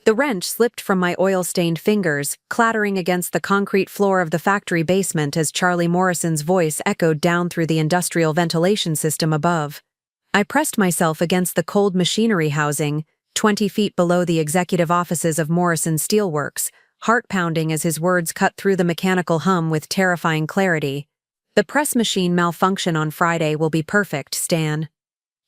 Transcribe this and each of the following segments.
The wrench slipped from my oil-stained fingers, clattering against the concrete floor of the factory basement as Charlie Morrison's voice echoed down through the industrial ventilation system above. I pressed myself against the cold machinery housing, 20 feet below the executive offices of Morrison Steelworks, heart-pounding as his words cut through the mechanical hum with terrifying clarity. "The press machine malfunction on Friday will be perfect, Stan."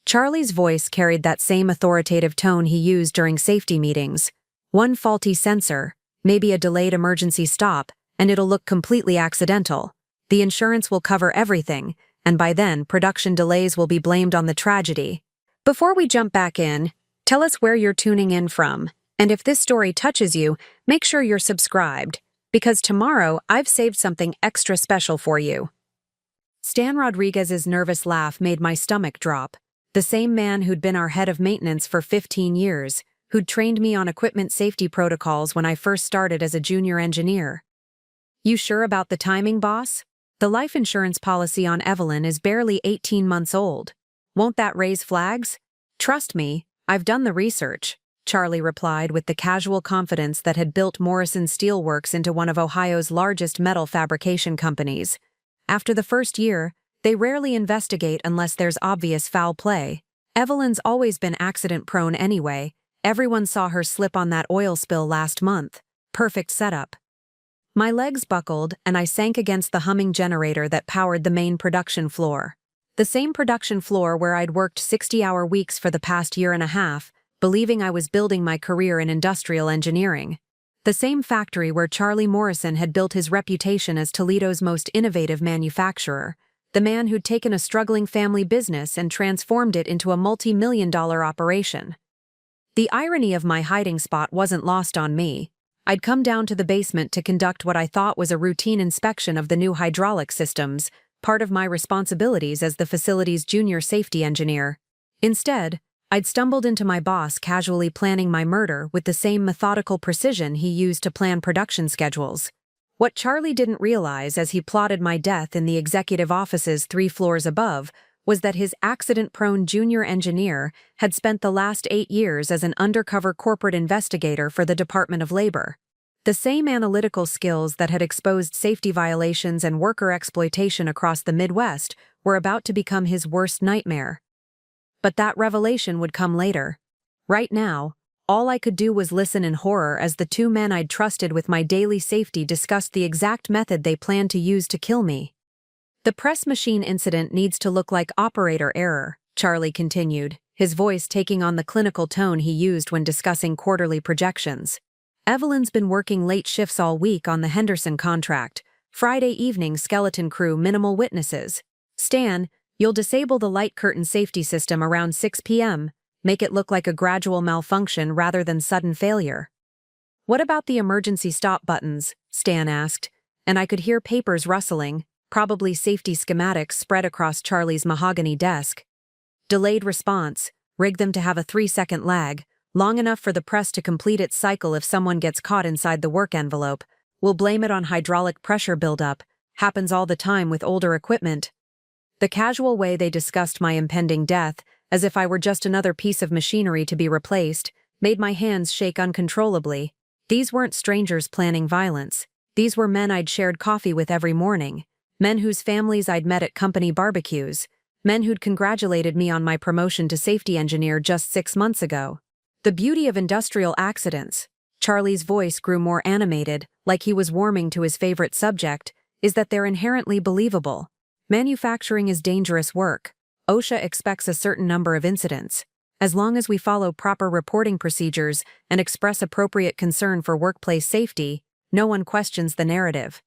Charlie's voice carried that same authoritative tone he used during safety meetings. "One faulty sensor, maybe a delayed emergency stop, and it'll look completely accidental. The insurance will cover everything, and by then, production delays will be blamed on the tragedy." Before we jump back in, tell us where you're tuning in from, and if this story touches you, make sure you're subscribed, because tomorrow I've saved something extra special for you. Stan Rodriguez's nervous laugh made my stomach drop. The same man who'd been our head of maintenance for 15 years, who'd trained me on equipment safety protocols when I first started as a junior engineer. "You sure about the timing, boss? The life insurance policy on Evelyn is barely 18 months old. Won't that raise flags?" "Trust me, I've done the research," Charlie replied with the casual confidence that had built Morrison Steelworks into one of Ohio's largest metal fabrication companies. After the first year, they rarely investigate unless there's obvious foul play. Evelyn's always been accident-prone anyway. Everyone saw her slip on that oil spill last month. Perfect setup. My legs buckled, and I sank against the humming generator that powered the main production floor. The same production floor where I'd worked 60-hour weeks for the past year and a half, believing I was building my career in industrial engineering. The same factory where Charlie Morrison had built his reputation as Toledo's most innovative manufacturer, the man who'd taken a struggling family business and transformed it into a multi-million-dollar operation. The irony of my hiding spot wasn't lost on me. I'd come down to the basement to conduct what I thought was a routine inspection of the new hydraulic systems, part of my responsibilities as the facility's junior safety engineer. Instead, I'd stumbled into my boss casually planning my murder with the same methodical precision he used to plan production schedules. What Charlie didn't realize as he plotted my death in the executive offices 3 floors above was that his accident-prone junior engineer had spent the last 8 years as an undercover corporate investigator for the Department of Labor. The same analytical skills that had exposed safety violations and worker exploitation across the Midwest were about to become his worst nightmare. But that revelation would come later. Right now, all I could do was listen in horror as the 2 men I'd trusted with my daily safety discussed the exact method they planned to use to kill me. "The press machine incident needs to look like operator error," Charlie continued, his voice taking on the clinical tone he used when discussing quarterly projections. "Evelyn's been working late shifts all week on the Henderson contract. Friday evening skeleton crew, minimal witnesses. Stan, you'll disable the light curtain safety system around 6 p.m., make it look like a gradual malfunction rather than sudden failure." "What about the emergency stop buttons?" Stan asked, and I could hear papers rustling, probably safety schematics spread across Charlie's mahogany desk. "Delayed response, rig them to have a 3-second lag, long enough for the press to complete its cycle if someone gets caught inside the work envelope. We'll blame it on hydraulic pressure buildup, happens all the time with older equipment." The casual way they discussed my impending death, as if I were just another piece of machinery to be replaced, made my hands shake uncontrollably. These weren't strangers planning violence. These were men I'd shared coffee with every morning. Men whose families I'd met at company barbecues, men who'd congratulated me on my promotion to safety engineer just 6 months ago. The beauty of industrial accidents, Charlie's voice grew more animated, like he was warming to his favorite subject, is that they're inherently believable. Manufacturing is dangerous work. OSHA expects a certain number of incidents. As long as we follow proper reporting procedures and express appropriate concern for workplace safety, no one questions the narrative.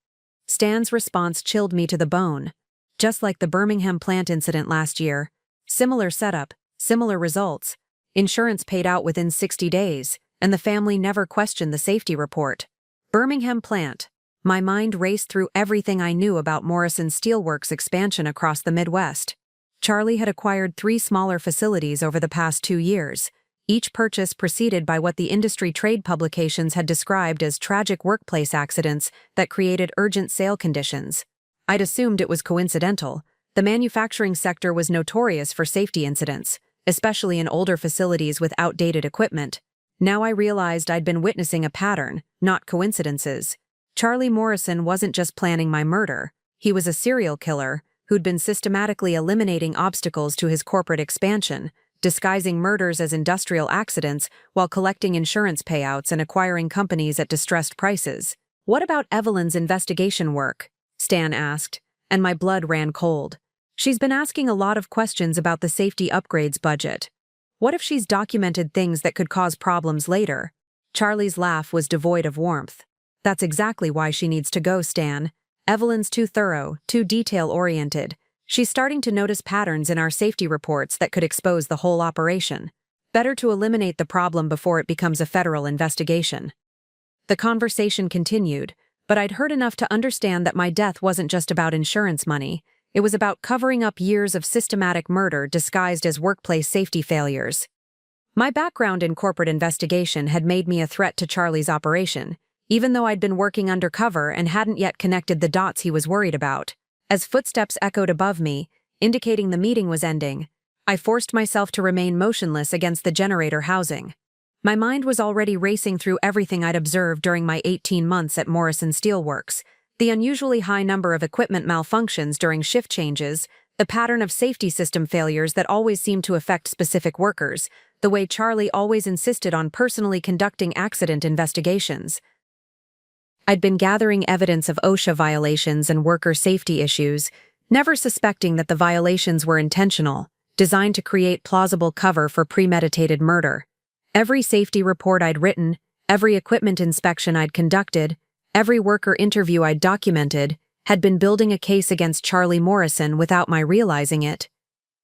Stan's response chilled me to the bone. Just like the Birmingham plant incident last year. Similar setup, similar results. Insurance paid out within 60 days, and the family never questioned the safety report. Birmingham plant. My mind raced through everything I knew about Morrison Steelworks' expansion across the Midwest. Charlie had acquired 3 smaller facilities over the past 2 years, each purchase preceded by what the industry trade publications had described as tragic workplace accidents that created urgent sale conditions. I'd assumed it was coincidental. The manufacturing sector was notorious for safety incidents, especially in older facilities with outdated equipment. Now I realized I'd been witnessing a pattern, not coincidences. Charlie Morrison wasn't just planning my murder. He was a serial killer who'd been systematically eliminating obstacles to his corporate expansion, disguising murders as industrial accidents while collecting insurance payouts and acquiring companies at distressed prices. "What about Evelyn's investigation work?" Stan asked, and my blood ran cold. "She's been asking a lot of questions about the safety upgrades budget. What if she's documented things that could cause problems later?" Charlie's laugh was devoid of warmth. "That's exactly why she needs to go, Stan. Evelyn's too thorough, too detail-oriented. She's starting to notice patterns in our safety reports that could expose the whole operation. Better to eliminate the problem before it becomes a federal investigation." The conversation continued, but I'd heard enough to understand that my death wasn't just about insurance money. It was about covering up years of systematic murder disguised as workplace safety failures. My background in corporate investigation had made me a threat to Charlie's operation, even though I'd been working undercover and hadn't yet connected the dots he was worried about. As footsteps echoed above me, indicating the meeting was ending, I forced myself to remain motionless against the generator housing. My mind was already racing through everything I'd observed during my 18 months at Morrison Steelworks: the unusually high number of equipment malfunctions during shift changes, the pattern of safety system failures that always seemed to affect specific workers, the way Charlie always insisted on personally conducting accident investigations. I'd been gathering evidence of OSHA violations and worker safety issues, never suspecting that the violations were intentional, designed to create plausible cover for premeditated murder. Every safety report I'd written, every equipment inspection I'd conducted, every worker interview I'd documented had been building a case against Charlie Morrison without my realizing it.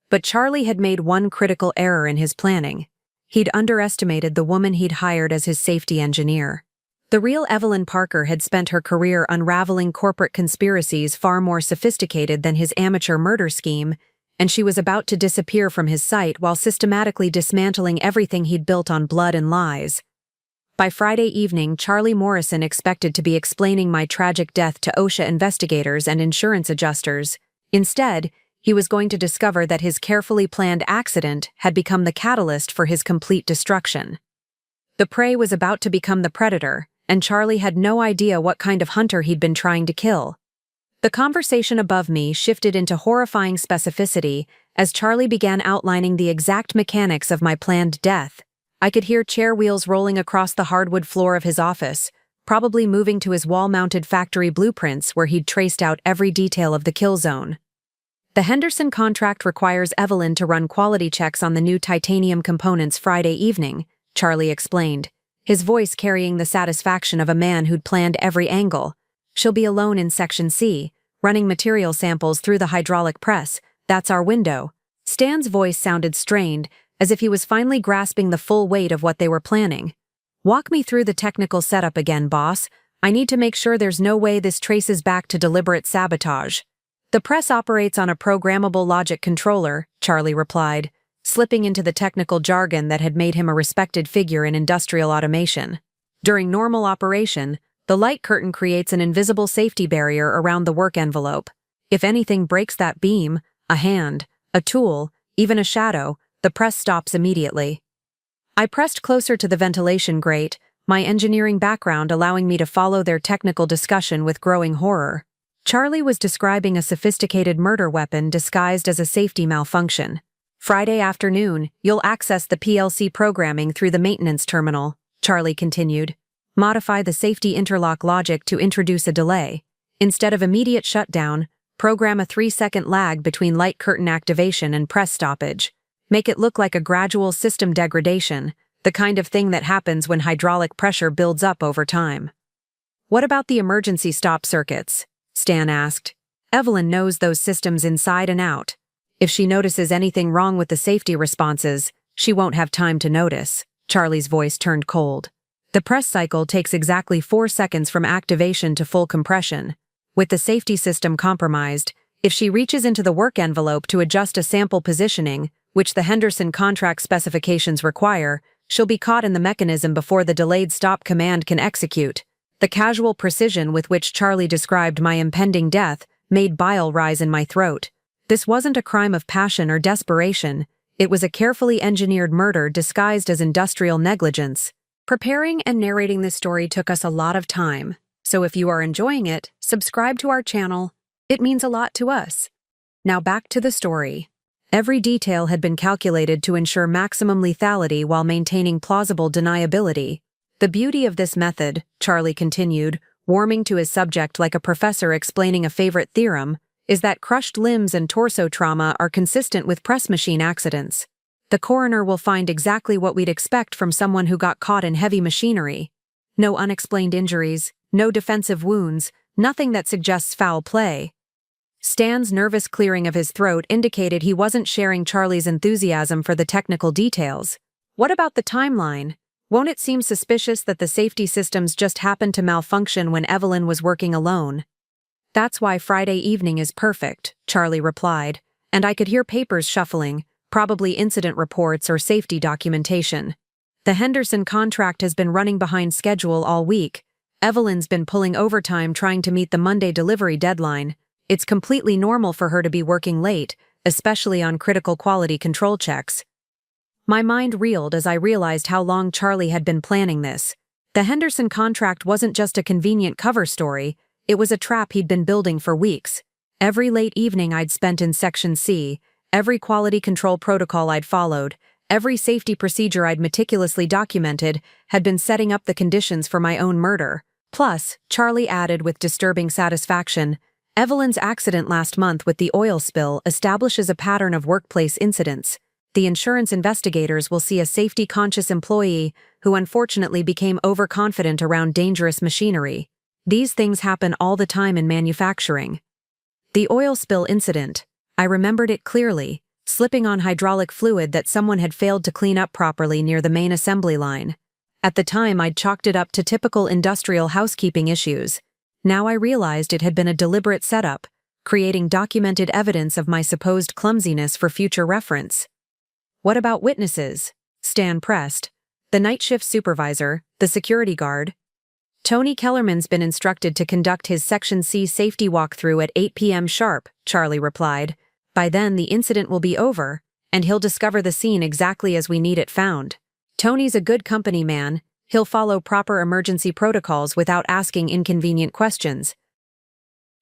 But Charlie had made one critical error in his planning. He'd underestimated the woman he'd hired as his safety engineer. The real Evelyn Parker had spent her career unraveling corporate conspiracies far more sophisticated than his amateur murder scheme, and she was about to disappear from his sight while systematically dismantling everything he'd built on blood and lies. By Friday evening, Charlie Morrison expected to be explaining my tragic death to OSHA investigators and insurance adjusters. Instead, he was going to discover that his carefully planned accident had become the catalyst for his complete destruction. The prey was about to become the predator, and Charlie had no idea what kind of hunter he'd been trying to kill. The conversation above me shifted into horrifying specificity as Charlie began outlining the exact mechanics of my planned death. I could hear chair wheels rolling across the hardwood floor of his office, probably moving to his wall-mounted factory blueprints where he'd traced out every detail of the kill zone. "The Henderson contract requires Evelyn to run quality checks on the new titanium components Friday evening," Charlie explained, his voice carrying the satisfaction of a man who'd planned every angle. "She'll be alone in Section C, running material samples through the hydraulic press. That's our window." Stan's voice sounded strained, as if he was finally grasping the full weight of what they were planning. "Walk me through the technical setup again, boss. I need to make sure there's no way this traces back to deliberate sabotage." "The press operates on a programmable logic controller," Charlie replied, slipping into the technical jargon that had made him a respected figure in industrial automation. "During normal operation, the light curtain creates an invisible safety barrier around the work envelope. If anything breaks that beam, a hand, a tool, even a shadow, the press stops immediately." I pressed closer to the ventilation grate, my engineering background allowing me to follow their technical discussion with growing horror. Charlie was describing a sophisticated murder weapon disguised as a safety malfunction. "Friday afternoon, you'll access the PLC programming through the maintenance terminal," Charlie continued. "Modify the safety interlock logic to introduce a delay. Instead of immediate shutdown, program a 3-second lag between light curtain activation and press stoppage. Make it look like a gradual system degradation, the kind of thing that happens when hydraulic pressure builds up over time." "What about the emergency stop circuits?" Stan asked. "Evelyn knows those systems inside and out. If she notices anything wrong with the safety responses, she won't have time to notice." Charlie's voice turned cold. "The press cycle takes exactly 4 seconds from activation to full compression. With the safety system compromised, if she reaches into the work envelope to adjust a sample positioning, which the Henderson contract specifications require, she'll be caught in the mechanism before the delayed stop command can execute." The casual precision with which Charlie described my impending death made bile rise in my throat. This wasn't a crime of passion or desperation. It was a carefully engineered murder disguised as industrial negligence. Preparing and narrating this story took us a lot of time, so if you are enjoying it, subscribe to our channel. It means a lot to us. Now back to the story. Every detail had been calculated to ensure maximum lethality while maintaining plausible deniability. The beauty of this method, Charlie continued, warming to his subject like a professor explaining a favorite theorem, is that crushed limbs and torso trauma are consistent with press machine accidents. The coroner will find exactly what we'd expect from someone who got caught in heavy machinery. No unexplained injuries, no defensive wounds, nothing that suggests foul play. Stan's nervous clearing of his throat indicated he wasn't sharing Charlie's enthusiasm for the technical details. What about the timeline? Won't it seem suspicious that the safety systems just happened to malfunction when Evelyn was working alone? That's why Friday evening is perfect, Charlie replied, and I could hear papers shuffling, probably incident reports or safety documentation. The Henderson contract has been running behind schedule all week. Evelyn's been pulling overtime trying to meet the Monday delivery deadline. It's completely normal for her to be working late, especially on critical quality control checks. My mind reeled as I realized how long Charlie had been planning this. The Henderson contract wasn't just a convenient cover story, it was a trap he'd been building for weeks. Every late evening I'd spent in Section C, every quality control protocol I'd followed, every safety procedure I'd meticulously documented had been setting up the conditions for my own murder. Plus, Charlie added with disturbing satisfaction, Evelyn's accident last month with the oil spill establishes a pattern of workplace incidents. The insurance investigators will see a safety-conscious employee who unfortunately became overconfident around dangerous machinery. These things happen all the time in manufacturing. The oil spill incident. I remembered it clearly, slipping on hydraulic fluid that someone had failed to clean up properly near the main assembly line. At the time, I'd chalked it up to typical industrial housekeeping issues. Now I realized it had been a deliberate setup, creating documented evidence of my supposed clumsiness for future reference. What about witnesses? Stan pressed. The night shift supervisor, the security guard. Tony Kellerman's been instructed to conduct his Section C safety walkthrough at 8 p.m. sharp, Charlie replied. By then the incident will be over, and he'll discover the scene exactly as we need it found. Tony's a good company man. He'll follow proper emergency protocols without asking inconvenient questions.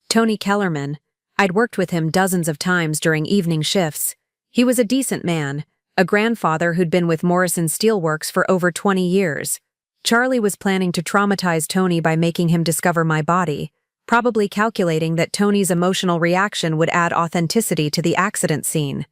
Tony Kellerman. I'd worked with him dozens of times during evening shifts. He was a decent man, a grandfather who'd been with Morrison Steelworks for over 20 years. Charlie was planning to traumatize Tony by making him discover my body, probably calculating that Tony's emotional reaction would add authenticity to the accident scene.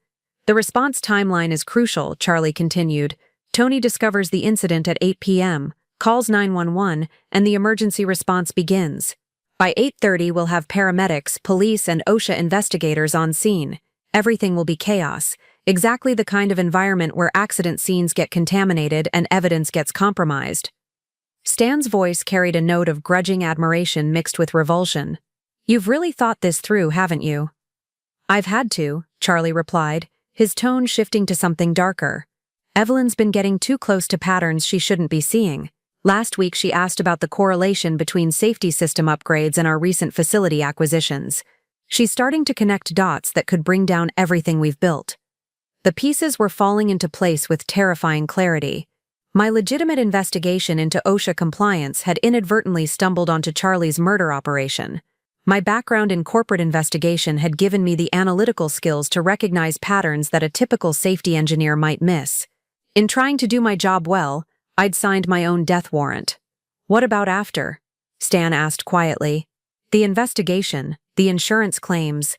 The response timeline is crucial, Charlie continued. Tony discovers the incident at 8 p.m., calls 911, and the emergency response begins. By 8:30, we'll have paramedics, police, and OSHA investigators on scene. Everything will be chaos, exactly the kind of environment where accident scenes get contaminated and evidence gets compromised. Stan's voice carried a note of grudging admiration mixed with revulsion. You've really thought this through, haven't you? I've had to, Charlie replied, his tone shifting to something darker. Evelyn's been getting too close to patterns she shouldn't be seeing. Last week she asked about the correlation between safety system upgrades and our recent facility acquisitions. She's starting to connect dots that could bring down everything we've built. The pieces were falling into place with terrifying clarity. My legitimate investigation into OSHA compliance had inadvertently stumbled onto Charlie's murder operation. My background in corporate investigation had given me the analytical skills to recognize patterns that a typical safety engineer might miss. In trying to do my job well, I'd signed my own death warrant. What about after? Stan asked quietly. The investigation, the insurance claims.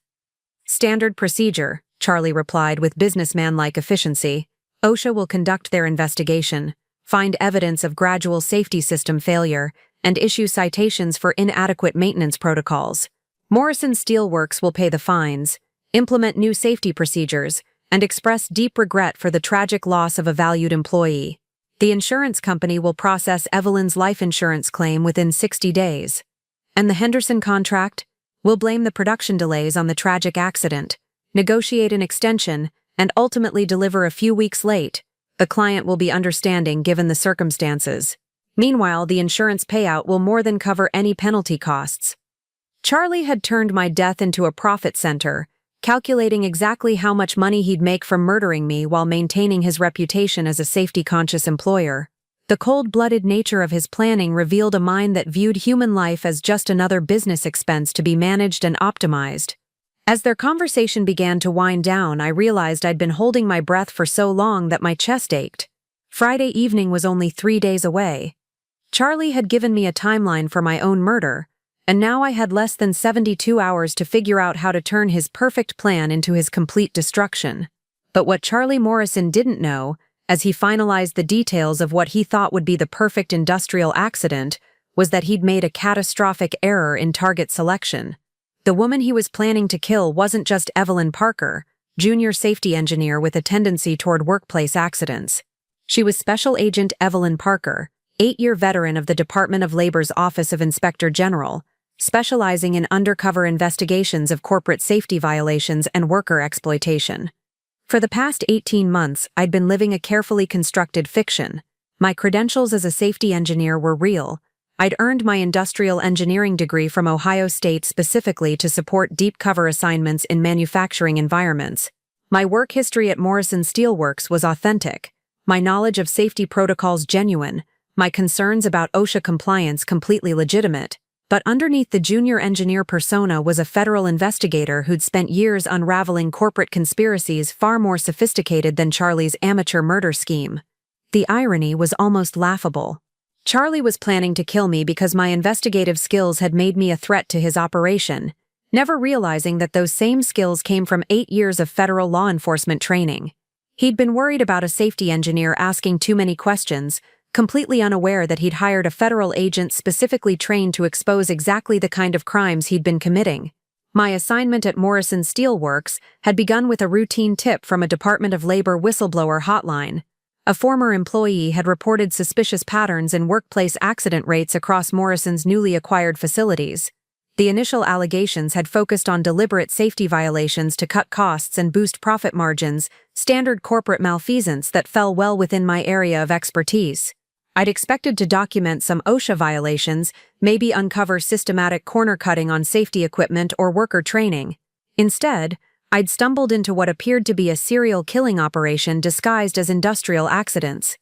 Standard procedure, Charlie replied with businessman-like efficiency. OSHA will conduct their investigation, find evidence of gradual safety system failure, and issue citations for inadequate maintenance protocols. Morrison Steelworks will pay the fines, implement new safety procedures, and express deep regret for the tragic loss of a valued employee. The insurance company will process Evelyn's life insurance claim within 60 days. And the Henderson contract? We'll blame the production delays on the tragic accident, negotiate an extension, and ultimately deliver a few weeks late. The client will be understanding given the circumstances. Meanwhile, the insurance payout will more than cover any penalty costs. Charlie had turned my death into a profit center, calculating exactly how much money he'd make from murdering me while maintaining his reputation as a safety-conscious employer. The cold-blooded nature of his planning revealed a mind that viewed human life as just another business expense to be managed and optimized. As their conversation began to wind down, I realized I'd been holding my breath for so long that my chest ached. Friday evening was only 3 days away. Charlie had given me a timeline for my own murder, and now I had less than 72 hours to figure out how to turn his perfect plan into his complete destruction. But what Charlie Morrison didn't know, as he finalized the details of what he thought would be the perfect industrial accident, was that he'd made a catastrophic error in target selection. The woman he was planning to kill wasn't just Evelyn Parker, junior safety engineer with a tendency toward workplace accidents. She was Special Agent Evelyn Parker, 8-year veteran of the Department of Labor's Office of Inspector General, specializing in undercover investigations of corporate safety violations and worker exploitation. For the past 18 months, I'd been living a carefully constructed fiction. My credentials as a safety engineer were real. I'd earned my industrial engineering degree from Ohio State specifically to support deep cover assignments in manufacturing environments. My work history at Morrison Steelworks was authentic, my knowledge of safety protocols genuine, my concerns about OSHA compliance completely legitimate. But underneath the junior engineer persona was a federal investigator who'd spent years unraveling corporate conspiracies far more sophisticated than Charlie's amateur murder scheme. The irony was almost laughable. Charlie was planning to kill me because my investigative skills had made me a threat to his operation, never realizing that those same skills came from 8 years of federal law enforcement training. He'd been worried about a safety engineer asking too many questions, completely unaware that he'd hired a federal agent specifically trained to expose exactly the kind of crimes he'd been committing. My assignment at Morrison Steelworks had begun with a routine tip from a Department of Labor whistleblower hotline. A former employee had reported suspicious patterns in workplace accident rates across Morrison's newly acquired facilities. The initial allegations had focused on deliberate safety violations to cut costs and boost profit margins, standard corporate malfeasance that fell well within my area of expertise. I'd expected to document some OSHA violations, maybe uncover systematic corner cutting on safety equipment or worker training. Instead, I'd stumbled into what appeared to be a serial killing operation disguised as industrial accidents.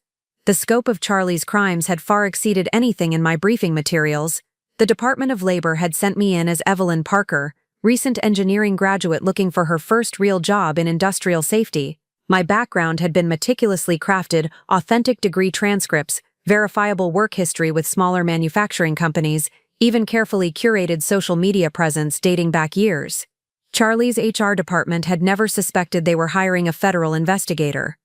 The scope of Charlie's crimes had far exceeded anything in my briefing materials. The Department of Labor had sent me in as Evelyn Parker, recent engineering graduate looking for her first real job in industrial safety. My background had been meticulously crafted, authentic degree transcripts, verifiable work history with smaller manufacturing companies, even carefully curated social media presence dating back years. Charlie's HR department had never suspected they were hiring a federal investigator.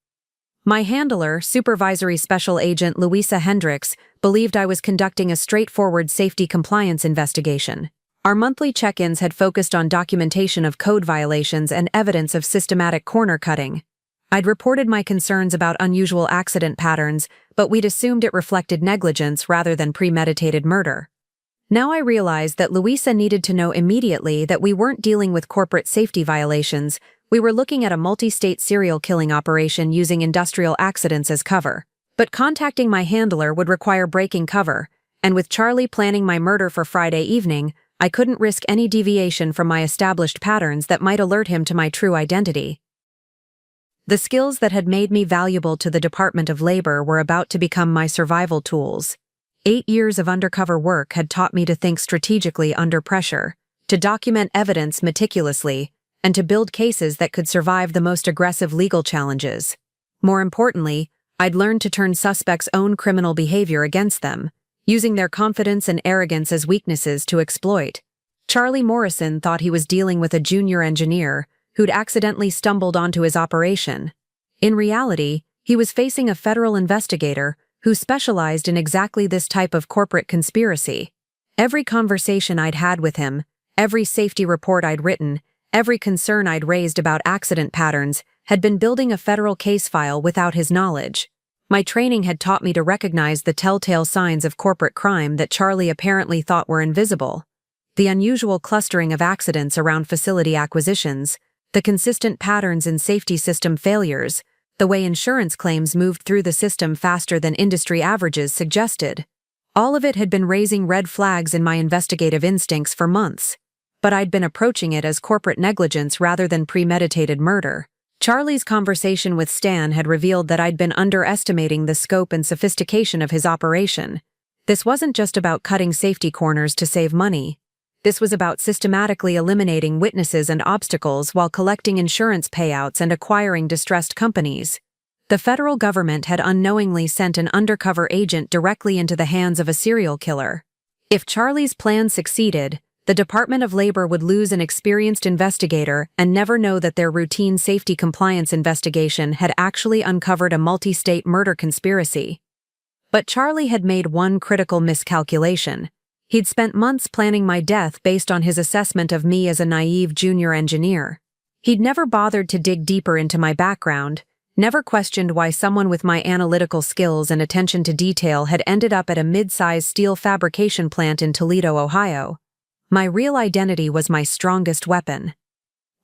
My handler, Supervisory Special Agent Louisa Hendricks, believed I was conducting a straightforward safety compliance investigation. Our monthly check-ins had focused on documentation of code violations and evidence of systematic corner cutting. I'd reported my concerns about unusual accident patterns, but we'd assumed it reflected negligence rather than premeditated murder. Now I realized that Louisa needed to know immediately that we weren't dealing with corporate safety violations, we were looking at a multi-state serial killing operation using industrial accidents as cover. But contacting my handler would require breaking cover, and with Charlie planning my murder for Friday evening, I couldn't risk any deviation from my established patterns that might alert him to my true identity. The skills that had made me valuable to the Department of Labor were about to become my survival tools. 8 years of undercover work had taught me to think strategically under pressure, to document evidence meticulously, and to build cases that could survive the most aggressive legal challenges. More importantly, I'd learned to turn suspects' own criminal behavior against them, using their confidence and arrogance as weaknesses to exploit. Charlie Morrison thought he was dealing with a junior engineer who'd accidentally stumbled onto his operation. In reality, he was facing a federal investigator who specialized in exactly this type of corporate conspiracy. Every conversation I'd had with him, every safety report I'd written, every concern I'd raised about accident patterns had been building a federal case file without his knowledge. My training had taught me to recognize the telltale signs of corporate crime that Charlie apparently thought were invisible. The unusual clustering of accidents around facility acquisitions, the consistent patterns in safety system failures, the way insurance claims moved through the system faster than industry averages suggested. All of it had been raising red flags in my investigative instincts for months, but I'd been approaching it as corporate negligence rather than premeditated murder. Charlie's conversation with Stan had revealed that I'd been underestimating the scope and sophistication of his operation. This wasn't just about cutting safety corners to save money. This was about systematically eliminating witnesses and obstacles while collecting insurance payouts and acquiring distressed companies. The federal government had unknowingly sent an undercover agent directly into the hands of a serial killer. If Charlie's plan succeeded, the Department of Labor would lose an experienced investigator and never know that their routine safety compliance investigation had actually uncovered a multi-state murder conspiracy. But Charlie had made one critical miscalculation. He'd spent months planning my death based on his assessment of me as a naive junior engineer. He'd never bothered to dig deeper into my background, never questioned why someone with my analytical skills and attention to detail had ended up at a mid-sized steel fabrication plant in Toledo, Ohio. My real identity was my strongest weapon.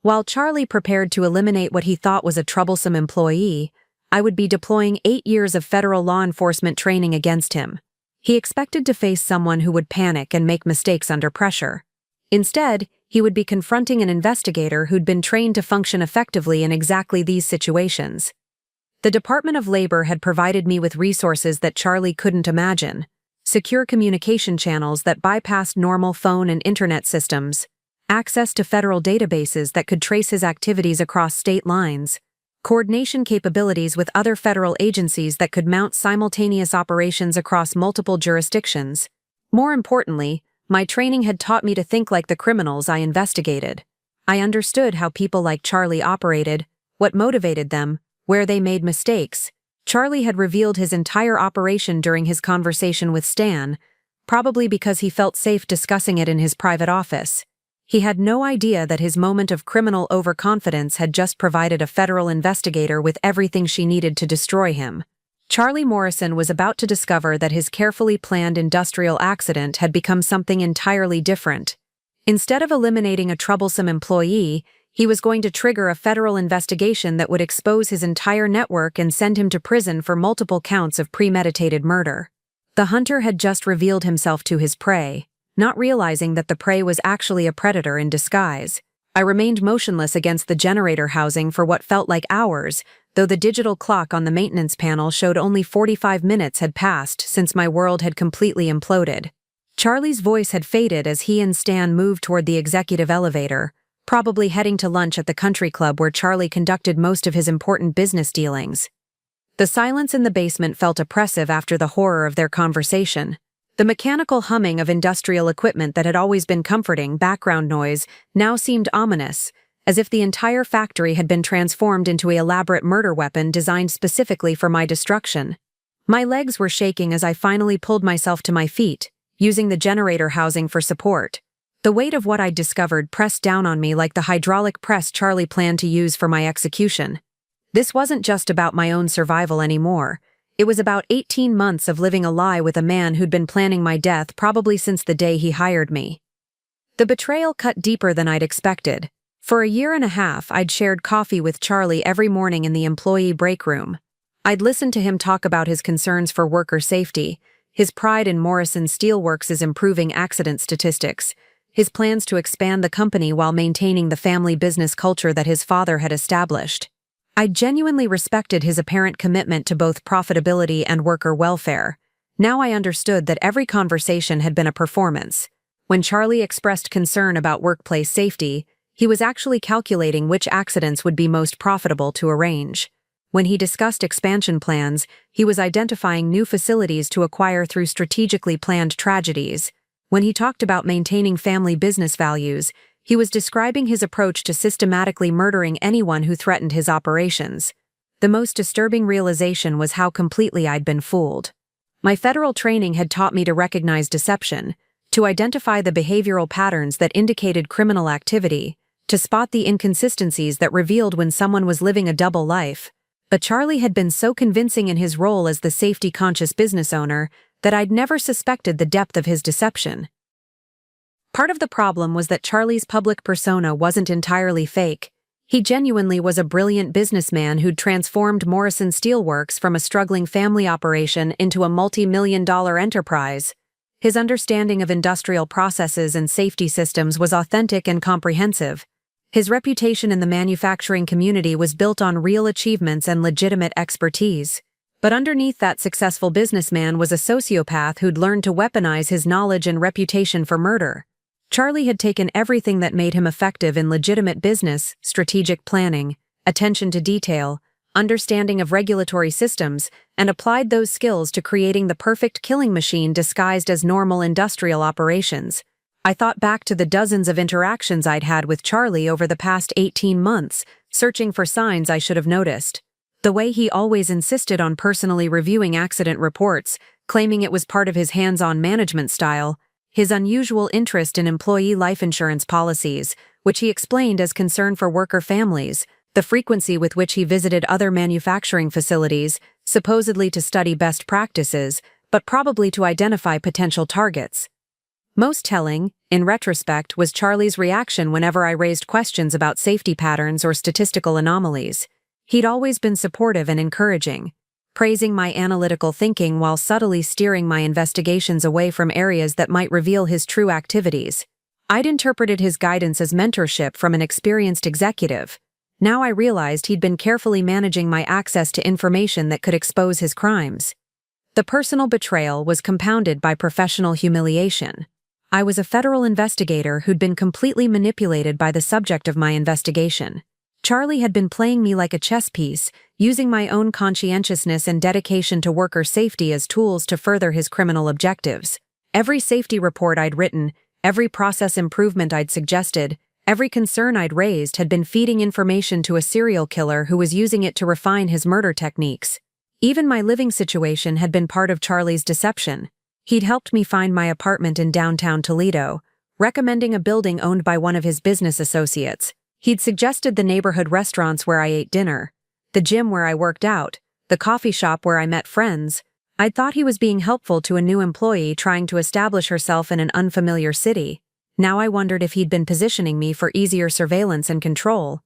While Charlie prepared to eliminate what he thought was a troublesome employee, I would be deploying 8 years of federal law enforcement training against him. He expected to face someone who would panic and make mistakes under pressure. Instead, he would be confronting an investigator who'd been trained to function effectively in exactly these situations. The Department of Labor had provided me with resources that Charlie couldn't imagine. Secure communication channels that bypassed normal phone and internet systems, access to federal databases that could trace his activities across state lines, coordination capabilities with other federal agencies that could mount simultaneous operations across multiple jurisdictions. More importantly, my training had taught me to think like the criminals I investigated. I understood how people like Charlie operated, what motivated them, where they made mistakes. Charlie had revealed his entire operation during his conversation with Stan, probably because he felt safe discussing it in his private office. He had no idea that his moment of criminal overconfidence had just provided a federal investigator with everything she needed to destroy him. Charlie Morrison was about to discover that his carefully planned industrial accident had become something entirely different. Instead of eliminating a troublesome employee, he was going to trigger a federal investigation that would expose his entire network and send him to prison for multiple counts of premeditated murder. The hunter had just revealed himself to his prey, not realizing that the prey was actually a predator in disguise. I remained motionless against the generator housing for what felt like hours, though the digital clock on the maintenance panel showed only 45 minutes had passed since my world had completely imploded. Charlie's voice had faded as he and Stan moved toward the executive elevator, probably heading to lunch at the country club where Charlie conducted most of his important business dealings. The silence in the basement felt oppressive after the horror of their conversation. The mechanical humming of industrial equipment that had always been comforting background noise now seemed ominous, as if the entire factory had been transformed into an elaborate murder weapon designed specifically for my destruction. My legs were shaking as I finally pulled myself to my feet, using the generator housing for support. The weight of what I'd discovered pressed down on me like the hydraulic press Charlie planned to use for my execution. This wasn't just about my own survival anymore. It was about 18 months of living a lie with a man who'd been planning my death probably since the day he hired me. The betrayal cut deeper than I'd expected. For a year and a half, I'd shared coffee with Charlie every morning in the employee break room. I'd listened to him talk about his concerns for worker safety, his pride in Morrison Steelworks' improving accident statistics, his plans to expand the company while maintaining the family business culture that his father had established. I genuinely respected his apparent commitment to both profitability and worker welfare. Now I understood that every conversation had been a performance. When Charlie expressed concern about workplace safety, he was actually calculating which accidents would be most profitable to arrange. When he discussed expansion plans, he was identifying new facilities to acquire through strategically planned tragedies. When he talked about maintaining family business values, he was describing his approach to systematically murdering anyone who threatened his operations. The most disturbing realization was how completely I'd been fooled. My federal training had taught me to recognize deception, to identify the behavioral patterns that indicated criminal activity, to spot the inconsistencies that revealed when someone was living a double life. But Charlie had been so convincing in his role as the safety-conscious business owner that I'd never suspected the depth of his deception. Part of the problem was that Charlie's public persona wasn't entirely fake. He genuinely was a brilliant businessman who'd transformed Morrison Steelworks from a struggling family operation into a multi-million-dollar enterprise. His understanding of industrial processes and safety systems was authentic and comprehensive. His reputation in the manufacturing community was built on real achievements and legitimate expertise. But underneath that successful businessman was a sociopath who'd learned to weaponize his knowledge and reputation for murder. Charlie had taken everything that made him effective in legitimate business, strategic planning, attention to detail, understanding of regulatory systems, and applied those skills to creating the perfect killing machine disguised as normal industrial operations. I thought back to the dozens of interactions I'd had with Charlie over the past 18 months, searching for signs I should have noticed. The way he always insisted on personally reviewing accident reports, claiming it was part of his hands-on management style, his unusual interest in employee life insurance policies, which he explained as concern for worker families, the frequency with which he visited other manufacturing facilities, supposedly to study best practices, but probably to identify potential targets. Most telling, in retrospect, was Charlie's reaction whenever I raised questions about safety patterns or statistical anomalies. He'd always been supportive and encouraging, praising my analytical thinking while subtly steering my investigations away from areas that might reveal his true activities. I'd interpreted his guidance as mentorship from an experienced executive. Now I realized he'd been carefully managing my access to information that could expose his crimes. The personal betrayal was compounded by professional humiliation. I was a federal investigator who'd been completely manipulated by the subject of my investigation. Charlie had been playing me like a chess piece, using my own conscientiousness and dedication to worker safety as tools to further his criminal objectives. Every safety report I'd written, every process improvement I'd suggested, every concern I'd raised had been feeding information to a serial killer who was using it to refine his murder techniques. Even my living situation had been part of Charlie's deception. He'd helped me find my apartment in downtown Toledo, recommending a building owned by one of his business associates. He'd suggested the neighborhood restaurants where I ate dinner, the gym where I worked out, the coffee shop where I met friends. I'd thought he was being helpful to a new employee trying to establish herself in an unfamiliar city. Now I wondered if he'd been positioning me for easier surveillance and control.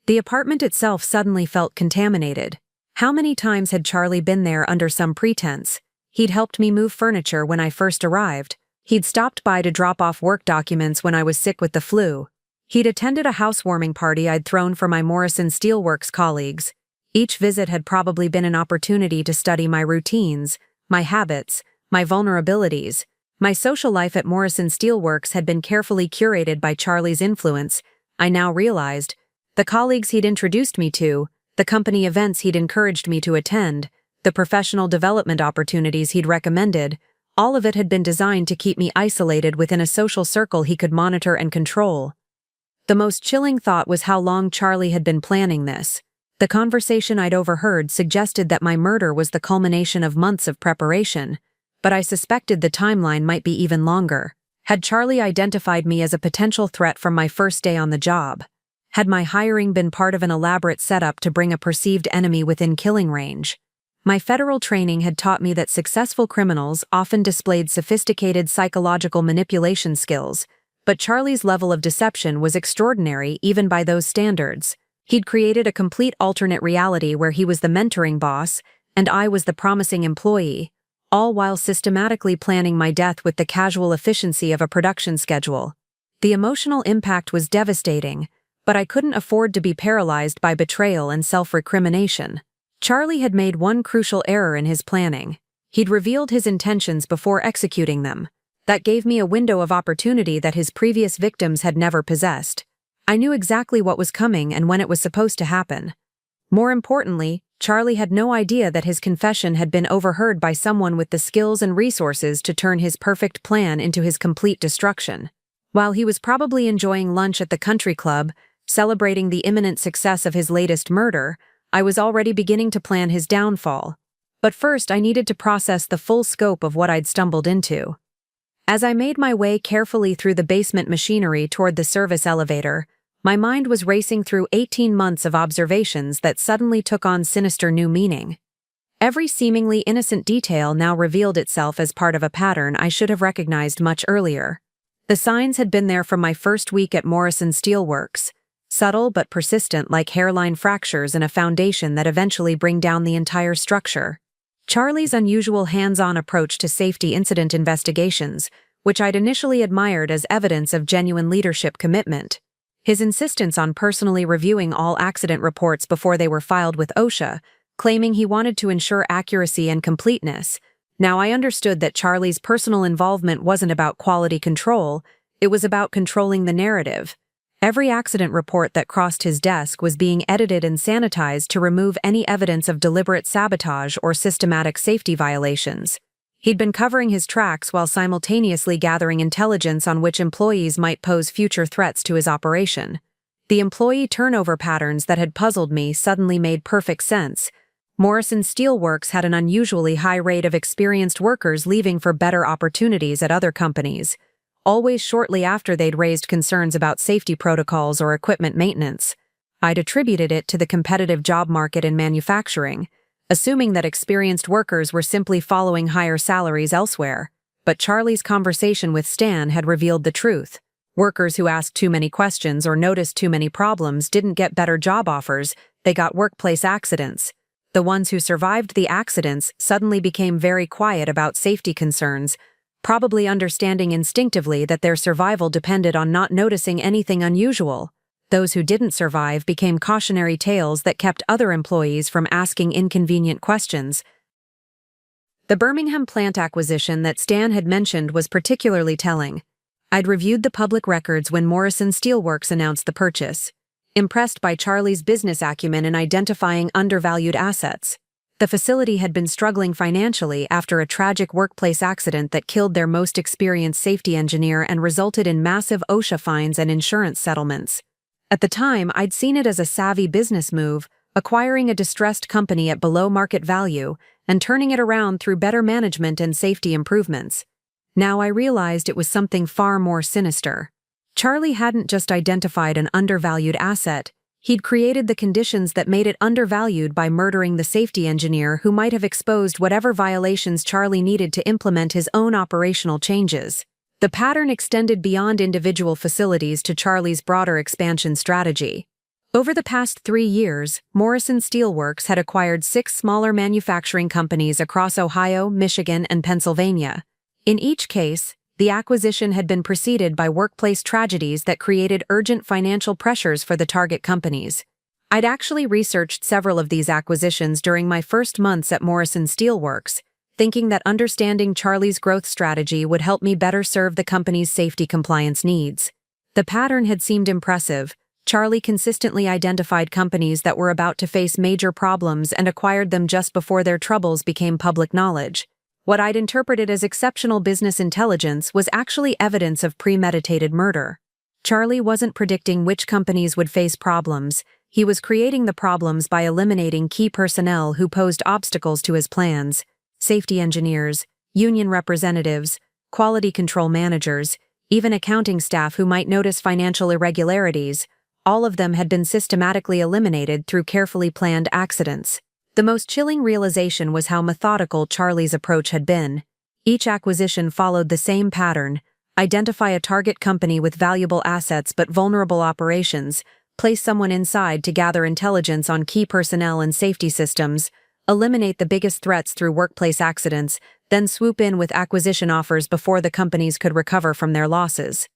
The apartment itself suddenly felt contaminated. How many times had Charlie been there under some pretense? He'd helped me move furniture when I first arrived. He'd stopped by to drop off work documents when I was sick with the flu. He'd attended a housewarming party I'd thrown for my Morrison Steelworks colleagues. Each visit had probably been an opportunity to study my routines, my habits, my vulnerabilities. My social life at Morrison Steelworks had been carefully curated by Charlie's influence, I now realized. The colleagues he'd introduced me to, the company events he'd encouraged me to attend, the professional development opportunities he'd recommended, all of it had been designed to keep me isolated within a social circle he could monitor and control. The most chilling thought was how long Charlie had been planning this. The conversation I'd overheard suggested that my murder was the culmination of months of preparation, but I suspected the timeline might be even longer. Had Charlie identified me as a potential threat from my first day on the job? Had my hiring been part of an elaborate setup to bring a perceived enemy within killing range? My federal training had taught me that successful criminals often displayed sophisticated psychological manipulation skills, but Charlie's level of deception was extraordinary even by those standards. He'd created a complete alternate reality where he was the mentoring boss, and I was the promising employee, all while systematically planning my death with the casual efficiency of a production schedule. The emotional impact was devastating, but I couldn't afford to be paralyzed by betrayal and self-recrimination. Charlie had made one crucial error in his planning. He'd revealed his intentions before executing them. That gave me a window of opportunity that his previous victims had never possessed. I knew exactly what was coming and when it was supposed to happen. More importantly, Charlie had no idea that his confession had been overheard by someone with the skills and resources to turn his perfect plan into his complete destruction. While he was probably enjoying lunch at the country club, celebrating the imminent success of his latest murder, I was already beginning to plan his downfall. But first I needed to process the full scope of what I'd stumbled into. As I made my way carefully through the basement machinery toward the service elevator, my mind was racing through 18 months of observations that suddenly took on sinister new meaning. Every seemingly innocent detail now revealed itself as part of a pattern I should have recognized much earlier. The signs had been there from my first week at Morrison Steelworks, subtle but persistent like hairline fractures in a foundation that eventually bring down the entire structure. Charlie's unusual hands-on approach to safety incident investigations, which I'd initially admired as evidence of genuine leadership commitment. His insistence on personally reviewing all accident reports before they were filed with OSHA, claiming he wanted to ensure accuracy and completeness. Now I understood that Charlie's personal involvement wasn't about quality control, it was about controlling the narrative. Every accident report that crossed his desk was being edited and sanitized to remove any evidence of deliberate sabotage or systematic safety violations. He'd been covering his tracks while simultaneously gathering intelligence on which employees might pose future threats to his operation. The employee turnover patterns that had puzzled me suddenly made perfect sense. Morrison Steel Works had an unusually high rate of experienced workers leaving for better opportunities at other companies, always shortly after they'd raised concerns about safety protocols or equipment maintenance. I'd attributed it to the competitive job market in manufacturing, assuming that experienced workers were simply following higher salaries elsewhere. But Charlie's conversation with Stan had revealed the truth. Workers who asked too many questions or noticed too many problems didn't get better job offers, they got workplace accidents. The ones who survived the accidents suddenly became very quiet about safety concerns, probably understanding instinctively that their survival depended on not noticing anything unusual. Those who didn't survive became cautionary tales that kept other employees from asking inconvenient questions. The Birmingham plant acquisition that Stan had mentioned was particularly telling. I'd reviewed the public records when Morrison Steel Works announced the purchase, impressed by Charlie's business acumen in identifying undervalued assets. The facility had been struggling financially after a tragic workplace accident that killed their most experienced safety engineer and resulted in massive OSHA fines and insurance settlements. At the time, I'd seen it as a savvy business move, acquiring a distressed company at below market value and turning it around through better management and safety improvements. Now I realized it was something far more sinister. Charlie hadn't just identified an undervalued asset, he'd created the conditions that made it undervalued by murdering the safety engineer who might have exposed whatever violations Charlie needed to implement his own operational changes. The pattern extended beyond individual facilities to Charlie's broader expansion strategy. Over the past 3 years, Morrison Steel Works had acquired 6 smaller manufacturing companies across Ohio, Michigan, and Pennsylvania. In each case, the acquisition had been preceded by workplace tragedies that created urgent financial pressures for the target companies. I'd actually researched several of these acquisitions during my first months at Morrison Steel Works, thinking that understanding Charlie's growth strategy would help me better serve the company's safety compliance needs. The pattern had seemed impressive. Charlie consistently identified companies that were about to face major problems and acquired them just before their troubles became public knowledge. What I'd interpreted as exceptional business intelligence was actually evidence of premeditated murder. Charlie wasn't predicting which companies would face problems, he was creating the problems by eliminating key personnel who posed obstacles to his plans. Safety engineers, union representatives, quality control managers, even accounting staff who might notice financial irregularities, all of them had been systematically eliminated through carefully planned accidents. The most chilling realization was how methodical Charlie's approach had been. Each acquisition followed the same pattern: identify a target company with valuable assets but vulnerable operations, place someone inside to gather intelligence on key personnel and safety systems, eliminate the biggest threats through workplace accidents, then swoop in with acquisition offers before the companies could recover from their losses.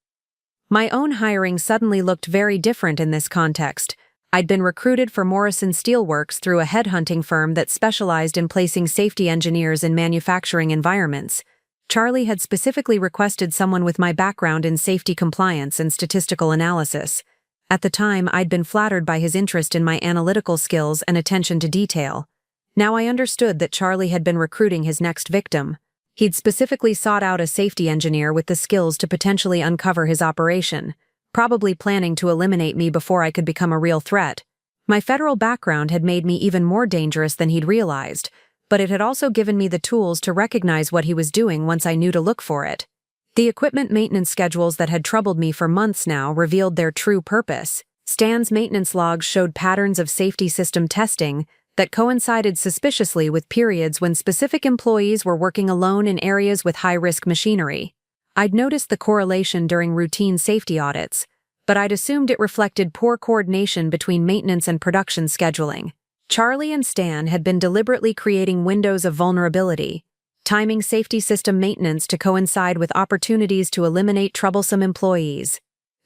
My own hiring suddenly looked very different in this context. I'd been recruited for Morrison Steel Works through a headhunting firm that specialized in placing safety engineers in manufacturing environments. Charlie had specifically requested someone with my background in safety compliance and statistical analysis. At the time, I'd been flattered by his interest in my analytical skills and attention to detail. Now I understood that Charlie had been recruiting his next victim. He'd specifically sought out a safety engineer with the skills to potentially uncover his operation, probably planning to eliminate me before I could become a real threat. My federal background had made me even more dangerous than he'd realized, but it had also given me the tools to recognize what he was doing once I knew to look for it. The equipment maintenance schedules that had troubled me for months now revealed their true purpose. Stan's maintenance logs showed patterns of safety system testing that coincided suspiciously with periods when specific employees were working alone in areas with high-risk machinery. I'd noticed the correlation during routine safety audits, but I'd assumed it reflected poor coordination between maintenance and production scheduling. Charlie and Stan had been deliberately creating windows of vulnerability, timing safety system maintenance to coincide with opportunities to eliminate troublesome employees.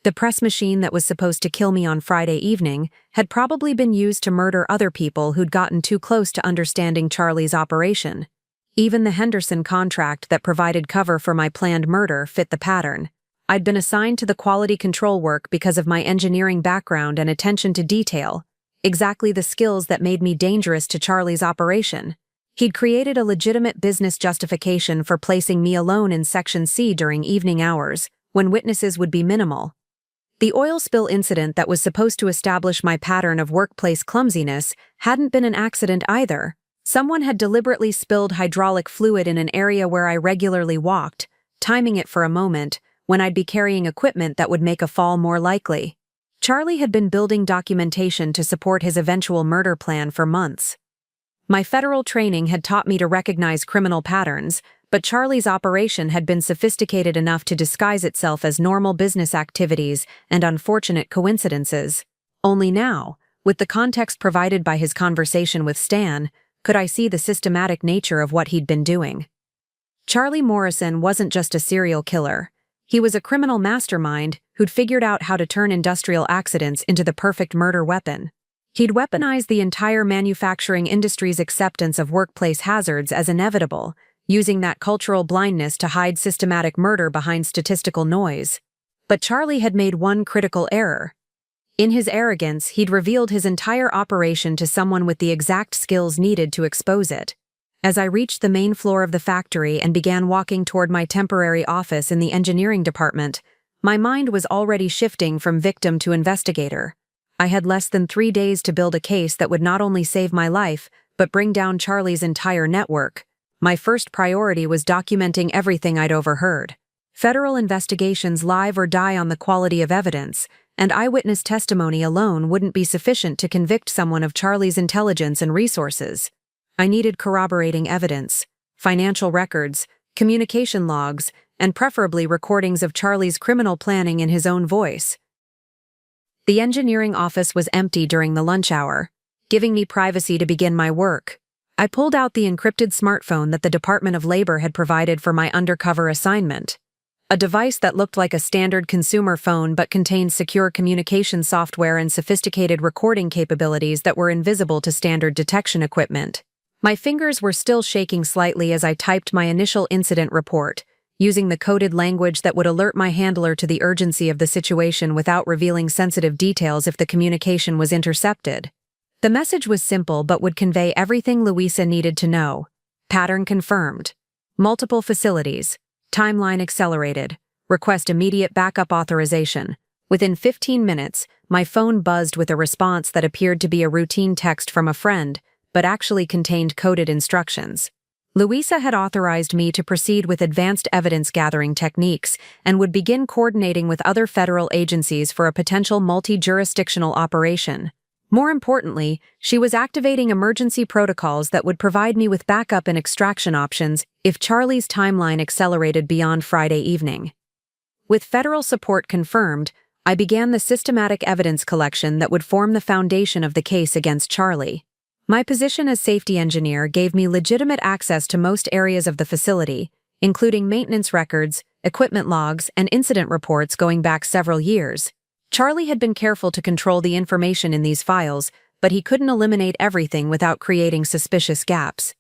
The press machine that was supposed to kill me on Friday evening had probably been used to murder other people who'd gotten too close to understanding Charlie's operation. Even the Henderson contract that provided cover for my planned murder fit the pattern. I'd been assigned to the quality control work because of my engineering background and attention to detail, exactly the skills that made me dangerous to Charlie's operation. He'd created a legitimate business justification for placing me alone in Section C during evening hours, when witnesses would be minimal. The oil spill incident that was supposed to establish my pattern of workplace clumsiness hadn't been an accident either. Someone had deliberately spilled hydraulic fluid in an area where I regularly walked, timing it for a moment, when I'd be carrying equipment that would make a fall more likely. Charlie had been building documentation to support his eventual murder plan for months. My federal training had taught me to recognize criminal patterns, but Charlie's operation had been sophisticated enough to disguise itself as normal business activities and unfortunate coincidences. Only now, with the context provided by his conversation with Stan, could I see the systematic nature of what he'd been doing. Charlie Morrison wasn't just a serial killer. He was a criminal mastermind who'd figured out how to turn industrial accidents into the perfect murder weapon. He'd weaponized the entire manufacturing industry's acceptance of workplace hazards as inevitable, using that cultural blindness to hide systematic murder behind statistical noise. But Charlie had made one critical error. In his arrogance, he'd revealed his entire operation to someone with the exact skills needed to expose it. As I reached the main floor of the factory and began walking toward my temporary office in the engineering department, my mind was already shifting from victim to investigator. I had less than 3 days to build a case that would not only save my life, but bring down Charlie's entire network. My first priority was documenting everything I'd overheard. Federal investigations live or die on the quality of evidence, and eyewitness testimony alone wouldn't be sufficient to convict someone of Charlie's intelligence and resources. I needed corroborating evidence, financial records, communication logs, and preferably recordings of Charlie's criminal planning in his own voice. The engineering office was empty during the lunch hour, giving me privacy to begin my work. I pulled out the encrypted smartphone that the Department of Labor had provided for my undercover assignment. A device that looked like a standard consumer phone but contained secure communication software and sophisticated recording capabilities that were invisible to standard detection equipment. My fingers were still shaking slightly as I typed my initial incident report, using the coded language that would alert my handler to the urgency of the situation without revealing sensitive details if the communication was intercepted. The message was simple but would convey everything Louisa needed to know. Pattern confirmed. Multiple facilities. Timeline accelerated. Request immediate backup authorization. Within 15 minutes, my phone buzzed with a response that appeared to be a routine text from a friend, but actually contained coded instructions. Louisa had authorized me to proceed with advanced evidence-gathering techniques and would begin coordinating with other federal agencies for a potential multi-jurisdictional operation. More importantly, she was activating emergency protocols that would provide me with backup and extraction options if Charlie's timeline accelerated beyond Friday evening. With federal support confirmed, I began the systematic evidence collection that would form the foundation of the case against Charlie. My position as safety engineer gave me legitimate access to most areas of the facility, including maintenance records, equipment logs, and incident reports going back several years. Charlie had been careful to control the information in these files, but he couldn't eliminate everything without creating suspicious gaps.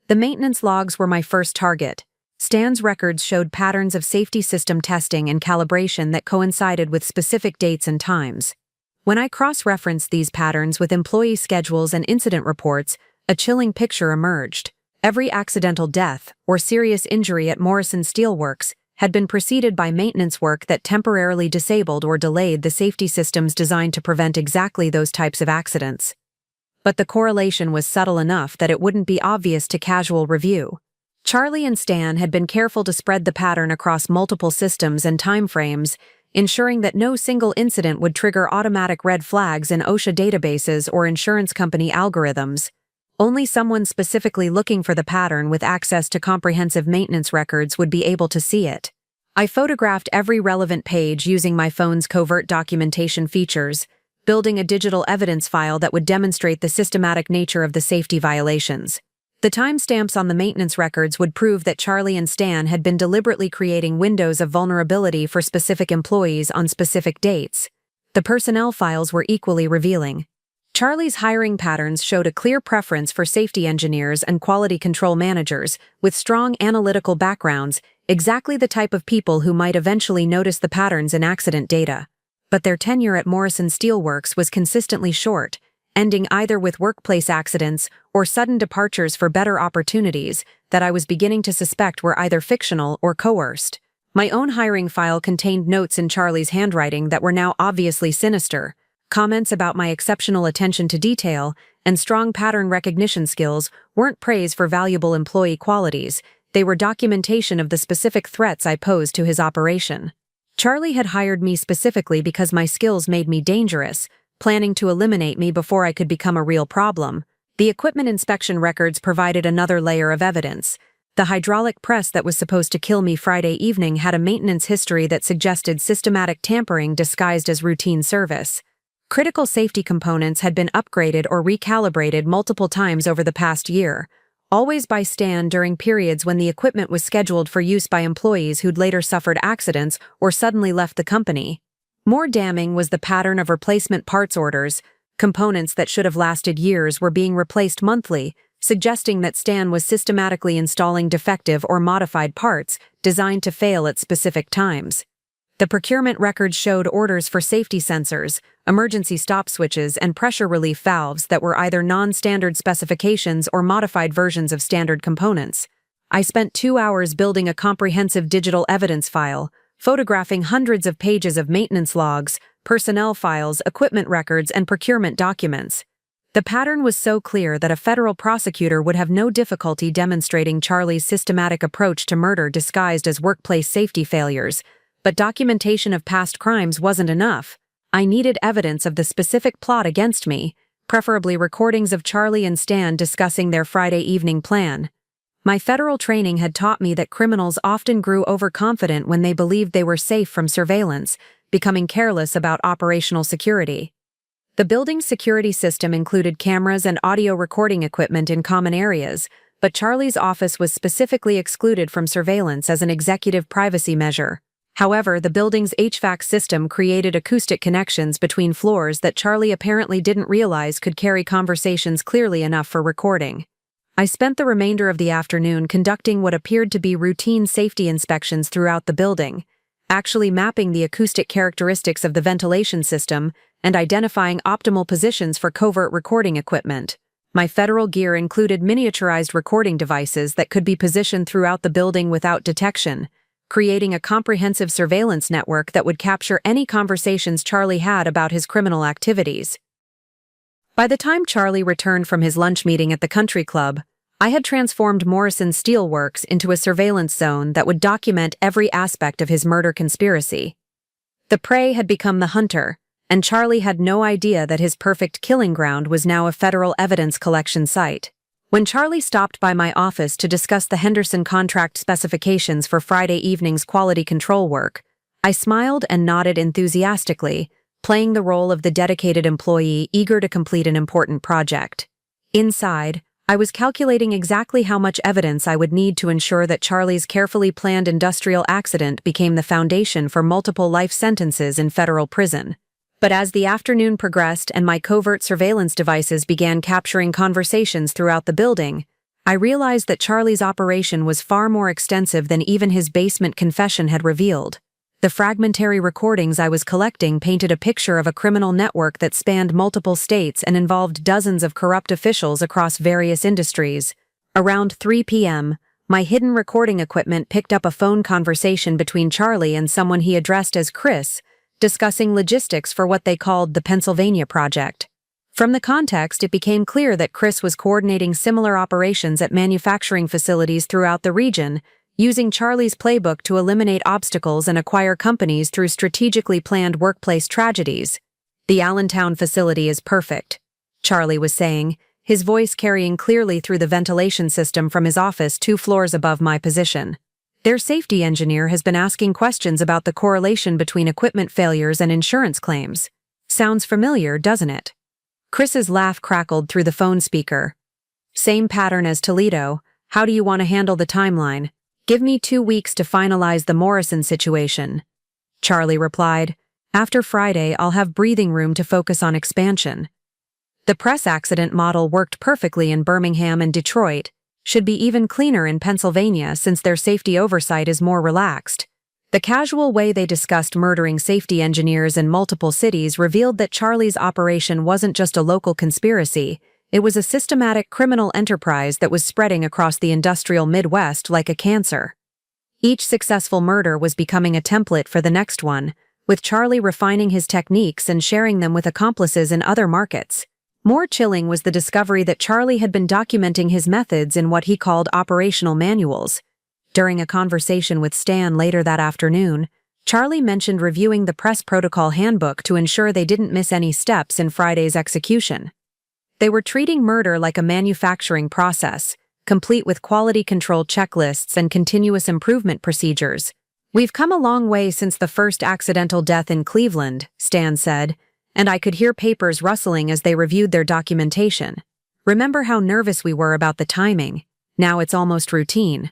The maintenance logs were my first target. Stan's records showed patterns of safety system testing and calibration that coincided with specific dates and times. When I cross-referenced these patterns with employee schedules and incident reports, a chilling picture emerged. Every accidental death or serious injury at Morrison Steelworks had been preceded by maintenance work that temporarily disabled or delayed the safety systems designed to prevent exactly those types of accidents. But the correlation was subtle enough that it wouldn't be obvious to casual review. Charlie and Stan had been careful to spread the pattern across multiple systems and timeframes, ensuring that no single incident would trigger automatic red flags in OSHA databases or insurance company algorithms. Only someone specifically looking for the pattern with access to comprehensive maintenance records would be able to see it. I photographed every relevant page using my phone's covert documentation features, building a digital evidence file that would demonstrate the systematic nature of the safety violations. The timestamps on the maintenance records would prove that Charlie and Stan had been deliberately creating windows of vulnerability for specific employees on specific dates. The personnel files were equally revealing. Charlie's hiring patterns showed a clear preference for safety engineers and quality control managers, with strong analytical backgrounds, exactly the type of people who might eventually notice the patterns in accident data. But their tenure at Morrison Steelworks was consistently short, ending either with workplace accidents or sudden departures for better opportunities that I was beginning to suspect were either fictional or coerced. My own hiring file contained notes in Charlie's handwriting that were now obviously sinister. Comments about my exceptional attention to detail and strong pattern recognition skills weren't praise for valuable employee qualities, they were documentation of the specific threats I posed to his operation. Charlie had hired me specifically because my skills made me dangerous, planning to eliminate me before I could become a real problem. The equipment inspection records provided another layer of evidence. The hydraulic press that was supposed to kill me Friday evening had a maintenance history that suggested systematic tampering disguised as routine service. Critical safety components had been upgraded or recalibrated multiple times over the past year, always by Stan during periods when the equipment was scheduled for use by employees who'd later suffered accidents or suddenly left the company. More damning was the pattern of replacement parts orders. Components that should have lasted years were being replaced monthly, suggesting that Stan was systematically installing defective or modified parts designed to fail at specific times. The procurement records showed orders for safety sensors, emergency stop switches, and pressure relief valves that were either non-standard specifications or modified versions of standard components. I spent 2 hours building a comprehensive digital evidence file, photographing hundreds of pages of maintenance logs, personnel files, equipment records, and procurement documents. The pattern was so clear that a federal prosecutor would have no difficulty demonstrating Charlie's systematic approach to murder disguised as workplace safety failures, but documentation of past crimes wasn't enough. I needed evidence of the specific plot against me, preferably recordings of Charlie and Stan discussing their Friday evening plan. My federal training had taught me that criminals often grew overconfident when they believed they were safe from surveillance, becoming careless about operational security. The building's security system included cameras and audio recording equipment in common areas, but Charlie's office was specifically excluded from surveillance as an executive privacy measure. However, the building's HVAC system created acoustic connections between floors that Charlie apparently didn't realize could carry conversations clearly enough for recording. I spent the remainder of the afternoon conducting what appeared to be routine safety inspections throughout the building, actually mapping the acoustic characteristics of the ventilation system and identifying optimal positions for covert recording equipment. My federal gear included miniaturized recording devices that could be positioned throughout the building without detection, creating a comprehensive surveillance network that would capture any conversations Charlie had about his criminal activities. By the time Charlie returned from his lunch meeting at the country club, I had transformed Morrison Steelworks into a surveillance zone that would document every aspect of his murder conspiracy. The prey had become the hunter, and Charlie had no idea that his perfect killing ground was now a federal evidence collection site. When Charlie stopped by my office to discuss the Henderson contract specifications for Friday evening's quality control work, I smiled and nodded enthusiastically, playing the role of the dedicated employee eager to complete an important project. Inside, I was calculating exactly how much evidence I would need to ensure that Charlie's carefully planned industrial accident became the foundation for multiple life sentences in federal prison. But as the afternoon progressed and my covert surveillance devices began capturing conversations throughout the building, I realized that Charlie's operation was far more extensive than even his basement confession had revealed. The fragmentary recordings I was collecting painted a picture of a criminal network that spanned multiple states and involved dozens of corrupt officials across various industries. Around 3 p.m., my hidden recording equipment picked up a phone conversation between Charlie and someone he addressed as Chris, discussing logistics for what they called the Pennsylvania Project. From the context, it became clear that Chris was coordinating similar operations at manufacturing facilities throughout the region, using Charlie's playbook to eliminate obstacles and acquire companies through strategically planned workplace tragedies. "The Allentown facility is perfect," Charlie was saying, his voice carrying clearly through the ventilation system from his office 2 floors above my position. "Their safety engineer has been asking questions about the correlation between equipment failures and insurance claims. Sounds familiar, doesn't it?" Chris's laugh crackled through the phone speaker. Same pattern as Toledo. How do you want to handle the timeline? Give me 2 weeks to finalize the Morrison situation. Charlie replied, after Friday, I'll have breathing room to focus on expansion. The press accident model worked perfectly in Birmingham and Detroit, should be even cleaner in Pennsylvania since their safety oversight is more relaxed. The casual way they discussed murdering safety engineers in multiple cities revealed that Charlie's operation wasn't just a local conspiracy, it was a systematic criminal enterprise that was spreading across the industrial Midwest like a cancer. Each successful murder was becoming a template for the next one, with Charlie refining his techniques and sharing them with accomplices in other markets. More chilling was the discovery that Charlie had been documenting his methods in what he called operational manuals. During a conversation with Stan later that afternoon, Charlie mentioned reviewing the press protocol handbook to ensure they didn't miss any steps in Friday's execution. They were treating murder like a manufacturing process, complete with quality control checklists and continuous improvement procedures. We've come a long way since the first accidental death in Cleveland, Stan said, and I could hear papers rustling as they reviewed their documentation. Remember how nervous we were about the timing? Now it's almost routine.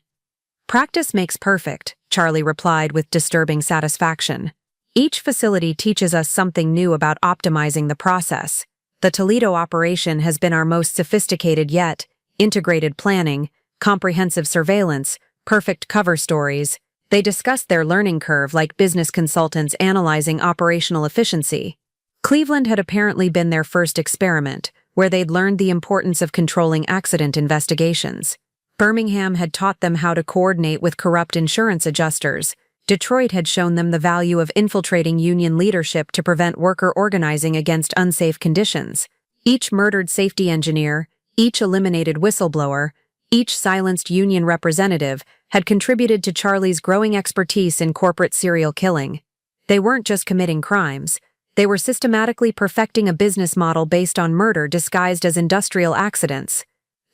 Practice makes perfect, Charlie replied with disturbing satisfaction. Each facility teaches us something new about optimizing the process. The Toledo operation has been our most sophisticated yet, integrated planning, comprehensive surveillance, perfect cover stories. They discussed their learning curve like business consultants analyzing operational efficiency. Cleveland had apparently been their first experiment, where they'd learned the importance of controlling accident investigations. Birmingham had taught them how to coordinate with corrupt insurance adjusters. Detroit had shown them the value of infiltrating union leadership to prevent worker organizing against unsafe conditions. Each murdered safety engineer, each eliminated whistleblower, each silenced union representative had contributed to Charlie's growing expertise in corporate serial killing. They weren't just committing crimes. They were systematically perfecting a business model based on murder disguised as industrial accidents.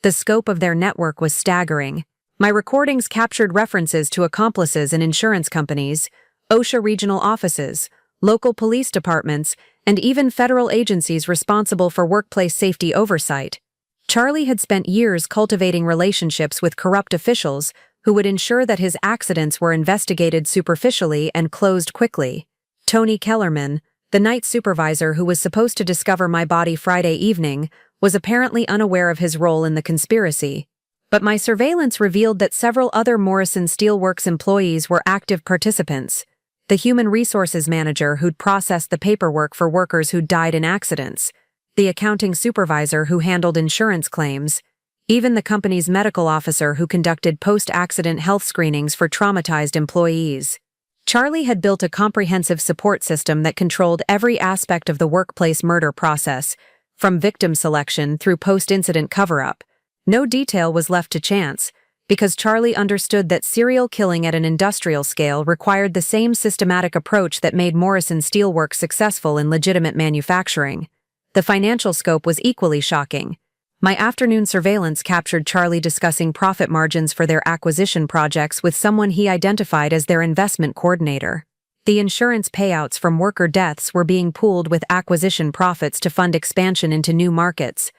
The scope of their network was staggering. My recordings captured references to accomplices in insurance companies, OSHA regional offices, local police departments, and even federal agencies responsible for workplace safety oversight. Charlie had spent years cultivating relationships with corrupt officials who would ensure that his accidents were investigated superficially and closed quickly. Tony Kellerman, the night supervisor who was supposed to discover my body Friday evening, was apparently unaware of his role in the conspiracy. But my surveillance revealed that several other Morrison Steelworks employees were active participants. The human resources manager who'd processed the paperwork for workers who'd died in accidents, the accounting supervisor who handled insurance claims, even the company's medical officer who conducted post-accident health screenings for traumatized employees. Charlie had built a comprehensive support system that controlled every aspect of the workplace murder process, from victim selection through post-incident cover-up. No detail was left to chance, because Charlie understood that serial killing at an industrial scale required the same systematic approach that made Morrison Steelworks successful in legitimate manufacturing. The financial scope was equally shocking. My afternoon surveillance captured Charlie discussing profit margins for their acquisition projects with someone he identified as their investment coordinator. The insurance payouts from worker deaths were being pooled with acquisition profits to fund expansion into new markets.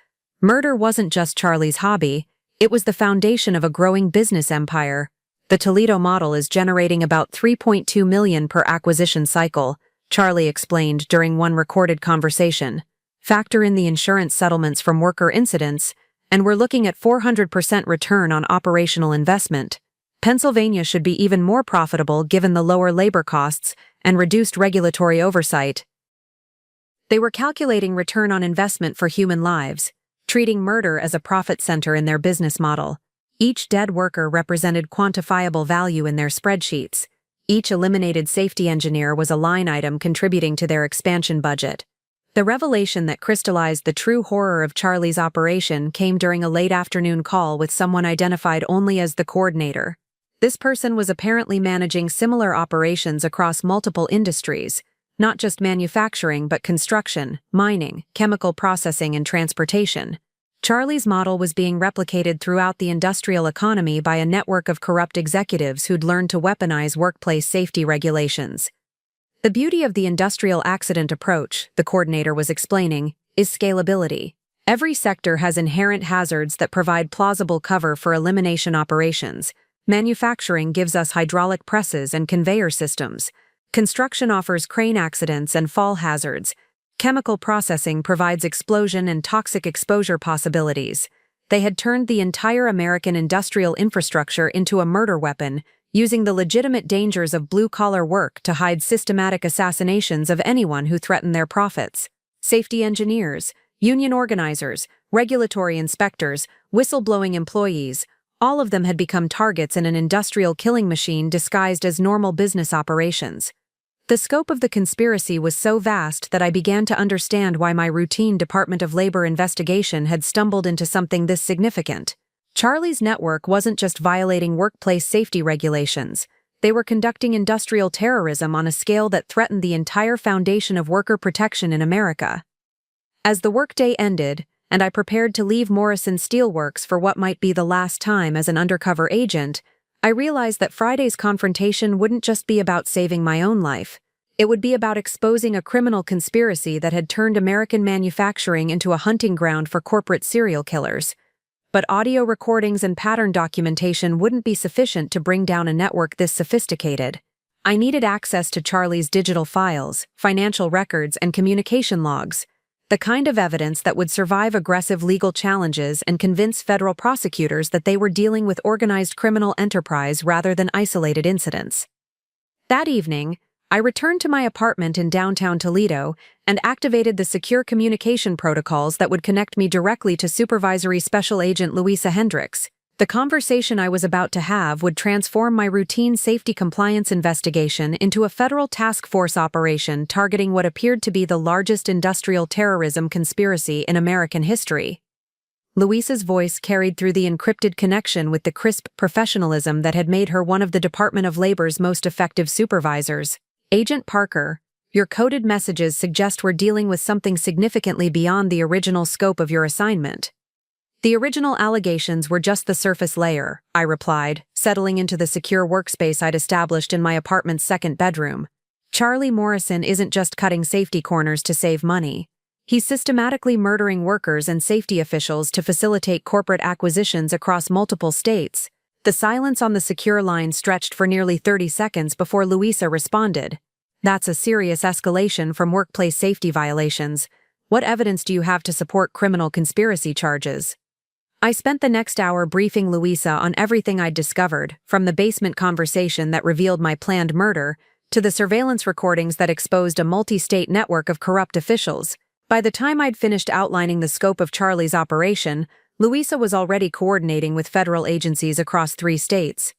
Murder wasn't just Charlie's hobby, it was the foundation of a growing business empire. The Toledo model is generating about $3.2 million per acquisition cycle, Charlie explained during one recorded conversation. Factor in the insurance settlements from worker incidents, and we're looking at 400% return on operational investment. Pennsylvania should be even more profitable given the lower labor costs and reduced regulatory oversight. They were calculating return on investment for human lives, treating murder as a profit center in their business model. Each dead worker represented quantifiable value in their spreadsheets. Each eliminated safety engineer was a line item contributing to their expansion budget. The revelation that crystallized the true horror of Charlie's operation came during a late afternoon call with someone identified only as the coordinator. This person was apparently managing similar operations across multiple industries, not just manufacturing but construction, mining, chemical processing, and transportation. Charlie's model was being replicated throughout the industrial economy by a network of corrupt executives who'd learned to weaponize workplace safety regulations. The beauty of the industrial accident approach, the coordinator was explaining, is scalability. Every sector has inherent hazards that provide plausible cover for elimination operations. Manufacturing gives us hydraulic presses and conveyor systems. Construction offers crane accidents and fall hazards. Chemical processing provides explosion and toxic exposure possibilities. They had turned the entire American industrial infrastructure into a murder weapon, using the legitimate dangers of blue-collar work to hide systematic assassinations of anyone who threatened their profits. Safety engineers, union organizers, regulatory inspectors, whistleblowing employees, all of them had become targets in an industrial killing machine disguised as normal business operations. The scope of the conspiracy was so vast that I began to understand why my routine Department of Labor investigation had stumbled into something this significant. Charlie's network wasn't just violating workplace safety regulations. They were conducting industrial terrorism on a scale that threatened the entire foundation of worker protection in America. As the workday ended, and I prepared to leave Morrison Steelworks for what might be the last time as an undercover agent, I realized that Friday's confrontation wouldn't just be about saving my own life. It would be about exposing a criminal conspiracy that had turned American manufacturing into a hunting ground for corporate serial killers. But audio recordings and pattern documentation wouldn't be sufficient to bring down a network this sophisticated. I needed access to Charlie's digital files, financial records, and communication logs. The kind of evidence that would survive aggressive legal challenges and convince federal prosecutors that they were dealing with organized criminal enterprise rather than isolated incidents. That evening, I returned to my apartment in downtown Toledo and activated the secure communication protocols that would connect me directly to Supervisory Special Agent Louisa Hendricks. The conversation I was about to have would transform my routine safety compliance investigation into a federal task force operation targeting what appeared to be the largest industrial terrorism conspiracy in American history. Louisa's voice carried through the encrypted connection with the crisp professionalism that had made her one of the Department of Labor's most effective supervisors. Agent Parker, your coded messages suggest we're dealing with something significantly beyond the original scope of your assignment. The original allegations were just the surface layer, I replied, settling into the secure workspace I'd established in my apartment's second bedroom. Charlie Morrison isn't just cutting safety corners to save money. He's systematically murdering workers and safety officials to facilitate corporate acquisitions across multiple states. The silence on the secure line stretched for nearly 30 seconds before Louisa responded. That's a serious escalation from workplace safety violations. What evidence do you have to support criminal conspiracy charges? I spent the next hour briefing Louisa on everything I'd discovered, from the basement conversation that revealed my planned murder, to the surveillance recordings that exposed a multi-state network of corrupt officials. By the time I'd finished outlining the scope of Charlie's operation, Louisa was already coordinating with federal agencies across 3 states.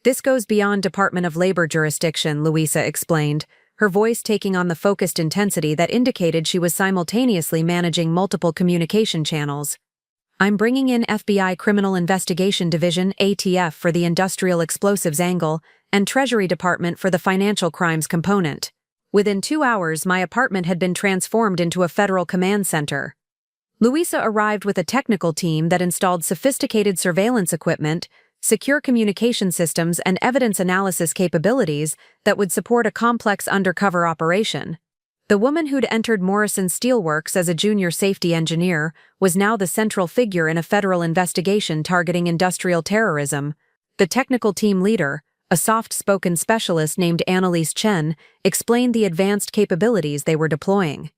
This goes beyond Department of Labor jurisdiction, Louisa explained, her voice taking on the focused intensity that indicated she was simultaneously managing multiple communication channels. I'm bringing in FBI Criminal Investigation Division, ATF, for the industrial explosives angle, and Treasury Department for the financial crimes component. Within 2 hours, my apartment had been transformed into a federal command center. Louisa arrived with a technical team that installed sophisticated surveillance equipment, secure communication systems, and evidence analysis capabilities that would support a complex undercover operation. The woman who'd entered Morrison Steelworks as a junior safety engineer was now the central figure in a federal investigation targeting industrial terrorism. The technical team leader, a soft-spoken specialist named Annalise Chen, explained the advanced capabilities they were deploying.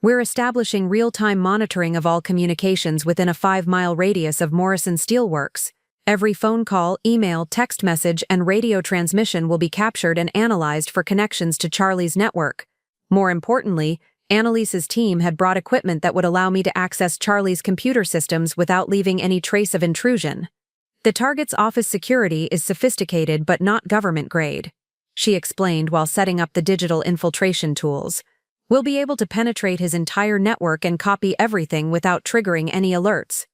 We're establishing real-time monitoring of all communications within a 5-mile radius of Morrison Steelworks. Every phone call, email, text message, and radio transmission will be captured and analyzed for connections to Charlie's network. More importantly, Annalise's team had brought equipment that would allow me to access Charlie's computer systems without leaving any trace of intrusion. The target's office security is sophisticated but not government-grade, she explained while setting up the digital infiltration tools. We'll be able to penetrate his entire network and copy everything without triggering any alerts.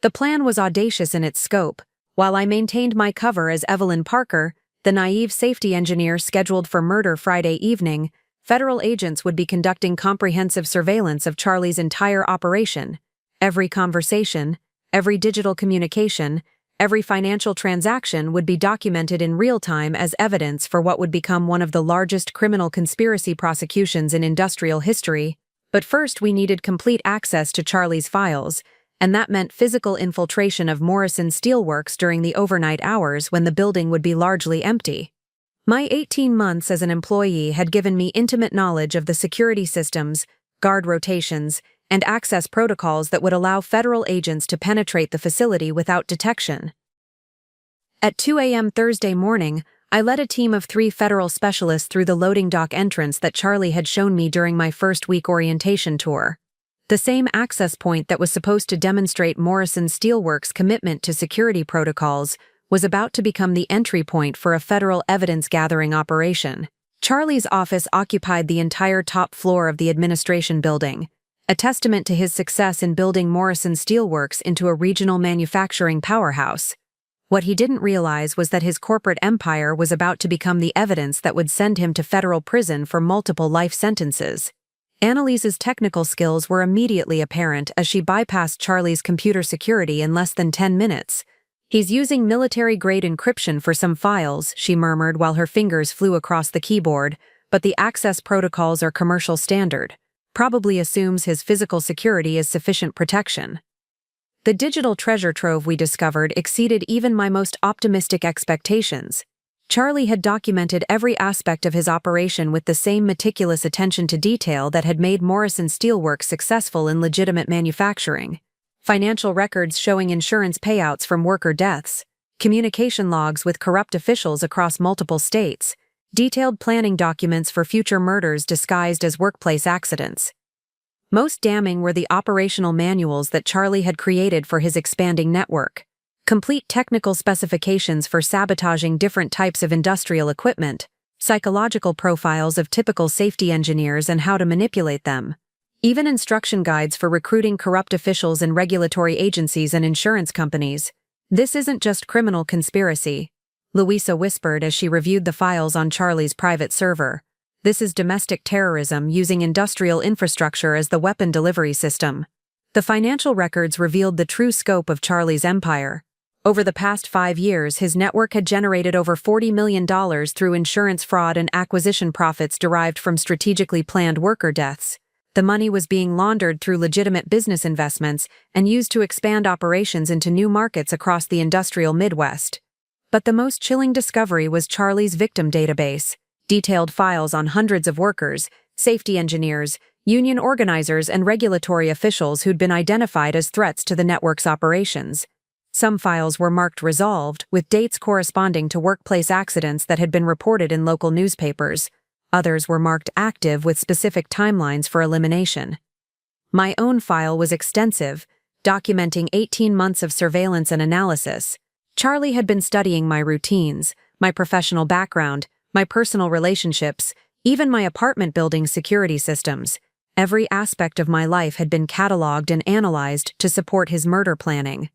The plan was audacious in its scope. While I maintained my cover as Evelyn Parker, the naive safety engineer scheduled for murder Friday evening, federal agents would be conducting comprehensive surveillance of Charlie's entire operation. Every conversation, every digital communication, every financial transaction would be documented in real time as evidence for what would become one of the largest criminal conspiracy prosecutions in industrial history. But first we needed complete access to Charlie's files, and that meant physical infiltration of Morrison Steelworks during the overnight hours when the building would be largely empty. My 18 months as an employee had given me intimate knowledge of the security systems, guard rotations, and access protocols that would allow federal agents to penetrate the facility without detection. At 2 a.m. Thursday morning, I led a team of 3 federal specialists through the loading dock entrance that Charlie had shown me during my first-week orientation tour. The same access point that was supposed to demonstrate Morrison Steelworks' commitment to security protocols was about to become the entry point for a federal evidence-gathering operation. Charlie's office occupied the entire top floor of the administration building, a testament to his success in building Morrison Steelworks into a regional manufacturing powerhouse. What he didn't realize was that his corporate empire was about to become the evidence that would send him to federal prison for multiple life sentences. Annalise's technical skills were immediately apparent as she bypassed Charlie's computer security in less than 10 minutes. "He's using military-grade encryption for some files," she murmured while her fingers flew across the keyboard, "but the access protocols are commercial standard. Probably assumes his physical security is sufficient protection." The digital treasure trove we discovered exceeded even my most optimistic expectations. Charlie had documented every aspect of his operation with the same meticulous attention to detail that had made Morrison Steelworks successful in legitimate manufacturing. Financial records showing insurance payouts from worker deaths, communication logs with corrupt officials across multiple states, detailed planning documents for future murders disguised as workplace accidents. Most damning were the operational manuals that Charlie had created for his expanding network. Complete technical specifications for sabotaging different types of industrial equipment, psychological profiles of typical safety engineers and how to manipulate them. Even instruction guides for recruiting corrupt officials in regulatory agencies and insurance companies. "This isn't just criminal conspiracy," Louisa whispered as she reviewed the files on Charlie's private server. "This is domestic terrorism using industrial infrastructure as the weapon delivery system." The financial records revealed the true scope of Charlie's empire. Over the past 5 years, his network had generated over $40 million through insurance fraud and acquisition profits derived from strategically planned worker deaths. The money was being laundered through legitimate business investments and used to expand operations into new markets across the industrial Midwest. But the most chilling discovery was Charlie's victim database, detailed files on hundreds of workers, safety engineers, union organizers, and regulatory officials who'd been identified as threats to the network's operations. Some files were marked resolved, with dates corresponding to workplace accidents that had been reported in local newspapers. Others were marked active with specific timelines for elimination. My own file was extensive, documenting 18 months of surveillance and analysis. Charlie had been studying my routines, my professional background, my personal relationships, even my apartment building's security systems. Every aspect of my life had been cataloged and analyzed to support his murder planning.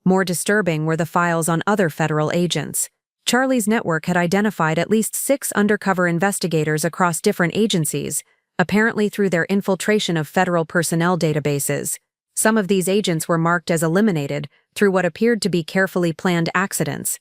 More disturbing were the files on other federal agents. Charlie's network had identified at least 6 undercover investigators across different agencies, apparently through their infiltration of federal personnel databases. Some of these agents were marked as eliminated through what appeared to be carefully planned accidents.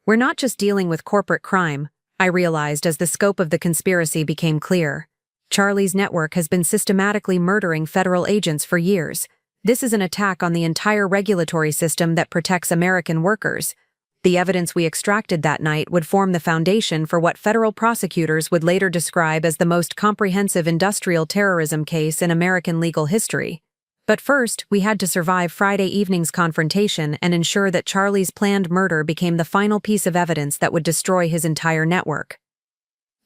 "We're not just dealing with corporate crime," I realized as the scope of the conspiracy became clear. Charlie's network has been systematically murdering federal agents for years. This is an attack on the entire regulatory system that protects American workers. The evidence we extracted that night would form the foundation for what federal prosecutors would later describe as the most comprehensive industrial terrorism case in American legal history. But first, we had to survive Friday evening's confrontation and ensure that Charlie's planned murder became the final piece of evidence that would destroy his entire network.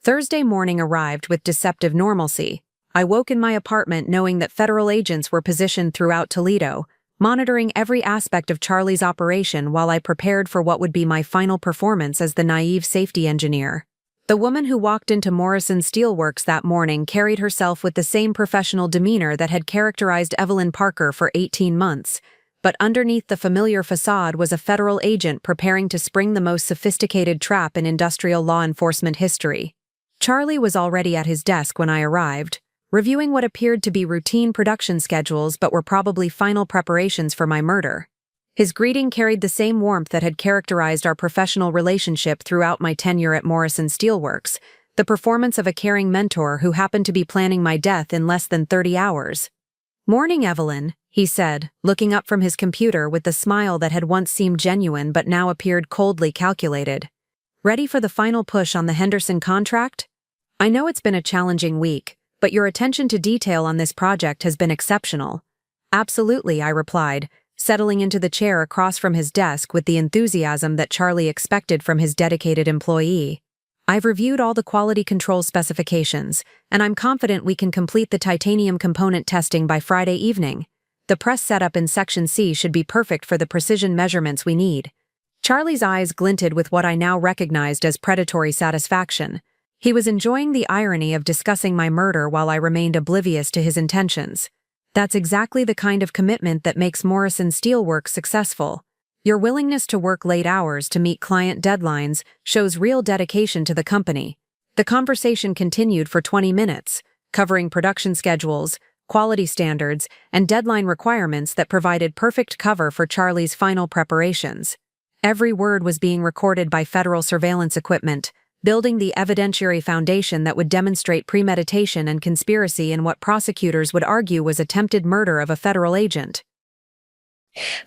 Thursday morning arrived with deceptive normalcy. I woke in my apartment knowing that federal agents were positioned throughout Toledo, monitoring every aspect of Charlie's operation while I prepared for what would be my final performance as the naive safety engineer. The woman who walked into Morrison Steelworks that morning carried herself with the same professional demeanor that had characterized Evelyn Parker for 18 months, but underneath the familiar facade was a federal agent preparing to spring the most sophisticated trap in industrial law enforcement history. Charlie was already at his desk when I arrived, reviewing what appeared to be routine production schedules but were probably final preparations for my murder. His greeting carried the same warmth that had characterized our professional relationship throughout my tenure at Morrison Steelworks, the performance of a caring mentor who happened to be planning my death in less than 30 hours. "Morning, Evelyn," he said, looking up from his computer with the smile that had once seemed genuine but now appeared coldly calculated. "Ready for the final push on the Henderson contract? I know it's been a challenging week, but your attention to detail on this project has been exceptional." "Absolutely," I replied, settling into the chair across from his desk with the enthusiasm that Charlie expected from his dedicated employee. "I've reviewed all the quality control specifications, and I'm confident we can complete the titanium component testing by Friday evening. The press setup in Section C should be perfect for the precision measurements we need." Charlie's eyes glinted with what I now recognized as predatory satisfaction. He was enjoying the irony of discussing my murder while I remained oblivious to his intentions. "That's exactly the kind of commitment that makes Morrison Steelworks successful. Your willingness to work late hours to meet client deadlines shows real dedication to the company." The conversation continued for 20 minutes, covering production schedules, quality standards, and deadline requirements that provided perfect cover for Charlie's final preparations. Every word was being recorded by federal surveillance equipment, building the evidentiary foundation that would demonstrate premeditation and conspiracy in what prosecutors would argue was attempted murder of a federal agent.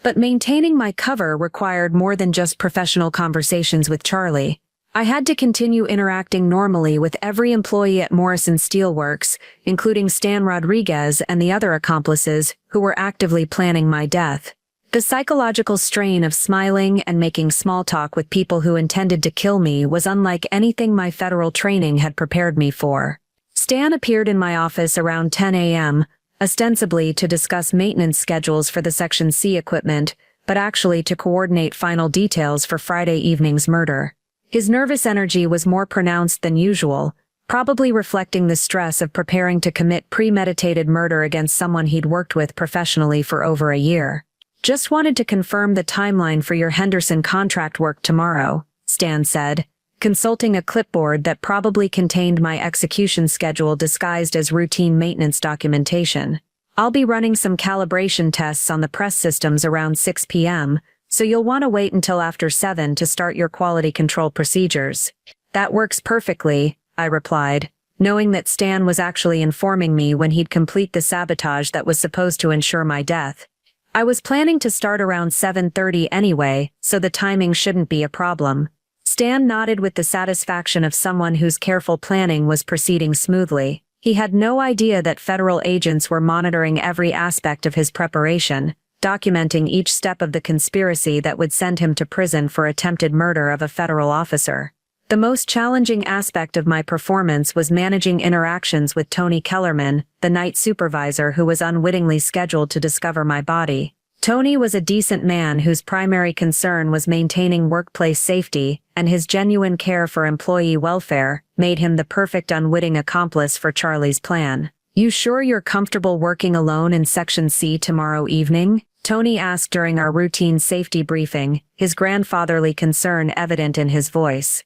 But maintaining my cover required more than just professional conversations with Charlie. I had to continue interacting normally with every employee at Morrison Steelworks, including Stan Rodriguez and the other accomplices who were actively planning my death. The psychological strain of smiling and making small talk with people who intended to kill me was unlike anything my federal training had prepared me for. Stan appeared in my office around 10 a.m., ostensibly to discuss maintenance schedules for the Section C equipment, but actually to coordinate final details for Friday evening's murder. His nervous energy was more pronounced than usual, probably reflecting the stress of preparing to commit premeditated murder against someone he'd worked with professionally for over a year. "Just wanted to confirm the timeline for your Henderson contract work tomorrow," Stan said, consulting a clipboard that probably contained my execution schedule disguised as routine maintenance documentation. "I'll be running some calibration tests on the press systems around 6 p.m., so you'll want to wait until after 7 to start your quality control procedures." "That works perfectly," I replied, knowing that Stan was actually informing me when he'd complete the sabotage that was supposed to ensure my death. I was planning to start around 7:30 anyway, so the timing shouldn't be a problem. Stan nodded with the satisfaction of someone whose careful planning was proceeding smoothly. He had no idea that federal agents were monitoring every aspect of his preparation, documenting each step of the conspiracy that would send him to prison for attempted murder of a federal officer. The most challenging aspect of my performance was managing interactions with Tony Kellerman, the night supervisor who was unwittingly scheduled to discover my body. Tony was a decent man whose primary concern was maintaining workplace safety, and his genuine care for employee welfare made him the perfect unwitting accomplice for Charlie's plan. "You sure you're comfortable working alone in Section C tomorrow evening?" Tony asked during our routine safety briefing, his grandfatherly concern evident in his voice.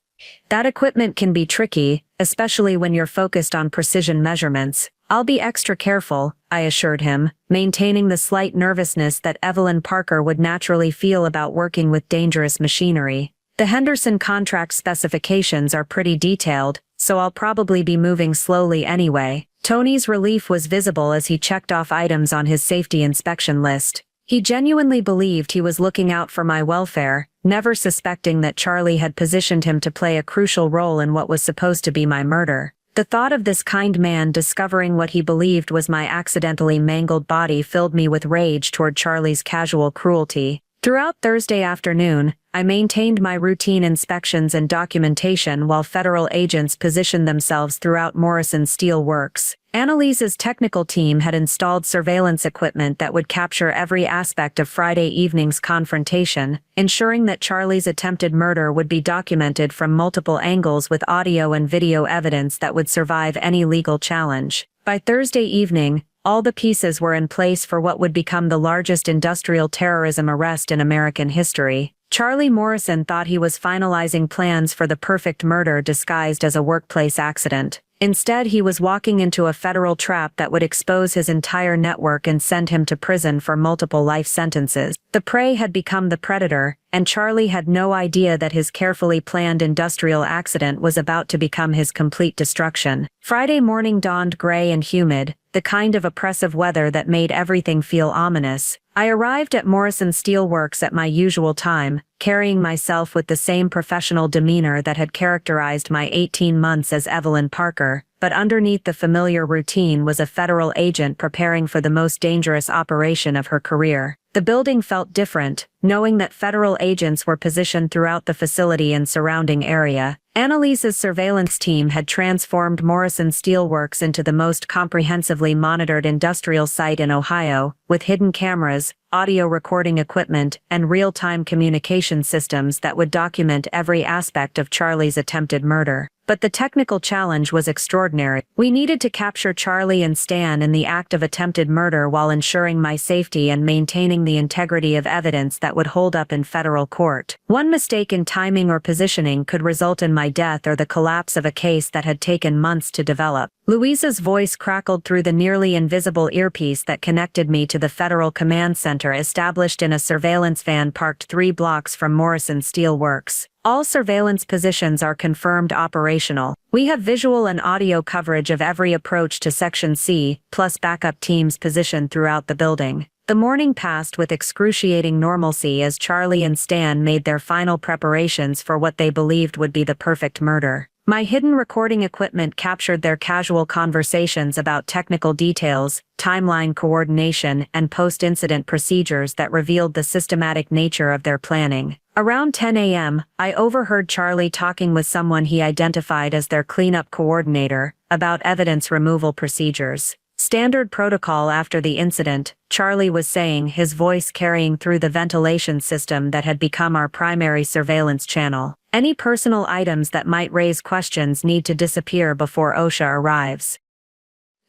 "That equipment can be tricky, especially when you're focused on precision measurements. I'll be extra careful," I assured him, maintaining the slight nervousness that Evelyn Parker would naturally feel about working with dangerous machinery. "The Henderson contract specifications are pretty detailed, so I'll probably be moving slowly anyway." Tony's relief was visible as he checked off items on his safety inspection list. He genuinely believed he was looking out for my welfare, never suspecting that Charlie had positioned him to play a crucial role in what was supposed to be my murder. The thought of this kind man discovering what he believed was my accidentally mangled body filled me with rage toward Charlie's casual cruelty. Throughout Thursday afternoon, I maintained my routine inspections and documentation while federal agents positioned themselves throughout Morrison Steel Works. Annalise's technical team had installed surveillance equipment that would capture every aspect of Friday evening's confrontation, ensuring that Charlie's attempted murder would be documented from multiple angles with audio and video evidence that would survive any legal challenge. By Thursday evening, all the pieces were in place for what would become the largest industrial terrorism arrest in American history. Charlie Morrison thought he was finalizing plans for the perfect murder disguised as a workplace accident. Instead, he was walking into a federal trap that would expose his entire network and send him to prison for multiple life sentences. The prey had become the predator, and Charlie had no idea that his carefully planned industrial accident was about to become his complete destruction. Friday morning dawned gray and humid, the kind of oppressive weather that made everything feel ominous. I arrived at Morrison Steel Works at my usual time, carrying myself with the same professional demeanor that had characterized my 18 months as Evelyn Parker, but underneath the familiar routine was a federal agent preparing for the most dangerous operation of her career. The building felt different, knowing that federal agents were positioned throughout the facility and surrounding area. Annalise's surveillance team had transformed Morrison Steel Works into the most comprehensively monitored industrial site in Ohio, with hidden cameras, audio recording equipment, and real-time communication systems that would document every aspect of Charlie's attempted murder. But the technical challenge was extraordinary. We needed to capture Charlie and Stan in the act of attempted murder while ensuring my safety and maintaining the integrity of evidence that would hold up in federal court. One mistake in timing or positioning could result in my death or the collapse of a case that had taken months to develop. Louisa's voice crackled through the nearly invisible earpiece that connected me to the Federal Command Center established in a surveillance van parked 3 blocks from Morrison Steel Works. All surveillance positions are confirmed operational. We have visual and audio coverage of every approach to Section C, plus backup teams positioned throughout the building. The morning passed with excruciating normalcy as Charlie and Stan made their final preparations for what they believed would be the perfect murder. My hidden recording equipment captured their casual conversations about technical details, timeline coordination, and post-incident procedures that revealed the systematic nature of their planning. Around 10 a.m., I overheard Charlie talking with someone he identified as their cleanup coordinator about evidence removal procedures. Standard protocol after the incident, Charlie was saying, his voice carrying through the ventilation system that had become our primary surveillance channel. Any personal items that might raise questions need to disappear before OSHA arrives.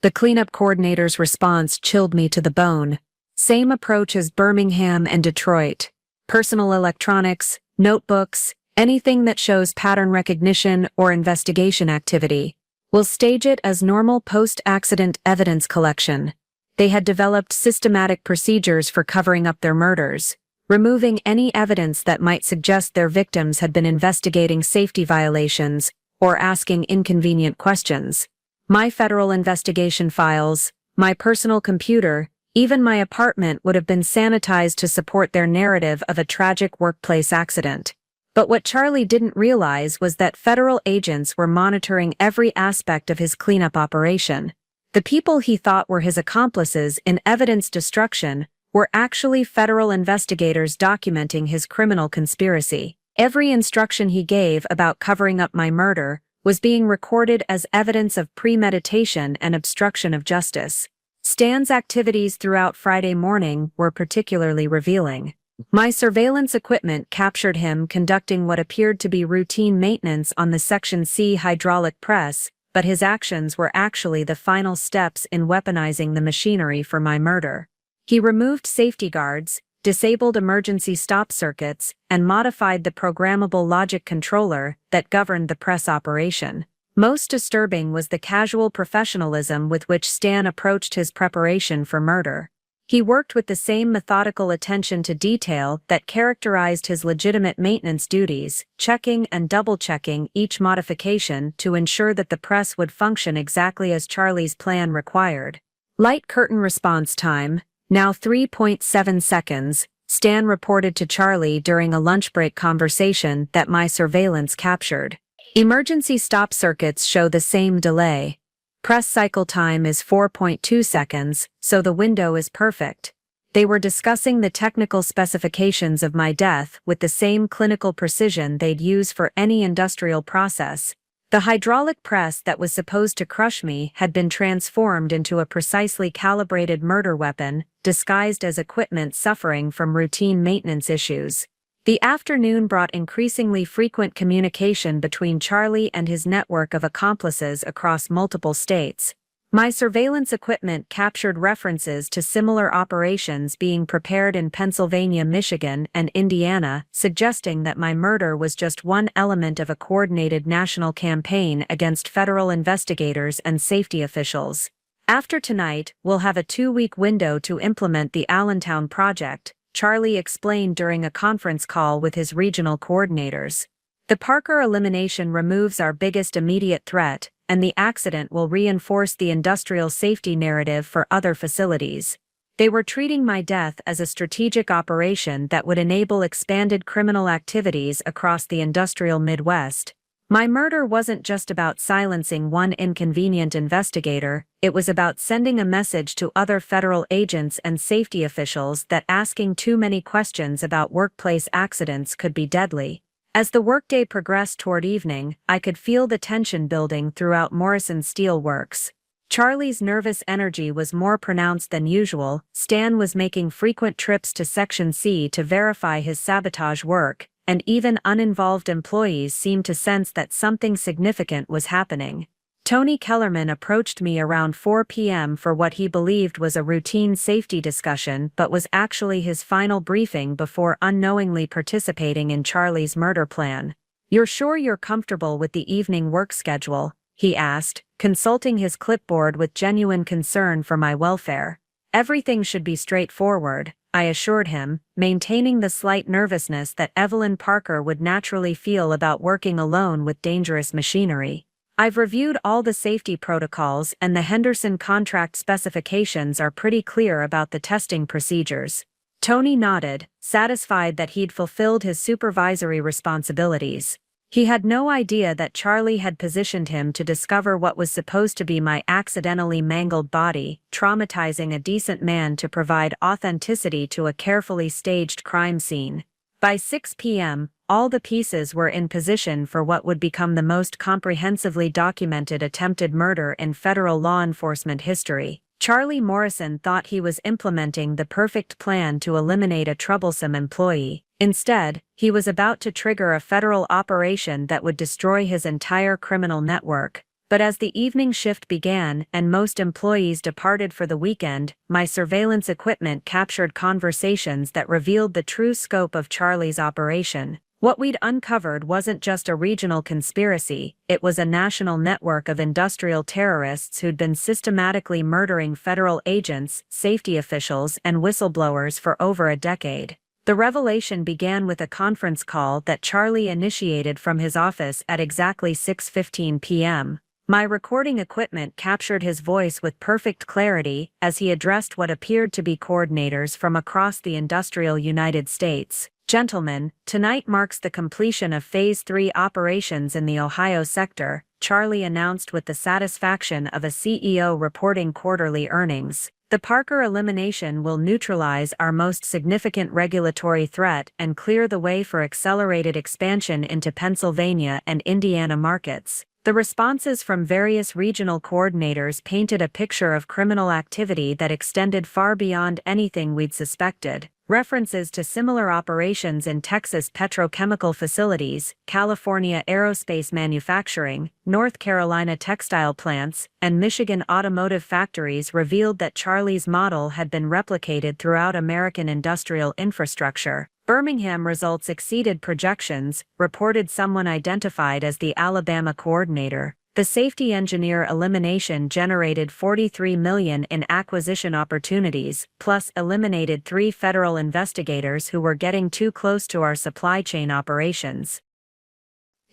The cleanup coordinator's response chilled me to the bone. Same approach as Birmingham and Detroit. Personal electronics, notebooks, anything that shows pattern recognition or investigation activity. We'll stage it as normal post-accident evidence collection. They had developed systematic procedures for covering up their murders, removing any evidence that might suggest their victims had been investigating safety violations or asking inconvenient questions. My federal investigation files, my personal computer, even my apartment would have been sanitized to support their narrative of a tragic workplace accident. But what Charlie didn't realize was that federal agents were monitoring every aspect of his cleanup operation. The people he thought were his accomplices in evidence destruction were actually federal investigators documenting his criminal conspiracy. Every instruction he gave about covering up my murder was being recorded as evidence of premeditation and obstruction of justice. Stan's activities throughout Friday morning were particularly revealing. My surveillance equipment captured him conducting what appeared to be routine maintenance on the Section C hydraulic press, but his actions were actually the final steps in weaponizing the machinery for my murder. He removed safety guards, disabled emergency stop circuits, and modified the programmable logic controller that governed the press operation. Most disturbing was the casual professionalism with which Stan approached his preparation for murder. He worked with the same methodical attention to detail that characterized his legitimate maintenance duties, checking and double-checking each modification to ensure that the press would function exactly as Charlie's plan required. Light curtain response time, now 3.7 seconds, Stan reported to Charlie during a lunch break conversation that my surveillance captured. Emergency stop circuits show the same delay. Press cycle time is 4.2 seconds, so the window is perfect. They were discussing the technical specifications of my death with the same clinical precision they'd use for any industrial process. The hydraulic press that was supposed to crush me had been transformed into a precisely calibrated murder weapon, disguised as equipment suffering from routine maintenance issues. The afternoon brought increasingly frequent communication between Charlie and his network of accomplices across multiple states. My surveillance equipment captured references to similar operations being prepared in Pennsylvania, Michigan, and Indiana, suggesting that my murder was just one element of a coordinated national campaign against federal investigators and safety officials. After tonight, we'll have a 2-week window to implement the Allentown project, Charlie explained during a conference call with his regional coordinators. The Parker elimination removes our biggest immediate threat, and the accident will reinforce the industrial safety narrative for other facilities. They were treating my death as a strategic operation that would enable expanded criminal activities across the industrial Midwest. My murder wasn't just about silencing one inconvenient investigator, it was about sending a message to other federal agents and safety officials that asking too many questions about workplace accidents could be deadly. As the workday progressed toward evening, I could feel the tension building throughout Morrison Steel Works. Charlie's nervous energy was more pronounced than usual. Stan was making frequent trips to Section C to verify his sabotage work, and even uninvolved employees seemed to sense that something significant was happening. Tony Kellerman approached me around 4 p.m. for what he believed was a routine safety discussion but was actually his final briefing before unknowingly participating in Charlie's murder plan. "You're sure you're comfortable with the evening work schedule?" he asked, consulting his clipboard with genuine concern for my welfare. "Everything should be straightforward," I assured him, maintaining the slight nervousness that Evelyn Parker would naturally feel about working alone with dangerous machinery. "I've reviewed all the safety protocols and the Henderson contract specifications are pretty clear about the testing procedures." Tony nodded, satisfied that he'd fulfilled his supervisory responsibilities. He had no idea that Charlie had positioned him to discover what was supposed to be my accidentally mangled body, traumatizing a decent man to provide authenticity to a carefully staged crime scene. By 6 p.m., all the pieces were in position for what would become the most comprehensively documented attempted murder in federal law enforcement history. Charlie Morrison thought he was implementing the perfect plan to eliminate a troublesome employee. Instead, he was about to trigger a federal operation that would destroy his entire criminal network. But as the evening shift began and most employees departed for the weekend, my surveillance equipment captured conversations that revealed the true scope of Charlie's operation. What we'd uncovered wasn't just a regional conspiracy, it was a national network of industrial terrorists who'd been systematically murdering federal agents, safety officials, and whistleblowers for over a decade. The revelation began with a conference call that Charlie initiated from his office at exactly 6:15 p.m. My recording equipment captured his voice with perfect clarity as he addressed what appeared to be coordinators from across the industrial United States. "Gentlemen, tonight marks the completion of Phase 3 operations in the Ohio sector," Charlie announced with the satisfaction of a CEO reporting quarterly earnings. "The Parker elimination will neutralize our most significant regulatory threat and clear the way for accelerated expansion into Pennsylvania and Indiana markets." The responses from various regional coordinators painted a picture of criminal activity that extended far beyond anything we'd suspected. References to similar operations in Texas petrochemical facilities, California aerospace manufacturing, North Carolina textile plants, and Michigan automotive factories revealed that Charlie's model had been replicated throughout American industrial infrastructure. "Birmingham results exceeded projections," reported someone identified as the Alabama coordinator. "The safety engineer elimination generated $43 million in acquisition opportunities, plus eliminated 3 federal investigators who were getting too close to our supply chain operations."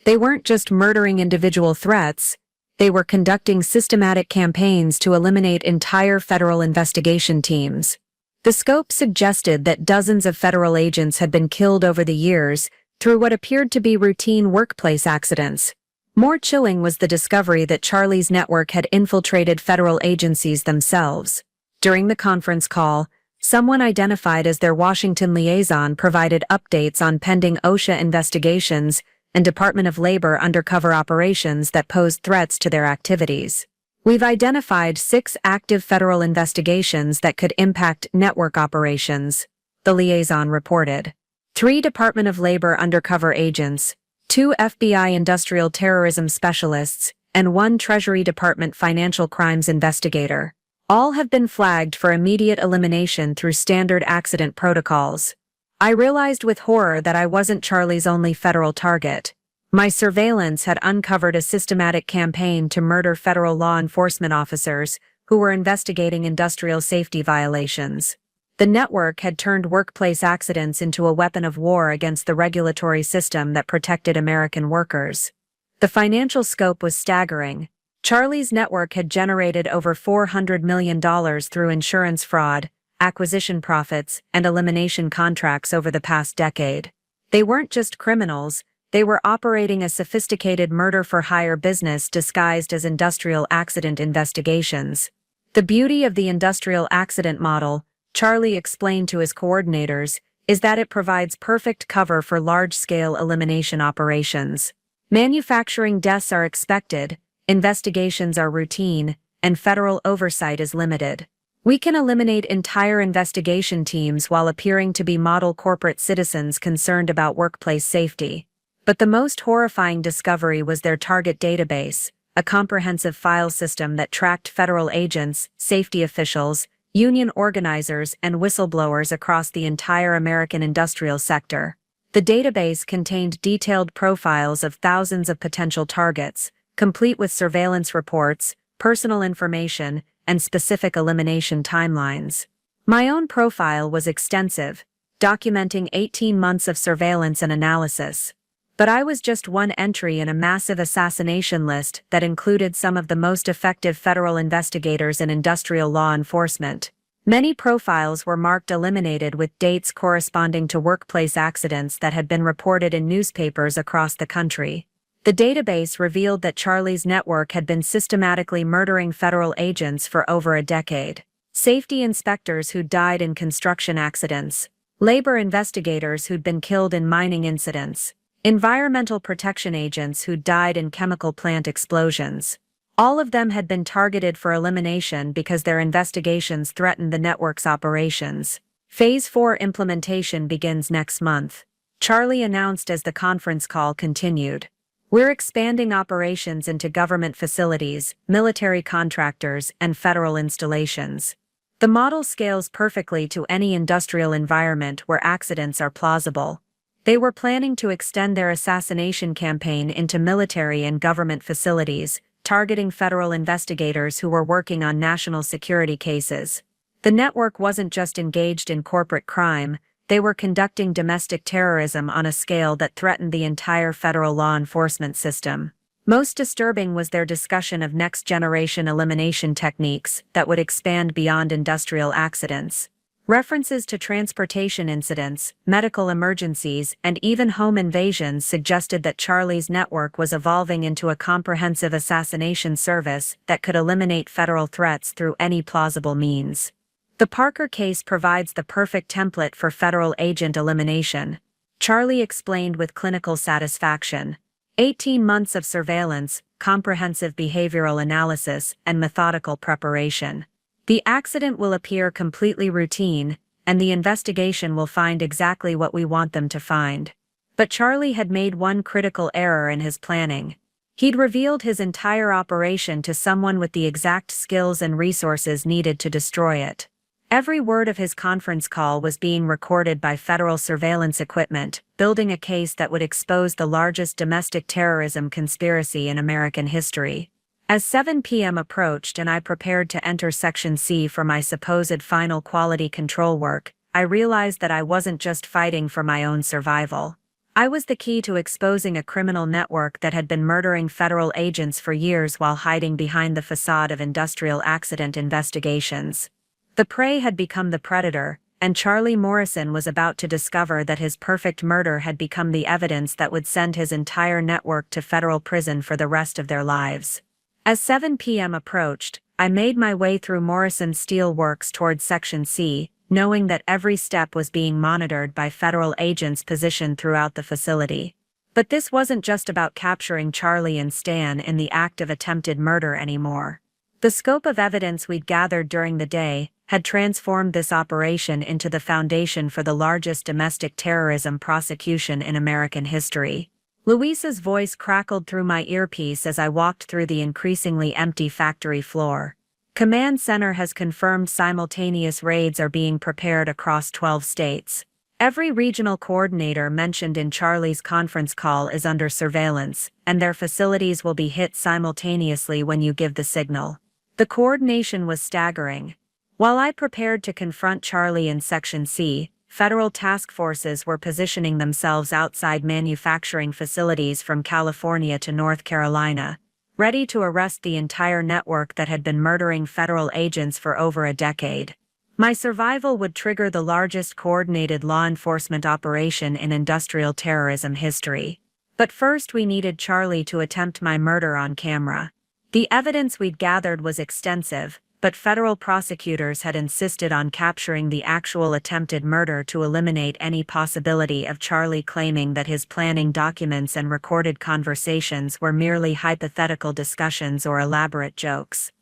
They weren't just murdering individual threats, they were conducting systematic campaigns to eliminate entire federal investigation teams. The scope suggested that dozens of federal agents had been killed over the years through what appeared to be routine workplace accidents. More chilling was the discovery that Charlie's network had infiltrated federal agencies themselves. During the conference call, someone identified as their Washington liaison provided updates on pending OSHA investigations and Department of Labor undercover operations that posed threats to their activities. "We've identified 6 active federal investigations that could impact network operations," the liaison reported. 3 Department of Labor undercover agents, 2 FBI industrial terrorism specialists, and one Treasury Department financial crimes investigator. All have been flagged for immediate elimination through standard accident protocols. I realized with horror that I wasn't Charlie's only federal target. My surveillance had uncovered a systematic campaign to murder federal law enforcement officers who were investigating industrial safety violations. The network had turned workplace accidents into a weapon of war against the regulatory system that protected American workers. The financial scope was staggering. Charlie's network had generated over $400 million through insurance fraud, acquisition profits, and elimination contracts over the past decade. They weren't just criminals, they were operating a sophisticated murder-for-hire business disguised as industrial accident investigations. The beauty of the industrial accident model, Charlie explained to his coordinators, is that it provides perfect cover for large-scale elimination operations. Manufacturing deaths are expected, investigations are routine, and federal oversight is limited. We can eliminate entire investigation teams while appearing to be model corporate citizens concerned about workplace safety. But the most horrifying discovery was their target database, a comprehensive file system that tracked federal agents, safety officials, union organizers, and whistleblowers across the entire American industrial sector. The database contained detailed profiles of thousands of potential targets, complete with surveillance reports, personal information, and specific elimination timelines. My own profile was extensive, documenting 18 months of surveillance and analysis. But I was just one entry in a massive assassination list that included some of the most effective federal investigators in industrial law enforcement. Many profiles were marked eliminated with dates corresponding to workplace accidents that had been reported in newspapers across the country. The database revealed that Charlie's network had been systematically murdering federal agents for over a decade. Safety inspectors who'd died in construction accidents, labor investigators who'd been killed in mining incidents, environmental protection agents who died in chemical plant explosions. All of them had been targeted for elimination because their investigations threatened the network's operations. Phase 4 implementation begins next month, Charlie announced as the conference call continued. We're expanding operations into government facilities, military contractors, and federal installations. The model scales perfectly to any industrial environment where accidents are plausible. They were planning to extend their assassination campaign into military and government facilities, targeting federal investigators who were working on national security cases. The network wasn't just engaged in corporate crime, they were conducting domestic terrorism on a scale that threatened the entire federal law enforcement system. Most disturbing was their discussion of next-generation elimination techniques that would expand beyond industrial accidents. References to transportation incidents, medical emergencies, and even home invasions suggested that Charlie's network was evolving into a comprehensive assassination service that could eliminate federal threats through any plausible means. The Parker case provides the perfect template for federal agent elimination, Charlie explained with clinical satisfaction. 18 months of surveillance, comprehensive behavioral analysis, and methodical preparation. The accident will appear completely routine, and the investigation will find exactly what we want them to find. But Charlie had made one critical error in his planning. He'd revealed his entire operation to someone with the exact skills and resources needed to destroy it. Every word of his conference call was being recorded by federal surveillance equipment, building a case that would expose the largest domestic terrorism conspiracy in American history. As 7 p.m. approached and I prepared to enter Section C for my supposed final quality control work, I realized that I wasn't just fighting for my own survival. I was the key to exposing a criminal network that had been murdering federal agents for years while hiding behind the facade of industrial accident investigations. The prey had become the predator, and Charlie Morrison was about to discover that his perfect murder had become the evidence that would send his entire network to federal prison for the rest of their lives. As 7 p.m. approached, I made my way through Morrison's steel works towards Section C, knowing that every step was being monitored by federal agents positioned throughout the facility. But this wasn't just about capturing Charlie and Stan in the act of attempted murder anymore. The scope of evidence we'd gathered during the day had transformed this operation into the foundation for the largest domestic terrorism prosecution in American history. Luisa's voice crackled through my earpiece as I walked through the increasingly empty factory floor. Command Center has confirmed simultaneous raids are being prepared across 12 states. Every regional coordinator mentioned in Charlie's conference call is under surveillance, and their facilities will be hit simultaneously when you give the signal. The coordination was staggering. While I prepared to confront Charlie in Section C, federal task forces were positioning themselves outside manufacturing facilities from California to North Carolina, ready to arrest the entire network that had been murdering federal agents for over a decade. My survival would trigger the largest coordinated law enforcement operation in industrial terrorism history. But first we needed Charlie to attempt my murder on camera. The evidence we'd gathered was extensive, but federal prosecutors had insisted on capturing the actual attempted murder to eliminate any possibility of Charlie claiming that his planning documents and recorded conversations were merely hypothetical discussions or elaborate jokes.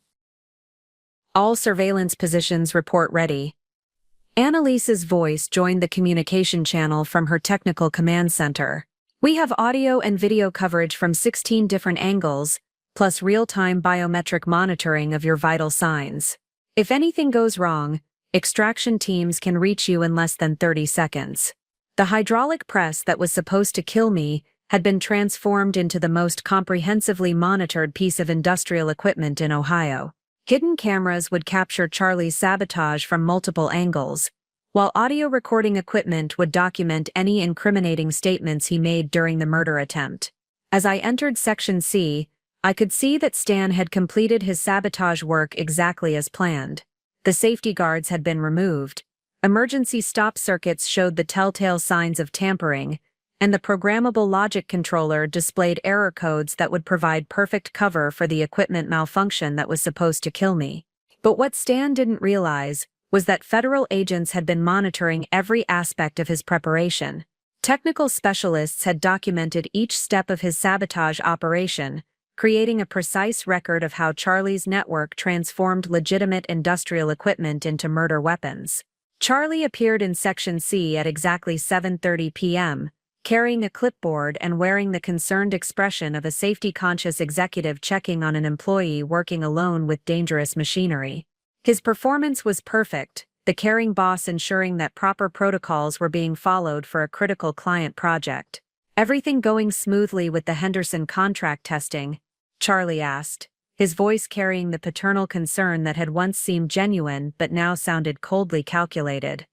All surveillance positions report ready. Annalise's voice joined the communication channel from her technical command center. We have audio and video coverage from 16 different angles, plus real-time biometric monitoring of your vital signs. If anything goes wrong, extraction teams can reach you in less than 30 seconds. The hydraulic press that was supposed to kill me had been transformed into the most comprehensively monitored piece of industrial equipment in Ohio. Hidden cameras would capture Charlie's sabotage from multiple angles, while audio recording equipment would document any incriminating statements he made during the murder attempt. As I entered Section C, I could see that Stan had completed his sabotage work exactly as planned. The safety guards had been removed, emergency stop circuits showed the telltale signs of tampering, and the programmable logic controller displayed error codes that would provide perfect cover for the equipment malfunction that was supposed to kill me. But what Stan didn't realize was that federal agents had been monitoring every aspect of his preparation. Technical specialists had documented each step of his sabotage operation, creating a precise record of how Charlie's network transformed legitimate industrial equipment into murder weapons. Charlie appeared in Section C at exactly 7:30 p.m., carrying a clipboard and wearing the concerned expression of a safety-conscious executive checking on an employee working alone with dangerous machinery. His performance was perfect, the caring boss ensuring that proper protocols were being followed for a critical client project. "Everything going smoothly with the Henderson contract testing?" Charlie asked, his voice carrying the paternal concern that had once seemed genuine but now sounded coldly calculated.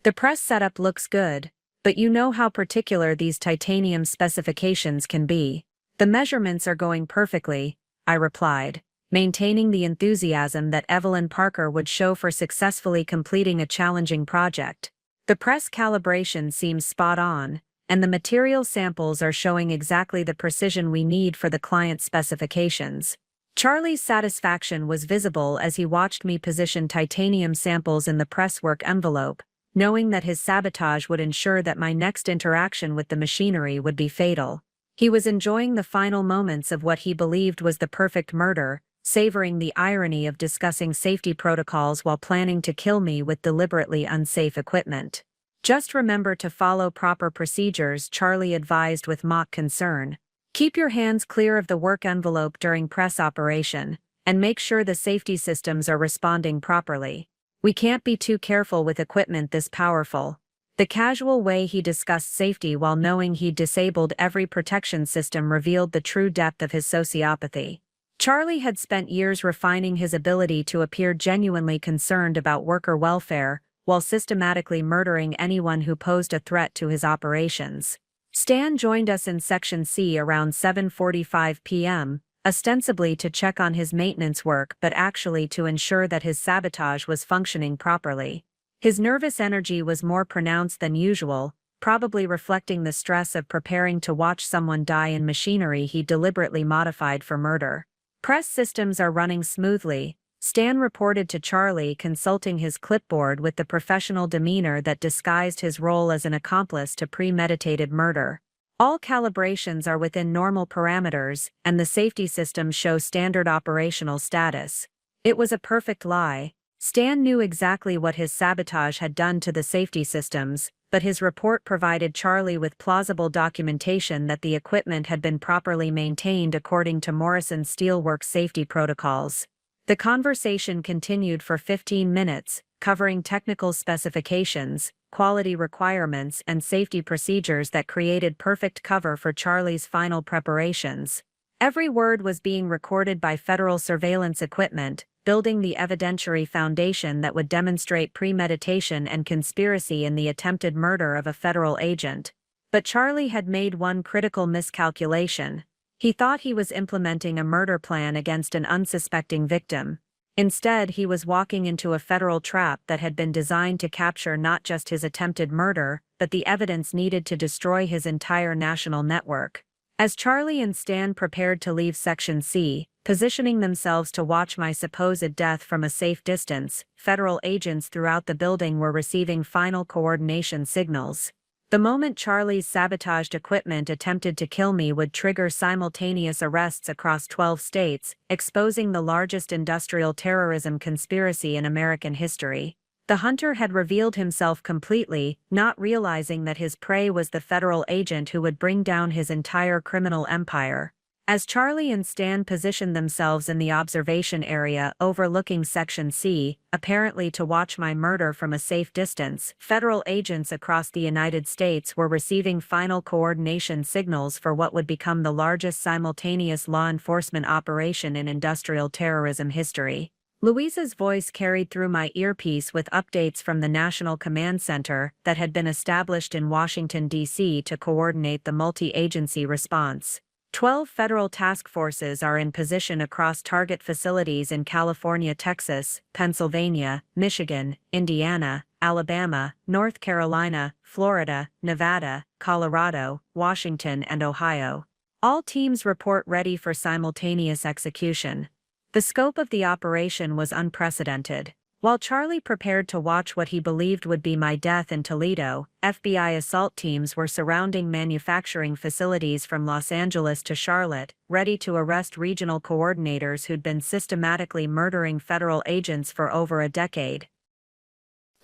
"The press setup looks good, but you know how particular these titanium specifications can be. The measurements are going perfectly," I replied, maintaining the enthusiasm that Evelyn Parker would show for successfully completing a challenging project. "The press calibration seems spot on, and the material samples are showing exactly the precision we need for the client's specifications." Charlie's satisfaction was visible as he watched me position titanium samples in the presswork envelope, knowing that his sabotage would ensure that my next interaction with the machinery would be fatal. He was enjoying the final moments of what he believed was the perfect murder, savoring the irony of discussing safety protocols while planning to kill me with deliberately unsafe equipment. "Just remember to follow proper procedures," Charlie advised with mock concern. "Keep your hands clear of the work envelope during press operation, and make sure the safety systems are responding properly. We can't be too careful with equipment this powerful." The casual way he discussed safety while knowing he'd disabled every protection system revealed the true depth of his sociopathy. Charlie had spent years refining his ability to appear genuinely concerned about worker welfare, while systematically murdering anyone who posed a threat to his operations. Stan joined us in Section C around 7:45 p.m., ostensibly to check on his maintenance work but actually to ensure that his sabotage was functioning properly. His nervous energy was more pronounced than usual, probably reflecting the stress of preparing to watch someone die in machinery he deliberately modified for murder. "Press systems are running smoothly," Stan reported to Charlie, consulting his clipboard with the professional demeanor that disguised his role as an accomplice to premeditated murder. "All calibrations are within normal parameters, and the safety systems show standard operational status." It was a perfect lie. Stan knew exactly what his sabotage had done to the safety systems, but his report provided Charlie with plausible documentation that the equipment had been properly maintained according to Morrison's Steelworks safety protocols. The conversation continued for 15 minutes, covering technical specifications, quality requirements, and safety procedures that created perfect cover for Charlie's final preparations. Every word was being recorded by federal surveillance equipment, building the evidentiary foundation that would demonstrate premeditation and conspiracy in the attempted murder of a federal agent. But Charlie had made one critical miscalculation. He thought he was implementing a murder plan against an unsuspecting victim. Instead, he was walking into a federal trap that had been designed to capture not just his attempted murder, but the evidence needed to destroy his entire national network. As Charlie and Stan prepared to leave Section C, positioning themselves to watch my supposed death from a safe distance, federal agents throughout the building were receiving final coordination signals. The moment Charlie's sabotaged equipment attempted to kill me would trigger simultaneous arrests across 12 states, exposing the largest industrial terrorism conspiracy in American history. The hunter had revealed himself completely, not realizing that his prey was the federal agent who would bring down his entire criminal empire. As Charlie and Stan positioned themselves in the observation area overlooking Section C, apparently to watch my murder from a safe distance, federal agents across the United States were receiving final coordination signals for what would become the largest simultaneous law enforcement operation in industrial terrorism history. Louisa's voice carried through my earpiece with updates from the National Command Center that had been established in Washington, D.C. to coordinate the multi-agency response. 12 federal task forces are in position across target facilities in California, Texas, Pennsylvania, Michigan, Indiana, Alabama, North Carolina, Florida, Nevada, Colorado, Washington, and Ohio. All teams report ready for simultaneous execution. The scope of the operation was unprecedented. While Charlie prepared to watch what he believed would be my death in Toledo, FBI assault teams were surrounding manufacturing facilities from Los Angeles to Charlotte, ready to arrest regional coordinators who'd been systematically murdering federal agents for over a decade.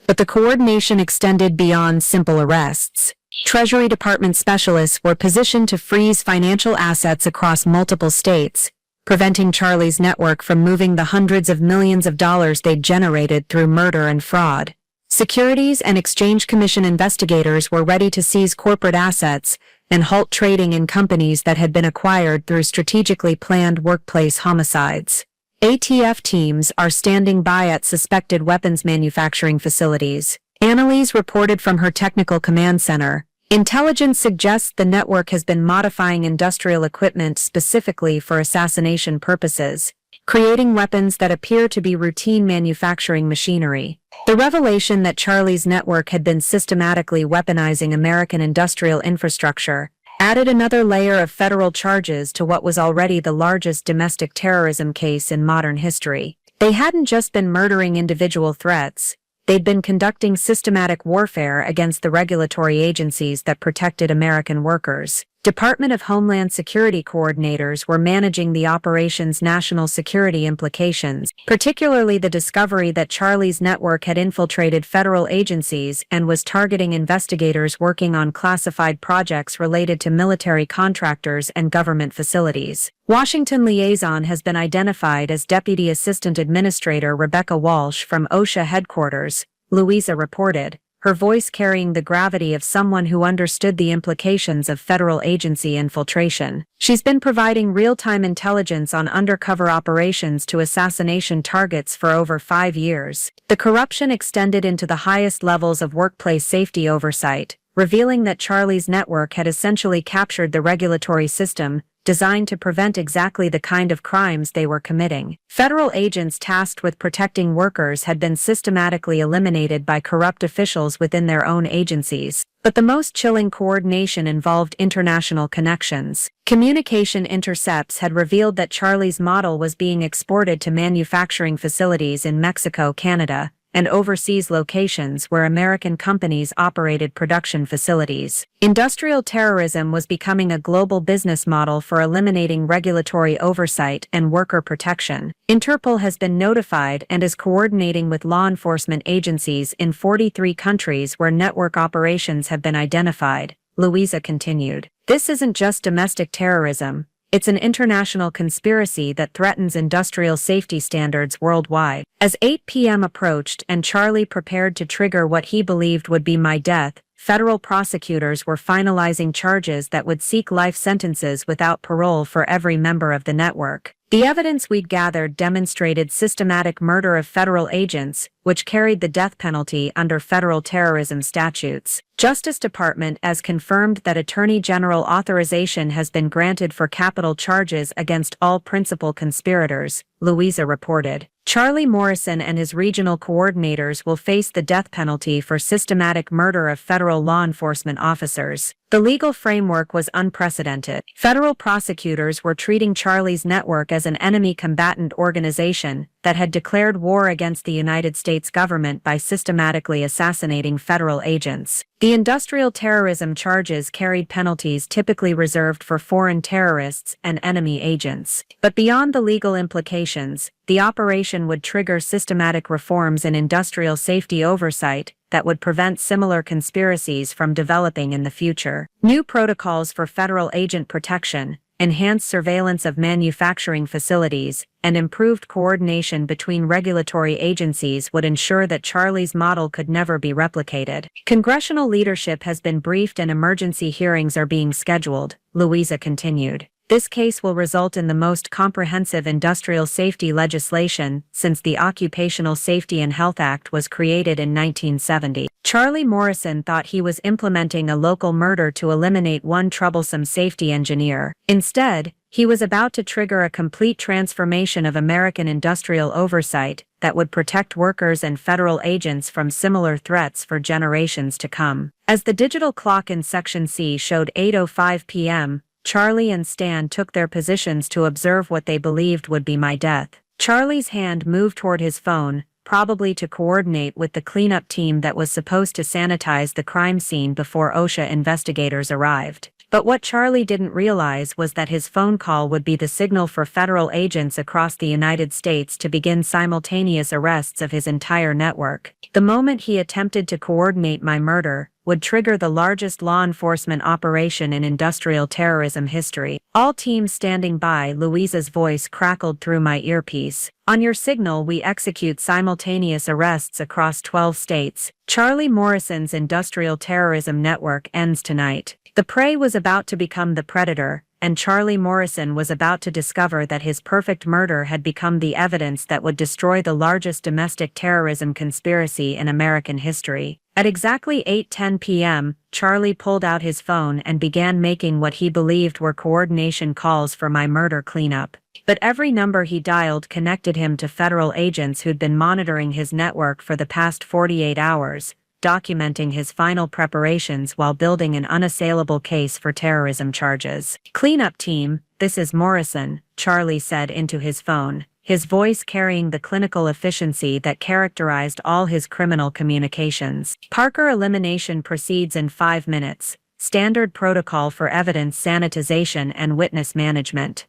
But the coordination extended beyond simple arrests. Treasury Department specialists were positioned to freeze financial assets across multiple states, preventing Charlie's network from moving the hundreds of millions of dollars they'd generated through murder and fraud. Securities and Exchange Commission investigators were ready to seize corporate assets and halt trading in companies that had been acquired through strategically planned workplace homicides. ATF teams are standing by at suspected weapons manufacturing facilities. Annalise reported from her technical command center. Intelligence suggests the network has been modifying industrial equipment specifically for assassination purposes, creating weapons that appear to be routine manufacturing machinery. The revelation that Charlie's network had been systematically weaponizing American industrial infrastructure added another layer of federal charges to what was already the largest domestic terrorism case in modern history. They hadn't just been murdering individual threats. They'd been conducting systematic warfare against the regulatory agencies that protected American workers. Department of Homeland Security coordinators were managing the operation's national security implications, particularly the discovery that Charlie's network had infiltrated federal agencies and was targeting investigators working on classified projects related to military contractors and government facilities. Washington liaison has been identified as Deputy Assistant Administrator Rebecca Walsh from OSHA headquarters, Louisa reported, her voice carrying the gravity of someone who understood the implications of federal agency infiltration. She's been providing real-time intelligence on undercover operations to assassination targets for over 5 years. The corruption extended into the highest levels of workplace safety oversight, revealing that Charlie's network had essentially captured the regulatory system, designed to prevent exactly the kind of crimes they were committing. Federal agents tasked with protecting workers had been systematically eliminated by corrupt officials within their own agencies. But the most chilling coordination involved international connections. Communication intercepts had revealed that Charlie's model was being exported to manufacturing facilities in Mexico, Canada, and overseas locations where American companies operated production facilities. Industrial terrorism was becoming a global business model for eliminating regulatory oversight and worker protection. Interpol has been notified and is coordinating with law enforcement agencies in 43 countries where network operations have been identified, Louisa continued. This isn't just domestic terrorism. It's an international conspiracy that threatens industrial safety standards worldwide. As 8 p.m. approached and Charlie prepared to trigger what he believed would be my death, federal prosecutors were finalizing charges that would seek life sentences without parole for every member of the network. The evidence we'd gathered demonstrated systematic murder of federal agents, which carried the death penalty under federal terrorism statutes. Justice Department has confirmed that Attorney General authorization has been granted for capital charges against all principal conspirators, Louisa reported. Charlie Morrison and his regional coordinators will face the death penalty for systematic murder of federal law enforcement officers. The legal framework was unprecedented. Federal prosecutors were treating Charlie's network as an enemy combatant organization that had declared war against the United States government by systematically assassinating federal agents. The industrial terrorism charges carried penalties typically reserved for foreign terrorists and enemy agents. But beyond the legal implications, the operation would trigger systematic reforms in industrial safety oversight that would prevent similar conspiracies from developing in the future. New protocols for federal agent protection, enhanced surveillance of manufacturing facilities, and improved coordination between regulatory agencies would ensure that Charlie's model could never be replicated. Congressional leadership has been briefed and emergency hearings are being scheduled, Louisa continued. This case will result in the most comprehensive industrial safety legislation since the Occupational Safety and Health Act was created in 1970. Charlie Morrison thought he was implementing a local murder to eliminate one troublesome safety engineer. Instead, he was about to trigger a complete transformation of American industrial oversight that would protect workers and federal agents from similar threats for generations to come. As the digital clock in Section C showed 8:05 p.m., Charlie and Stan took their positions to observe what they believed would be my death. Charlie's hand moved toward his phone, probably to coordinate with the cleanup team that was supposed to sanitize the crime scene before OSHA investigators arrived. But what Charlie didn't realize was that his phone call would be the signal for federal agents across the United States to begin simultaneous arrests of his entire network. The moment he attempted to coordinate my murder would trigger the largest law enforcement operation in industrial terrorism history. All teams standing by, Louisa's voice crackled through my earpiece. On your signal, we execute simultaneous arrests across 12 states. Charlie Morrison's industrial terrorism network ends tonight. The prey was about to become the predator, and Charlie Morrison was about to discover that his perfect murder had become the evidence that would destroy the largest domestic terrorism conspiracy in American history. At exactly 8:10 p.m., Charlie pulled out his phone and began making what he believed were coordination calls for my murder cleanup. But every number he dialed connected him to federal agents who'd been monitoring his network for the past 48 hours, documenting his final preparations while building an unassailable case for terrorism charges. "Cleanup team, this is Morrison," Charlie said into his phone, his voice carrying the clinical efficiency that characterized all his criminal communications. "Parker elimination proceeds in 5 minutes. Standard protocol for evidence sanitization and witness management."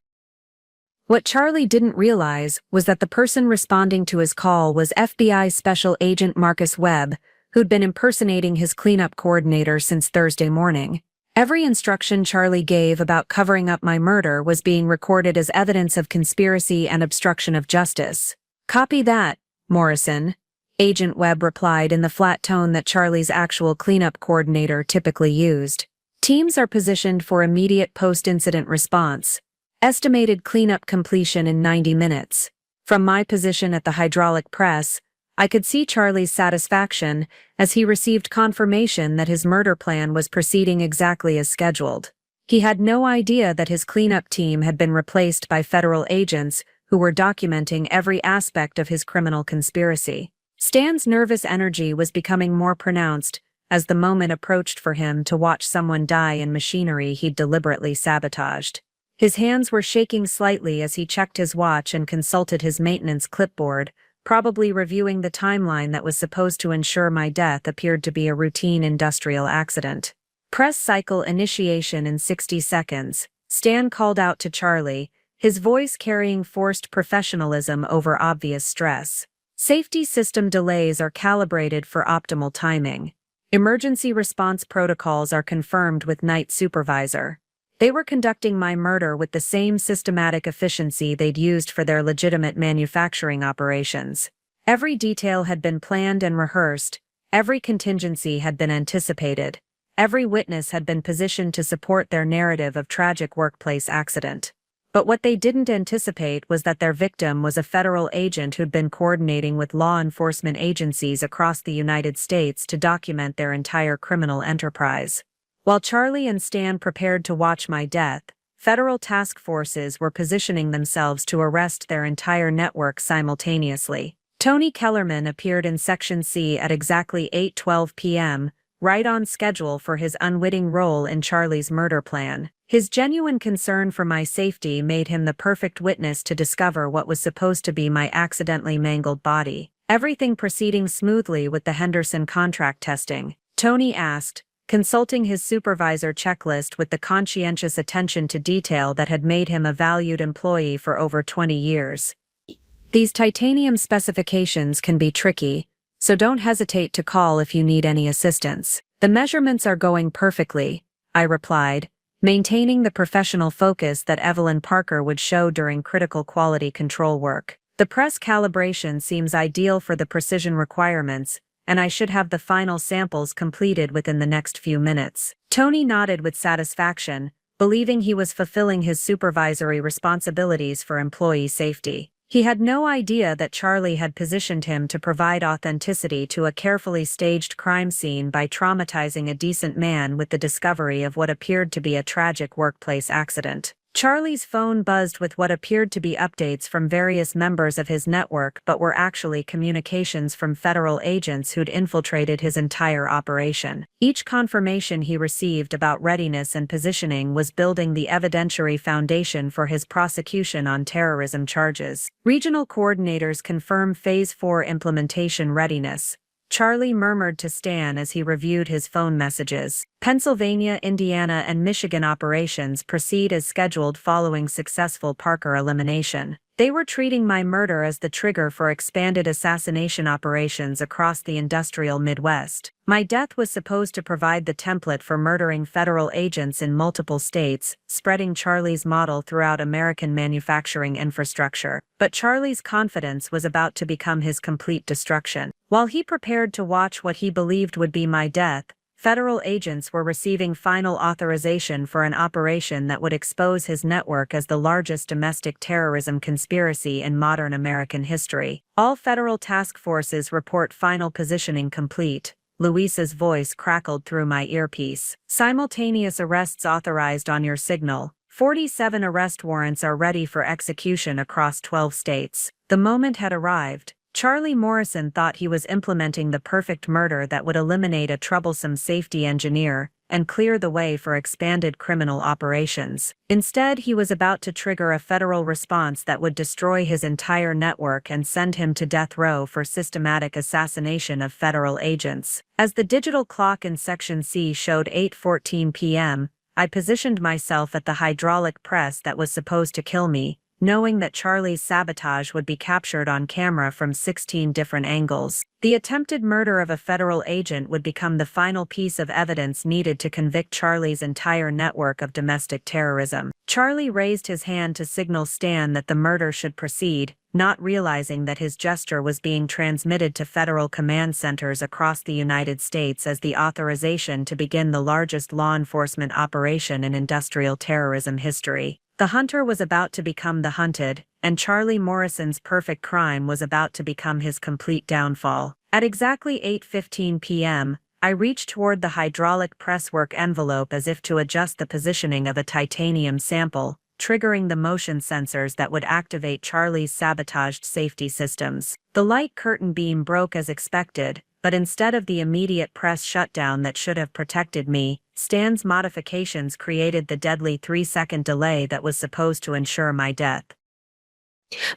What Charlie didn't realize was that the person responding to his call was FBI Special Agent Marcus Webb, who'd been impersonating his cleanup coordinator since Thursday morning. Every instruction Charlie gave about covering up my murder was being recorded as evidence of conspiracy and obstruction of justice. "Copy that, Morrison," Agent Webb replied in the flat tone that Charlie's actual cleanup coordinator typically used. "Teams are positioned for immediate post-incident response. Estimated cleanup completion in 90 minutes. From my position at the hydraulic press, I could see Charlie's satisfaction as he received confirmation that his murder plan was proceeding exactly as scheduled. He had no idea that his cleanup team had been replaced by federal agents who were documenting every aspect of his criminal conspiracy. Stan's nervous energy was becoming more pronounced as the moment approached for him to watch someone die in machinery he'd deliberately sabotaged. His hands were shaking slightly as he checked his watch and consulted his maintenance clipboard, Probably reviewing the timeline that was supposed to ensure my death appeared to be a routine industrial accident. Press cycle initiation in 60 seconds. Stan called out to Charlie, his voice carrying forced professionalism over obvious stress. Safety system delays are calibrated for optimal timing. Emergency response protocols are confirmed with Night Supervisor. They were conducting my murder with the same systematic efficiency they'd used for their legitimate manufacturing operations. Every detail had been planned and rehearsed, every contingency had been anticipated, every witness had been positioned to support their narrative of tragic workplace accident. But what they didn't anticipate was that their victim was a federal agent who'd been coordinating with law enforcement agencies across the United States to document their entire criminal enterprise. While Charlie and Stan prepared to watch my death, federal task forces were positioning themselves to arrest their entire network simultaneously. Tony Kellerman appeared in Section C at exactly 8:12 p.m., right on schedule for his unwitting role in Charlie's murder plan. His genuine concern for my safety made him the perfect witness to discover what was supposed to be my accidentally mangled body. Everything proceeding smoothly with the Henderson contract testing, Tony asked, consulting his supervisor checklist with the conscientious attention to detail that had made him a valued employee for over 20 years. These titanium specifications can be tricky, so don't hesitate to call if you need any assistance. The measurements are going perfectly, I replied, maintaining the professional focus that Evelyn Parker would show during critical quality control work. The press calibration seems ideal for the precision requirements, and I should have the final samples completed within the next few minutes. Tony nodded with satisfaction, believing he was fulfilling his supervisory responsibilities for employee safety. He had no idea that Charlie had positioned him to provide authenticity to a carefully staged crime scene by traumatizing a decent man with the discovery of what appeared to be a tragic workplace accident. Charlie's phone buzzed with what appeared to be updates from various members of his network but were actually communications from federal agents who'd infiltrated his entire operation. Each confirmation he received about readiness and positioning was building the evidentiary foundation for his prosecution on terrorism charges. Regional coordinators confirm Phase 4 implementation readiness, Charlie murmured to Stan as he reviewed his phone messages. Pennsylvania, Indiana, and Michigan operations proceed as scheduled following successful Parker elimination. They were treating my murder as the trigger for expanded assassination operations across the industrial Midwest. My death was supposed to provide the template for murdering federal agents in multiple states, spreading Charlie's model throughout American manufacturing infrastructure. But Charlie's confidence was about to become his complete destruction. While he prepared to watch what he believed would be my death, federal agents were receiving final authorization for an operation that would expose his network as the largest domestic terrorism conspiracy in modern American history. All federal task forces report final positioning complete. Luisa's voice crackled through my earpiece. Simultaneous arrests authorized on your signal. 47 arrest warrants are ready for execution across 12 states. The moment had arrived. Charlie Morrison thought he was implementing the perfect murder that would eliminate a troublesome safety engineer and clear the way for expanded criminal operations. Instead, he was about to trigger a federal response that would destroy his entire network and send him to death row for systematic assassination of federal agents. As the digital clock in Section C showed 8:14 p.m., I positioned myself at the hydraulic press that was supposed to kill me, knowing that Charlie's sabotage would be captured on camera from 16 different angles. The attempted murder of a federal agent would become the final piece of evidence needed to convict Charlie's entire network of domestic terrorism. Charlie raised his hand to signal Stan that the murder should proceed, not realizing that his gesture was being transmitted to federal command centers across the United States as the authorization to begin the largest law enforcement operation in industrial terrorism history. The hunter was about to become the hunted, and Charlie Morrison's perfect crime was about to become his complete downfall. At exactly 8:15 p.m., I reached toward the hydraulic presswork envelope as if to adjust the positioning of a titanium sample, triggering the motion sensors that would activate Charlie's sabotaged safety systems. The light curtain beam broke as expected, but instead of the immediate press shutdown that should have protected me, Stan's modifications created the deadly 3-second delay that was supposed to ensure my death.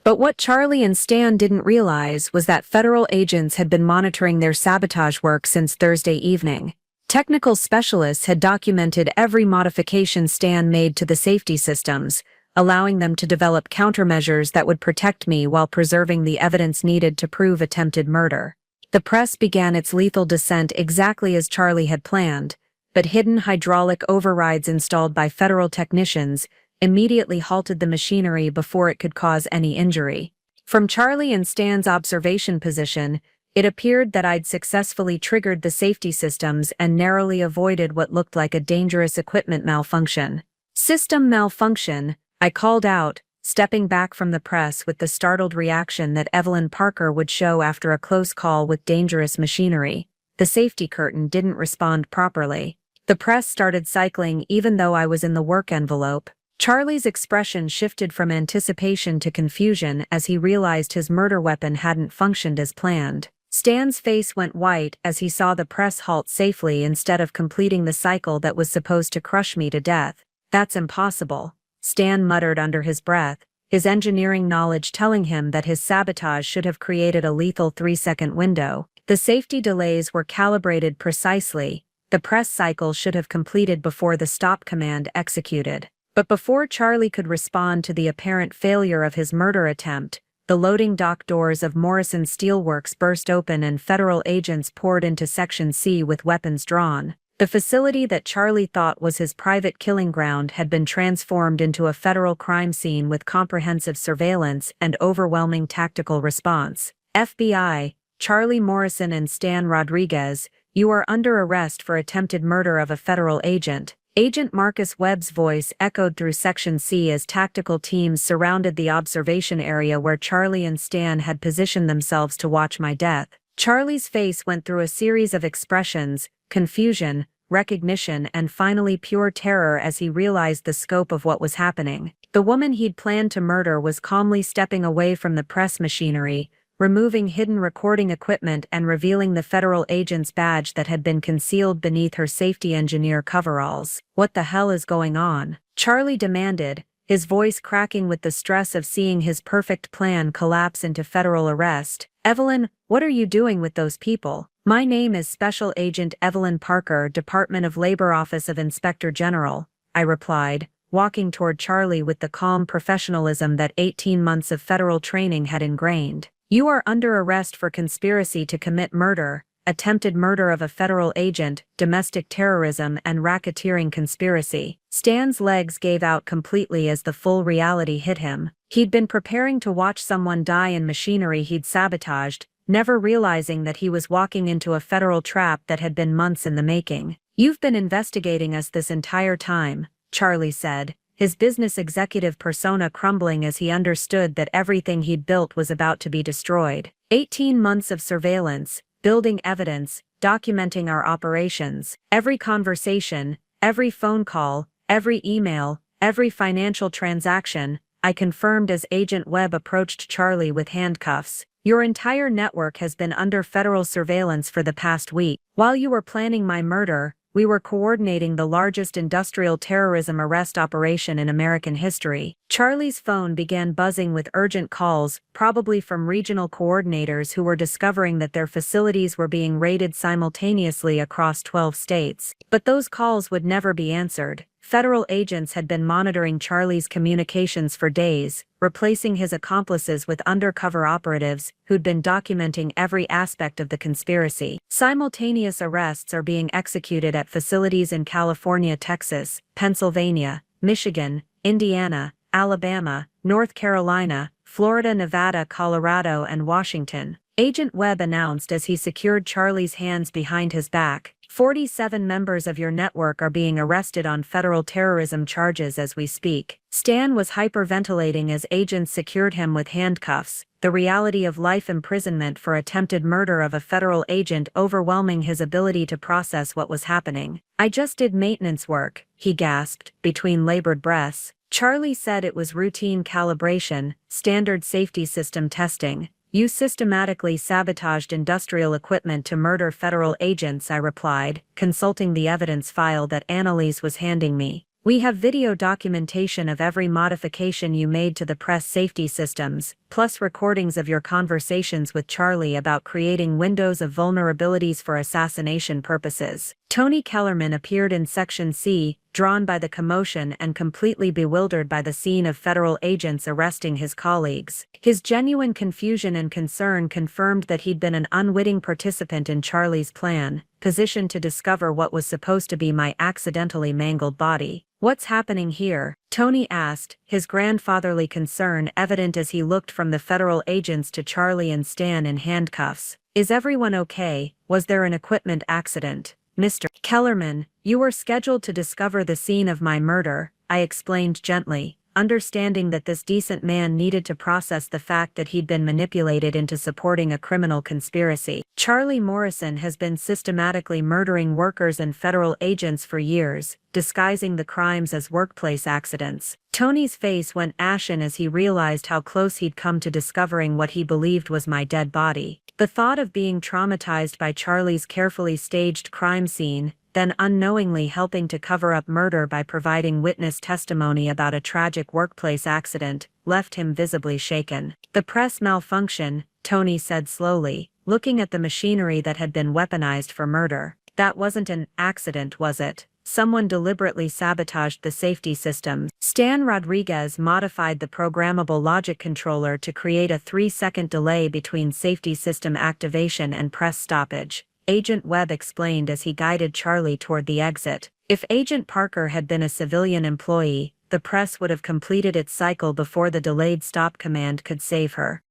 But what Charlie and Stan didn't realize was that federal agents had been monitoring their sabotage work since Thursday evening. Technical specialists had documented every modification Stan made to the safety systems, allowing them to develop countermeasures that would protect me while preserving the evidence needed to prove attempted murder. The press began its lethal descent exactly as Charlie had planned, but hidden hydraulic overrides installed by federal technicians immediately halted the machinery before it could cause any injury. From Charlie and Stan's observation position, it appeared that I'd successfully triggered the safety systems and narrowly avoided what looked like a dangerous equipment malfunction. "System malfunction," I called out, stepping back from the press with the startled reaction that Evelyn Parker would show after a close call with dangerous machinery. The safety curtain didn't respond properly. The press started cycling even though I was in the work envelope. Charlie's expression shifted from anticipation to confusion as he realized his murder weapon hadn't functioned as planned. Stan's face went white as he saw the press halt safely instead of completing the cycle that was supposed to crush me to death. "That's impossible," Stan muttered under his breath, his engineering knowledge telling him that his sabotage should have created a lethal 3-second window. The safety delays were calibrated precisely. The press cycle should have completed before the stop command executed. But before Charlie could respond to the apparent failure of his murder attempt, the loading dock doors of Morrison Steelworks burst open and federal agents poured into Section C with weapons drawn. The facility that Charlie thought was his private killing ground had been transformed into a federal crime scene with comprehensive surveillance and overwhelming tactical response. "FBI, Charlie Morrison and Stan Rodriguez, you are under arrest for attempted murder of a federal agent." Agent Marcus Webb's voice echoed through Section C as tactical teams surrounded the observation area where Charlie and Stan had positioned themselves to watch my death. Charlie's face went through a series of expressions: confusion, recognition, and finally pure terror as he realized the scope of what was happening. The woman he'd planned to murder was calmly stepping away from the press machinery, removing hidden recording equipment and revealing the federal agent's badge that had been concealed beneath her safety engineer coveralls. "What the hell is going on?" Charlie demanded, his voice cracking with the stress of seeing his perfect plan collapse into federal arrest. "Evelyn, what are you doing with those people?" "My name is Special Agent Evelyn Parker, Department of Labor, Office of Inspector General," I replied, walking toward Charlie with the calm professionalism that 18 months of federal training had ingrained. "You are under arrest for conspiracy to commit murder, attempted murder of a federal agent, domestic terrorism, and racketeering conspiracy." Stan's legs gave out completely as the full reality hit him. He'd been preparing to watch someone die in machinery he'd sabotaged, never realizing that he was walking into a federal trap that had been months in the making. "You've been investigating us this entire time," Charlie said, his business executive persona crumbling as he understood that everything he'd built was about to be destroyed. 18 months of surveillance, building evidence, documenting our operations. Every conversation, every phone call, every email, every financial transaction, I confirmed as Agent Webb approached Charlie with handcuffs. "Your entire network has been under federal surveillance for the past week. While you were planning my murder, we were coordinating the largest industrial terrorism arrest operation in American history." Charlie's phone began buzzing with urgent calls, probably from regional coordinators who were discovering that their facilities were being raided simultaneously across 12 states. But those calls would never be answered. Federal agents had been monitoring Charlie's communications for days, replacing his accomplices with undercover operatives who'd been documenting every aspect of the conspiracy. Simultaneous arrests are being executed at facilities in California, Texas, Pennsylvania, Michigan, Indiana, Alabama, North Carolina, Florida, Nevada, Colorado, and Washington, Agent Webb announced as he secured Charlie's hands behind his back. 47 members of your network are being arrested on federal terrorism charges as we speak." Stan was hyperventilating as agents secured him with handcuffs, the reality of life imprisonment for attempted murder of a federal agent overwhelming his ability to process what was happening. "I just did maintenance work," he gasped, between labored breaths. Charlie said it was routine calibration, standard safety system testing. "You systematically sabotaged industrial equipment to murder federal agents," I replied, consulting the evidence file that Annalise was handing me. We have video documentation of every modification you made to the press safety systems, plus recordings of your conversations with Charlie about creating windows of vulnerabilities for assassination purposes. Tony Kellerman appeared in Section C, drawn by the commotion and completely bewildered by the scene of federal agents arresting his colleagues. His genuine confusion and concern confirmed that he'd been an unwitting participant in Charlie's plan, positioned to discover what was supposed to be my accidentally mangled body. "What's happening here?" Tony asked, his grandfatherly concern evident as he looked from the federal agents to Charlie and Stan in handcuffs. "Is everyone okay? Was there an equipment accident?" "Mr. Kellerman, you were scheduled to discover the scene of my murder," I explained gently, understanding that this decent man needed to process the fact that he'd been manipulated into supporting a criminal conspiracy. "Charlie Morrison has been systematically murdering workers and federal agents for years, disguising the crimes as workplace accidents." Tony's face went ashen as he realized how close he'd come to discovering what he believed was my dead body. The thought of being traumatized by Charlie's carefully staged crime scene, then unknowingly helping to cover up murder by providing witness testimony about a tragic workplace accident, left him visibly shaken. "The press malfunction," Tony said slowly, looking at the machinery that had been weaponized for murder. "That wasn't an accident, was it? Someone deliberately sabotaged the safety system." Stan Rodriguez modified the programmable logic controller to create a 3-second delay between safety system activation and press stoppage, Agent Webb explained as he guided Charlie toward the exit. "If Agent Parker had been a civilian employee, the press would have completed its cycle before the delayed stop command could save her."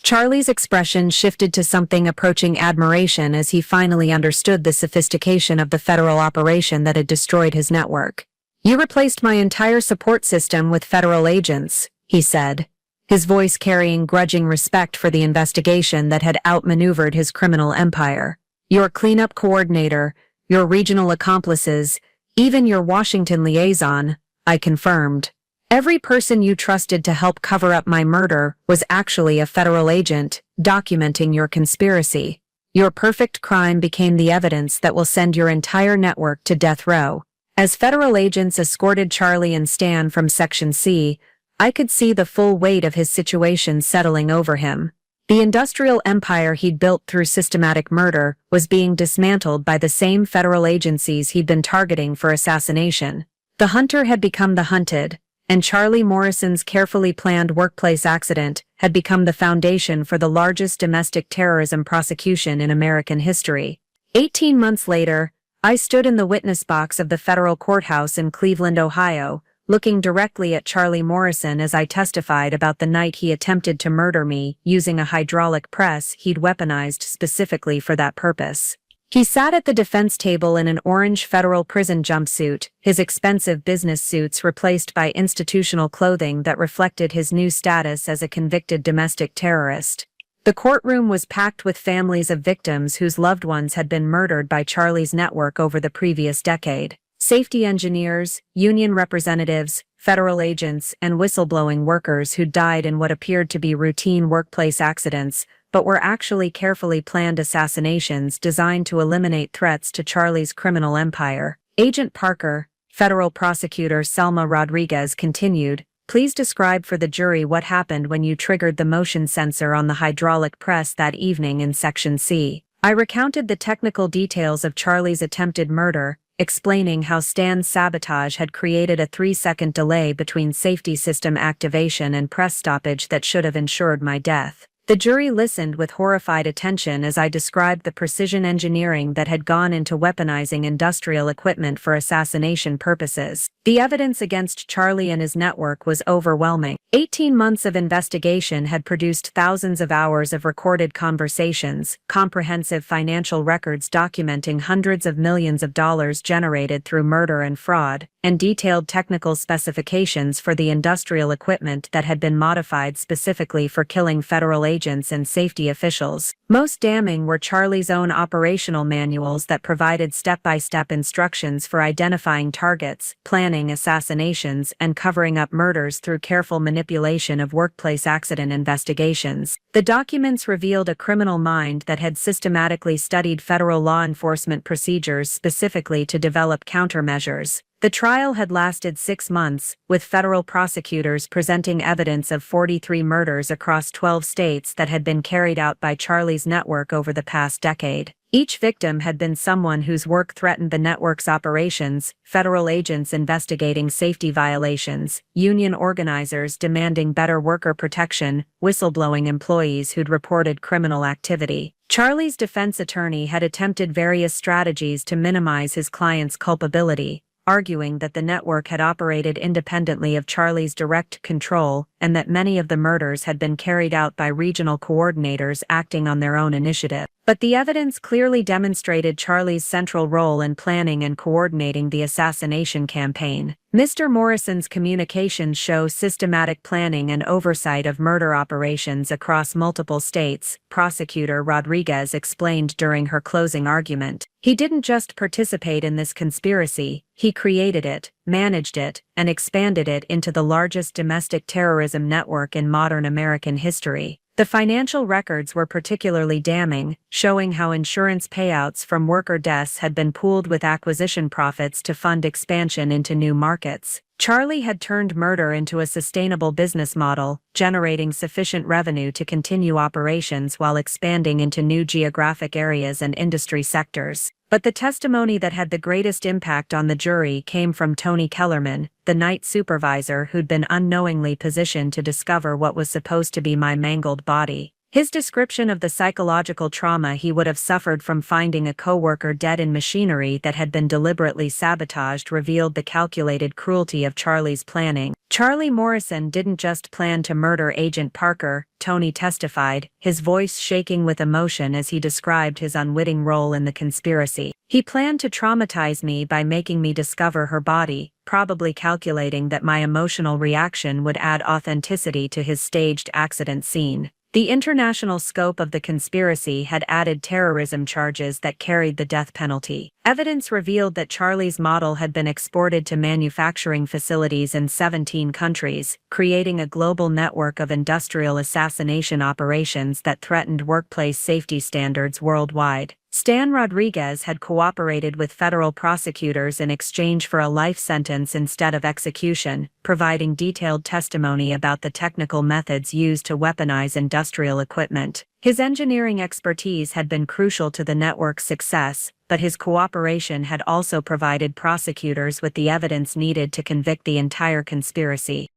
Charlie's expression shifted to something approaching admiration as he finally understood the sophistication of the federal operation that had destroyed his network. "You replaced my entire support system with federal agents," he said, his voice carrying grudging respect for the investigation that had outmaneuvered his criminal empire. "Your cleanup coordinator, your regional accomplices, even your Washington liaison," I confirmed. "Every person you trusted to help cover up my murder was actually a federal agent, documenting your conspiracy. Your perfect crime became the evidence that will send your entire network to death row." As federal agents escorted Charlie and Stan from Section C, I could see the full weight of his situation settling over him. The industrial empire he'd built through systematic murder was being dismantled by the same federal agencies he'd been targeting for assassination. The hunter had become the hunted, and Charlie Morrison's carefully planned workplace accident had become the foundation for the largest domestic terrorism prosecution in American history. 18 months later, I stood in the witness box of the federal courthouse in Cleveland, Ohio, looking directly at Charlie Morrison as I testified about the night he attempted to murder me using a hydraulic press he'd weaponized specifically for that purpose. He sat at the defense table in an orange federal prison jumpsuit, his expensive business suits replaced by institutional clothing that reflected his new status as a convicted domestic terrorist. The courtroom was packed with families of victims whose loved ones had been murdered by Charlie's network over the previous decade. Safety engineers, union representatives, federal agents, and whistleblowing workers who died in what appeared to be routine workplace accidents, but were actually carefully planned assassinations designed to eliminate threats to Charlie's criminal empire. Agent Parker, federal prosecutor Selma Rodriguez continued, "Please describe for the jury what happened when you triggered the motion sensor on the hydraulic press that evening in Section C." I recounted the technical details of Charlie's attempted murder, explaining how Stan's sabotage had created a 3-second delay between safety system activation and press stoppage that should have ensured my death. The jury listened with horrified attention as I described the precision engineering that had gone into weaponizing industrial equipment for assassination purposes. The evidence against Charlie and his network was overwhelming. 18 months of investigation had produced thousands of hours of recorded conversations, comprehensive financial records documenting hundreds of millions of dollars generated through murder and fraud, and detailed technical specifications for the industrial equipment that had been modified specifically for killing federal agents and safety officials. Most damning were Charlie's own operational manuals that provided step-by-step instructions for identifying targets, planning planning assassinations and covering up murders through careful manipulation of workplace accident investigations. The documents revealed a criminal mind that had systematically studied federal law enforcement procedures specifically to develop countermeasures. The trial had lasted 6 months, with federal prosecutors presenting evidence of 43 murders across 12 states that had been carried out by Charlie's network over the past decade. Each victim had been someone whose work threatened the network's operations: federal agents investigating safety violations, union organizers demanding better worker protection, whistleblowing employees who'd reported criminal activity. Charlie's defense attorney had attempted various strategies to minimize his client's culpability, arguing that the network had operated independently of Charlie's direct control and that many of the murders had been carried out by regional coordinators acting on their own initiative. But the evidence clearly demonstrated Charlie's central role in planning and coordinating the assassination campaign. Mr. Morrison's communications show systematic planning and oversight of murder operations across multiple states, Prosecutor Rodriguez explained during her closing argument. He didn't just participate in this conspiracy, he created it, managed it, and expanded it into the largest domestic terrorism network in modern American history. The financial records were particularly damning, showing how insurance payouts from worker deaths had been pooled with acquisition profits to fund expansion into new markets. Charlie had turned murder into a sustainable business model, generating sufficient revenue to continue operations while expanding into new geographic areas and industry sectors. But the testimony that had the greatest impact on the jury came from Tony Kellerman, the night supervisor who'd been unknowingly positioned to discover what was supposed to be my mangled body. His description of the psychological trauma he would have suffered from finding a coworker dead in machinery that had been deliberately sabotaged revealed the calculated cruelty of Charlie's planning. Charlie Morrison didn't just plan to murder Agent Parker, Tony testified, his voice shaking with emotion as he described his unwitting role in the conspiracy. He planned to traumatize me by making me discover her body, probably calculating that my emotional reaction would add authenticity to his staged accident scene. The international scope of the conspiracy had added terrorism charges that carried the death penalty. Evidence revealed that Charlie's model had been exported to manufacturing facilities in 17 countries, creating a global network of industrial assassination operations that threatened workplace safety standards worldwide. Stan Rodriguez had cooperated with federal prosecutors in exchange for a life sentence instead of execution, providing detailed testimony about the technical methods used to weaponize industrial equipment. His engineering expertise had been crucial to the network's success, but his cooperation had also provided prosecutors with the evidence needed to convict the entire conspiracy.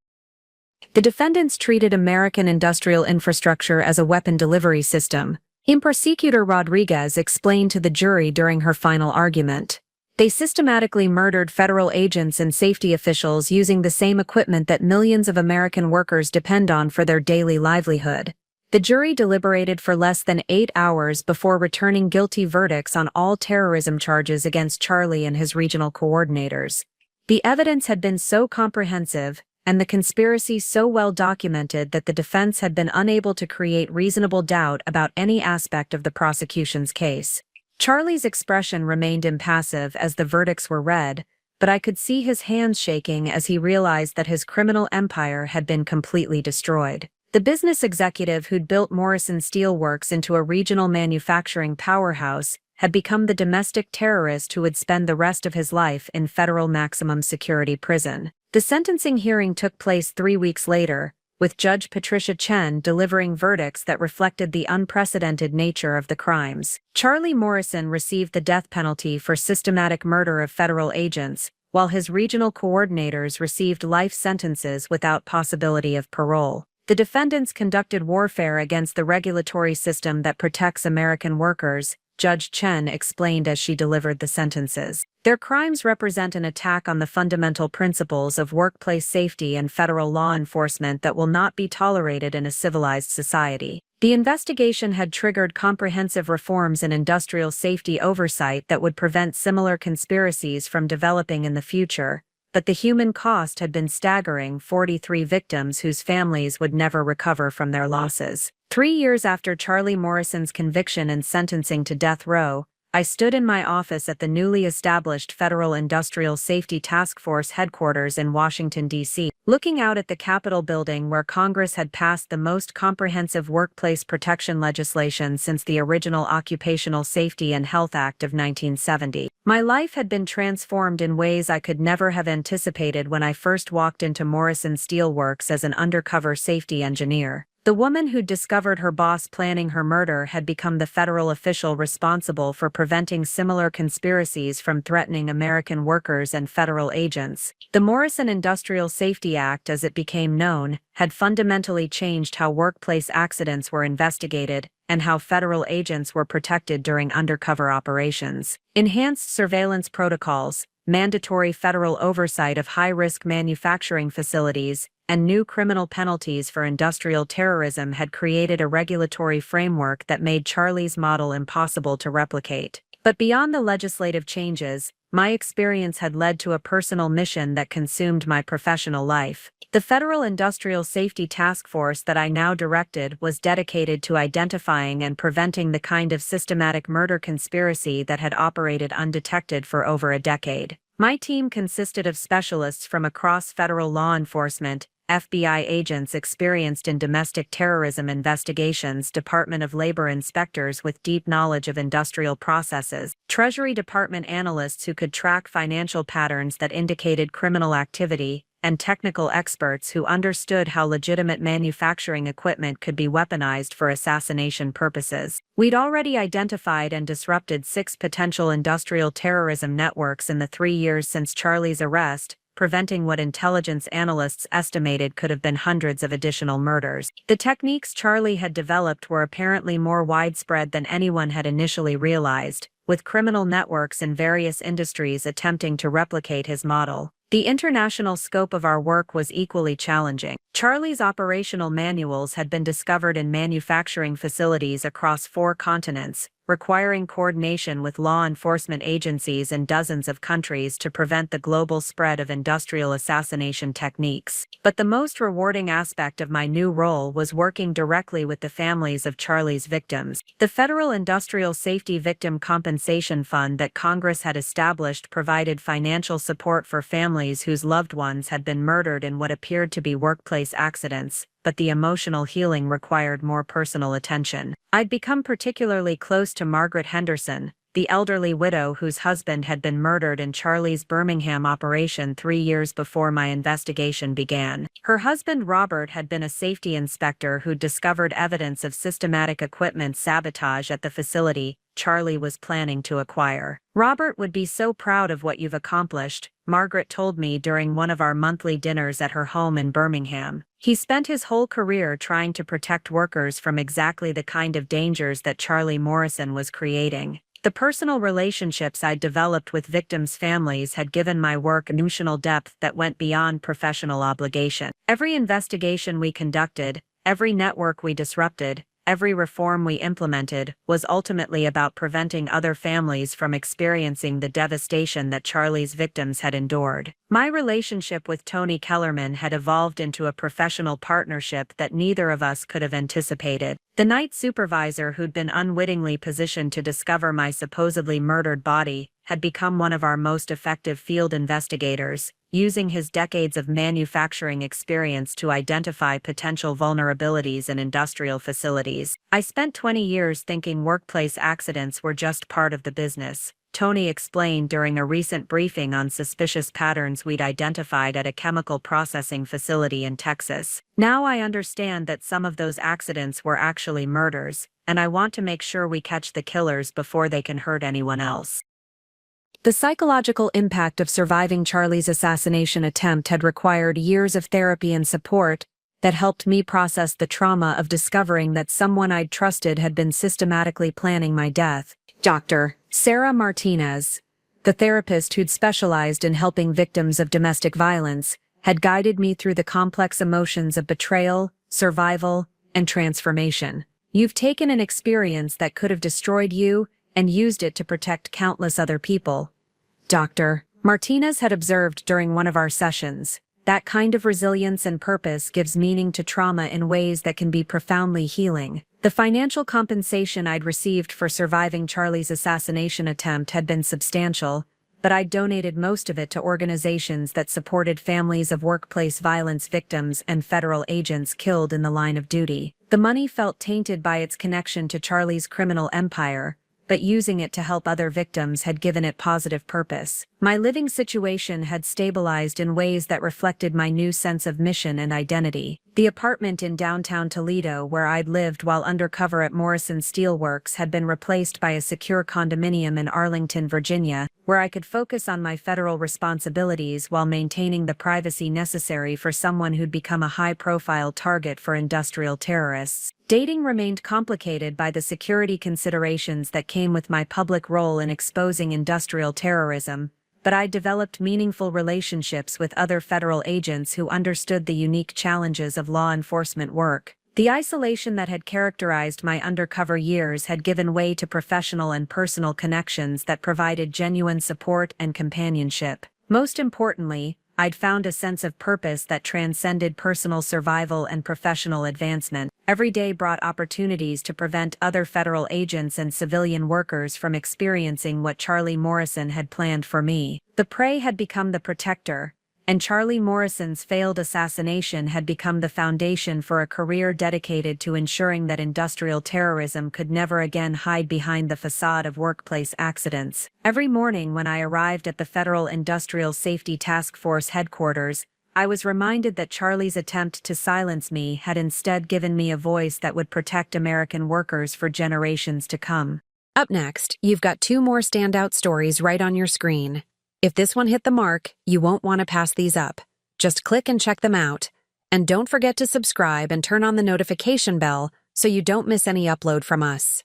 The defendants treated American industrial infrastructure as a weapon delivery system. Prosecutor Rodriguez explained to the jury during her final argument. They systematically murdered federal agents and safety officials using the same equipment that millions of American workers depend on for their daily livelihood. The jury deliberated for less than 8 hours before returning guilty verdicts on all terrorism charges against Charlie and his regional coordinators. The evidence had been so comprehensive, and the conspiracy so well documented that the defense had been unable to create reasonable doubt about any aspect of the prosecution's case. Charlie's expression remained impassive as the verdicts were read, but I could see his hands shaking as he realized that his criminal empire had been completely destroyed. The business executive who'd built Morrison Steel Works into a regional manufacturing powerhouse had become the domestic terrorist who would spend the rest of his life in federal maximum security prison. The sentencing hearing took place 3 weeks later, with Judge Patricia Chen delivering verdicts that reflected the unprecedented nature of the crimes. Charlie Morrison received the death penalty for systematic murder of federal agents, while his regional coordinators received life sentences without possibility of parole. The defendants conducted warfare against the regulatory system that protects American workers, Judge Chen explained as she delivered the sentences. Their crimes represent an attack on the fundamental principles of workplace safety and federal law enforcement that will not be tolerated in a civilized society. The investigation had triggered comprehensive reforms in industrial safety oversight that would prevent similar conspiracies from developing in the future, but the human cost had been staggering: 43 victims whose families would never recover from their losses. 3 years after Charlie Morrison's conviction and sentencing to death row, I stood in my office at the newly established Federal Industrial Safety Task Force headquarters in Washington, D.C., looking out at the Capitol building where Congress had passed the most comprehensive workplace protection legislation since the original Occupational Safety and Health Act of 1970. My life had been transformed in ways I could never have anticipated when I first walked into Morrison Steel Works as an undercover safety engineer. The woman who'd discovered her boss planning her murder had become the federal official responsible for preventing similar conspiracies from threatening American workers and federal agents. The Morrison Industrial Safety Act, as it became known, had fundamentally changed how workplace accidents were investigated and how federal agents were protected during undercover operations. Enhanced surveillance protocols, mandatory federal oversight of high-risk manufacturing facilities, and new criminal penalties for industrial terrorism had created a regulatory framework that made Charlie's model impossible to replicate. But beyond the legislative changes, my experience had led to a personal mission that consumed my professional life. The Federal Industrial Safety Task Force that I now directed was dedicated to identifying and preventing the kind of systematic murder conspiracy that had operated undetected for over a decade. My team consisted of specialists from across federal law enforcement, FBI agents experienced in domestic terrorism investigations, Department of Labor inspectors with deep knowledge of industrial processes, Treasury Department analysts who could track financial patterns that indicated criminal activity, and technical experts who understood how legitimate manufacturing equipment could be weaponized for assassination purposes. We'd already identified and disrupted 6 potential industrial terrorism networks in the 3 years since Charlie's arrest, preventing what intelligence analysts estimated could have been hundreds of additional murders. The techniques Charlie had developed were apparently more widespread than anyone had initially realized, with criminal networks in various industries attempting to replicate his model. The international scope of our work was equally challenging. Charlie's operational manuals had been discovered in manufacturing facilities across 4 continents, requiring coordination with law enforcement agencies in dozens of countries to prevent the global spread of industrial assassination techniques. But the most rewarding aspect of my new role was working directly with the families of Charlie's victims. The Federal Industrial Safety Victim Compensation Fund that Congress had established provided financial support for families whose loved ones had been murdered in what appeared to be workplace accidents, but the emotional healing required more personal attention. I'd become particularly close to Margaret Henderson, the elderly widow whose husband had been murdered in Charlie's Birmingham operation 3 years before my investigation began. Her husband Robert had been a safety inspector who'd discovered evidence of systematic equipment sabotage at the facility Charlie was planning to acquire. "Robert would be so proud of what you've accomplished," Margaret told me during one of our monthly dinners at her home in Birmingham. "He spent his whole career trying to protect workers from exactly the kind of dangers that Charlie Morrison was creating." The personal relationships I'd developed with victims' families had given my work emotional depth that went beyond professional obligation. Every investigation we conducted, every network we disrupted, every reform we implemented was ultimately about preventing other families from experiencing the devastation that Charlie's victims had endured. My relationship with Tony Kellerman had evolved into a professional partnership that neither of us could have anticipated. The night supervisor who'd been unwittingly positioned to discover my supposedly murdered body had become one of our most effective field investigators, using his decades of manufacturing experience to identify potential vulnerabilities in industrial facilities. "I spent 20 years thinking workplace accidents were just part of the business," Tony explained during a recent briefing on suspicious patterns we'd identified at a chemical processing facility in Texas. "Now I understand that some of those accidents were actually murders, and I want to make sure we catch the killers before they can hurt anyone else." The psychological impact of surviving Charlie's assassination attempt had required years of therapy and support that helped me process the trauma of discovering that someone I'd trusted had been systematically planning my death. Dr. Sarah Martinez, the therapist who'd specialized in helping victims of domestic violence, had guided me through the complex emotions of betrayal, survival, and transformation. "You've taken an experience that could have destroyed you and used it to protect countless other people," Dr. Martinez had observed during one of our sessions. "That kind of resilience and purpose gives meaning to trauma in ways that can be profoundly healing." The The financial compensation I'd received for surviving Charlie's assassination attempt had been substantial, but I'd donated most of it to organizations that supported families of workplace violence victims and federal agents killed in the line of duty. The money felt tainted by its connection to Charlie's criminal empire, but using it to help other victims had given it positive purpose. My living situation had stabilized in ways that reflected my new sense of mission and identity. The apartment in downtown Toledo where I'd lived while undercover at Morrison Steelworks had been replaced by a secure condominium in Arlington, Virginia, where I could focus on my federal responsibilities while maintaining the privacy necessary for someone who'd become a high-profile target for industrial terrorists. Dating remained complicated by the security considerations that came with my public role in exposing industrial terrorism, but I developed meaningful relationships with other federal agents who understood the unique challenges of law enforcement work. The isolation that had characterized my undercover years had given way to professional and personal connections that provided genuine support and companionship. Most importantly, I'd found a sense of purpose that transcended personal survival and professional advancement. Every day brought opportunities to prevent other federal agents and civilian workers from experiencing what Charlie Morrison had planned for me. The prey had become the protector, and Charlie Morrison's failed assassination had become the foundation for a career dedicated to ensuring that industrial terrorism could never again hide behind the facade of workplace accidents. Every morning when I arrived at the Federal Industrial Safety Task Force headquarters, I was reminded that Charlie's attempt to silence me had instead given me a voice that would protect American workers for generations to come. Up next, you've got 2 more standout stories right on your screen. If this one hit the mark, you won't want to pass these up. Just click and check them out. And don't forget to subscribe and turn on the notification bell so you don't miss any upload from us.